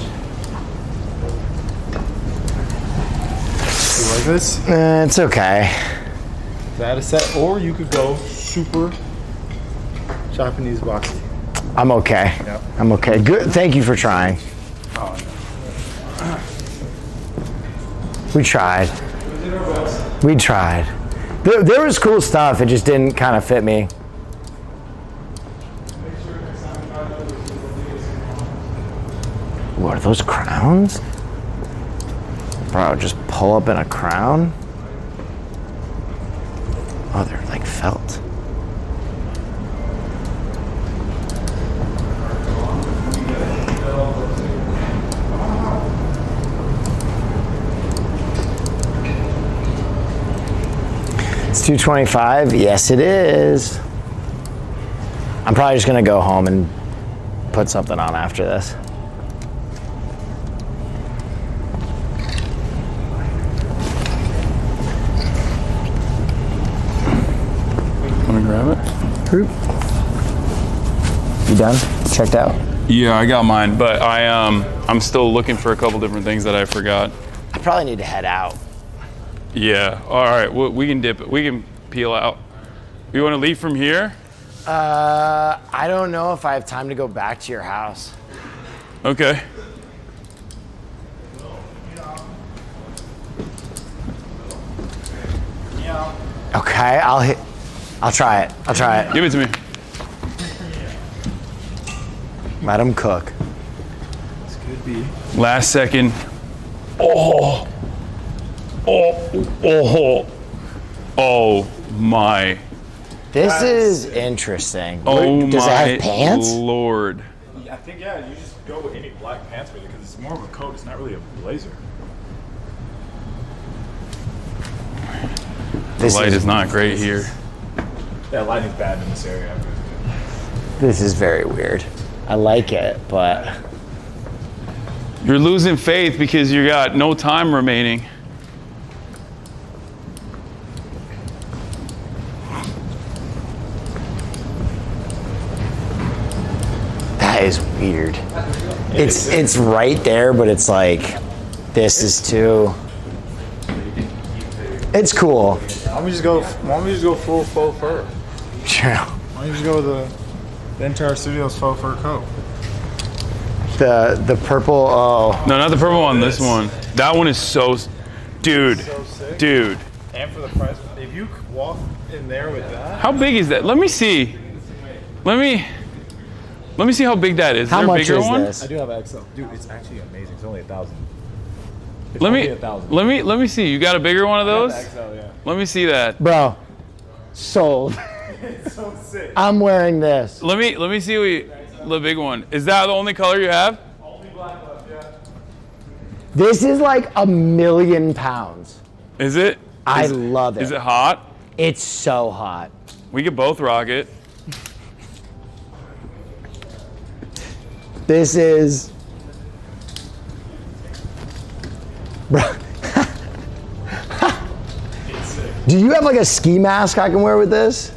You like this? It's okay. That is set, or you could go super Japanese boxy. I'm okay. Yep. I'm okay. Good. Thank you for trying. Oh, no. We tried. We tried. There was cool stuff. It just didn't kind of fit me. What are those crowns? Bro, just pull up in a crown? Oh, they're like felt. 225? Yes, it is. I'm probably just gonna go home and put something on after this. Want to grab it? Group. You done? Checked out? Yeah, I got mine, but I'm still looking for a couple different things that I forgot. I probably need to head out. Yeah. All right. We can dip it. We can peel out. You want to leave from here? I don't know if I have time to go back to your house. Okay. Okay, I'll try it. I'll try it. Give it to me. Let him cook. This could be. Last second. Oh. Oh my. This is interesting. Oh Does it my have pants? Lord. I think, yeah, you just go with any black pants with it because it's more of a coat. It's not really a blazer. The light is not great here. That lighting's bad in this area. This is very weird. I like it, but You're losing faith because you got no time remaining. that is weird. It's right there, but it's like this is too. It's cool. Why don't we just go full faux fur? True. Why don't you just go with the entire studio's faux fur coat? The purple. Oh. No, not the purple one. This one. That one is so, dude, dude. And for the price, if you walk in there with that. How big is that? Let me see. Let me see how big that is. How there a much bigger is one? this? I do have XL. Dude, it's actually amazing. It's only 1,000. Let me see. You got a bigger one of those? XL, yeah. Let me see that. Bro, sold. It's so sick. I'm wearing this. Let me see the big one. Is that the only color you have? Only black left, yeah. This is like 1,000,000 pounds. Is it? I love it. Is it hot? It's so hot. We could both rock it. This is. Bro. Do you have like a ski mask I can wear with this?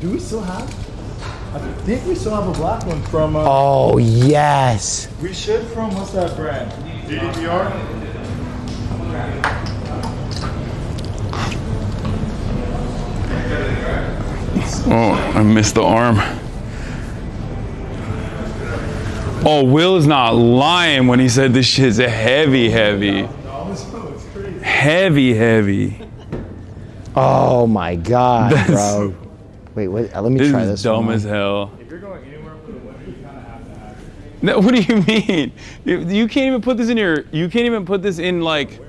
Do we still have? I think we still have a black one from. Oh, yes. We should from, what's that brand? DDBR? Oh, I missed the arm. Oh, Will is not lying when he said this shit's heavy. Heavy. Oh my God, bro. Wait, let me try this. This is dumb one. as hell. If you're going anywhere with a women, you kind of have to have it. No, what do you mean? You can't even put this in your. You can't even put this in like.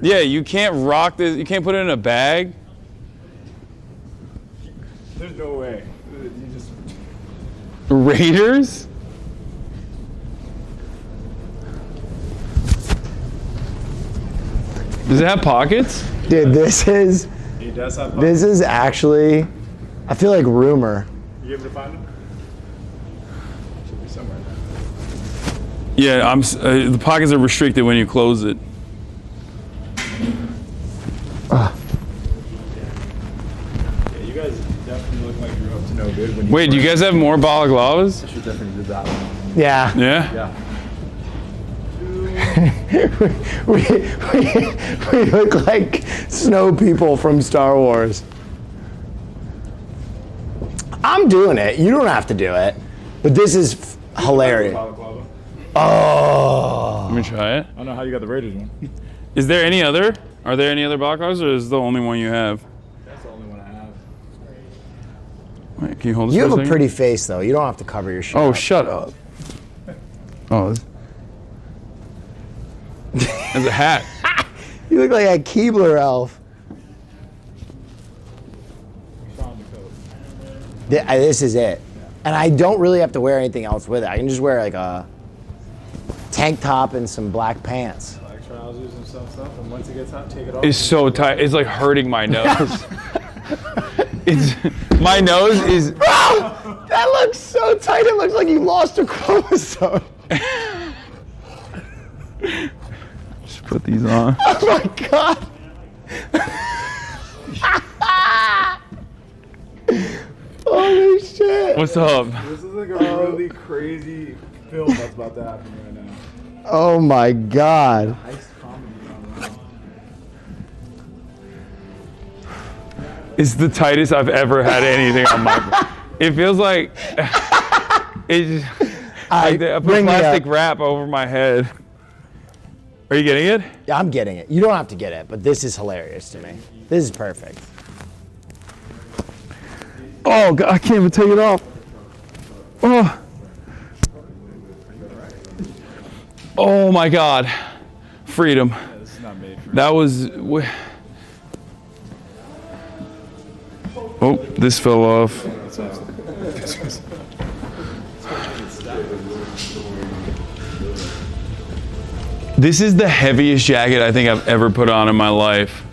Yeah, you can't rock this. You can't put it in a bag. There's no way. You just. Raiders? Does it have pockets? Dude, this is. He does have pockets. This is actually. I feel like rumor. You able to find him? Should be somewhere Yeah, the pockets are restricted when you close it. Yeah, you guys definitely look like you're up to no good when you. Wait, do you guys have more balaclavas? I should definitely do that one. Yeah. Yeah? Yeah. we look like snow people from Star Wars. I'm doing it. You don't have to do it. But this is hilarious. Oh. Let me try it. I don't know how you got the Raiders one. Is there any other? Are there any other balaclavas, or is it the only one you have? That's the only one I have. Wait, can you hold this You for have a second? pretty face, though. You don't have to cover your shit Oh, up. shut up. Oh. There's a hat. You look like a Keebler elf. This is it. And I don't really have to wear anything else with it. I can just wear like a tank top and some black pants. trousers and stuff, and once it gets hot, take it off. It's so tight. It's like hurting my nose. My nose is. Bro, that looks so tight. It looks like you lost a chromosome. Just put these on. Oh my God. Holy shit. What's up? This is like a really crazy film that's about to happen right now. Oh my God. It's the tightest I've ever had anything on my. It feels like it's like I put plastic wrap over my head. Are you getting it? Yeah, I'm getting it. You don't have to get it, but this is hilarious to me. This is perfect. Oh God, I can't even take it off. Oh. Oh my God. Freedom. Yeah, this is not made for that was. Oh, this fell off. This is the heaviest jacket I think I've ever put on in my life.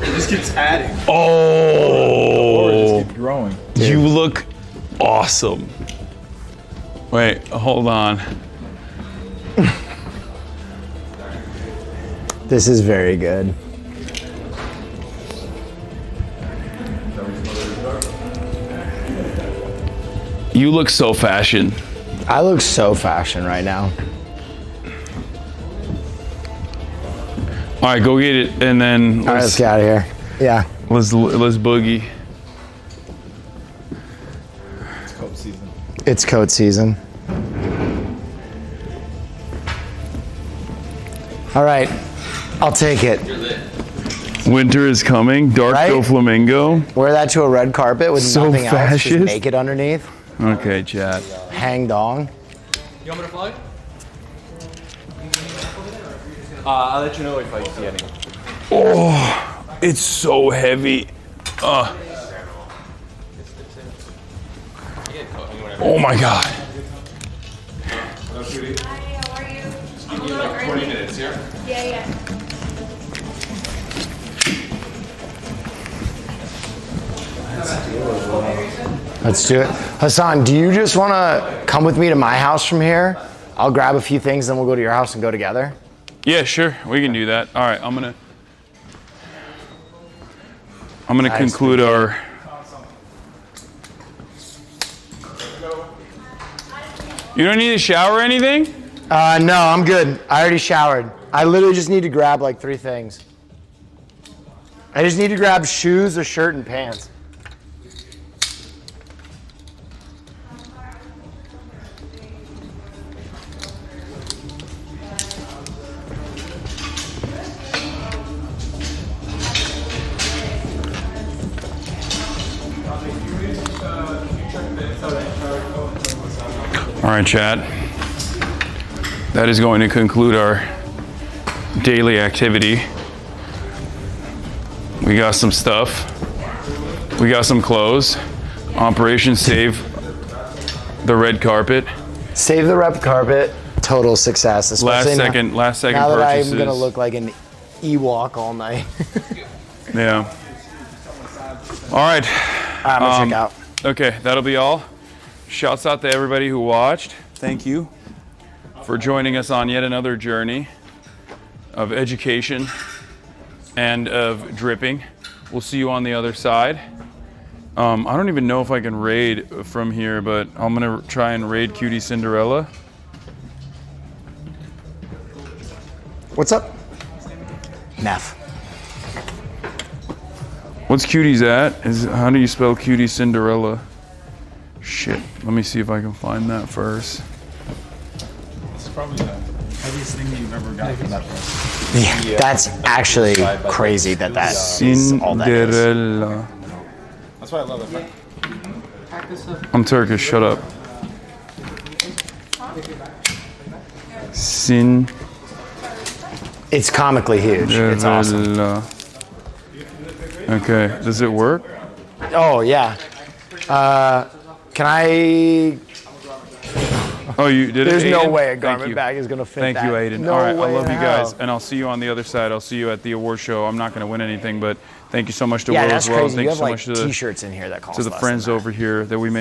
It just keeps adding. Oh, Or it just keeps growing. You look awesome. Wait, hold on. This is very good. You look so fashion. I look so fashion right now. All right, go get it, and then All right, let's get out of here. Yeah. Let's boogie. It's coat season. It's coat season. All right, I'll take it. Winter is coming. Dark Right? flamingo. Wear that to a red carpet with So nothing else, just fascist. naked underneath. Okay, chat. Hang dong. You want me to fly? I'll let you know if I see any. Oh, it's so heavy. Oh my God. Hello, sweetie. Hi, how are you? Just give you like 20 minutes, yeah? Yeah. Let's do it. Hasan, do you just want to come with me to my house from here? I'll grab a few things, then we'll go to your house and go together. Yeah, sure. We can do that. All right, I'm gonna Nice. conclude our. You don't need a shower or anything? No, I'm good. I already showered. I literally just need to grab like 3 things. I just need to grab shoes, a shirt, and pants. All right, chat. That is going to conclude our daily activity. We got some stuff. We got some clothes. Operation Save the Red Carpet. Save the red carpet. Total success. especially Last second now that purchases. I'm gonna look like an Ewok all night. Yeah. All right. I'm gonna check out. Okay, that'll be all. Shouts out to everybody who watched. Thank you for joining us on yet another journey of education and of dripping. We'll see you on the other side. I don't even know if I can raid from here, but I'm gonna try and raid Cutie Cinderella. What's up? Neff. What's Cutie's at? How do you spell Cutie Cinderella? Shit, let me see if I can find that first. It's probably the heaviest thing you've ever got from that place. Yeah, that's actually crazy that is all that is. Cinderella. That's why I love it. I'm Turkish, shut up. It's comically huge. It's awesome. Okay, does it work? Oh yeah. Can I? Oh, you did it. There's no Aiden? way a Thank garment you. bag is gonna fit Thank that. you, Aiden. No All right, I way love in you guys, hell. and I'll see you on the other side. I'll see you at the award show. I'm not going to win anything, but thank you so much to Yeah, Will that's as well. crazy. Thank you you have so like much to the T-shirts in here that cost to the less friends than that. over here that we made.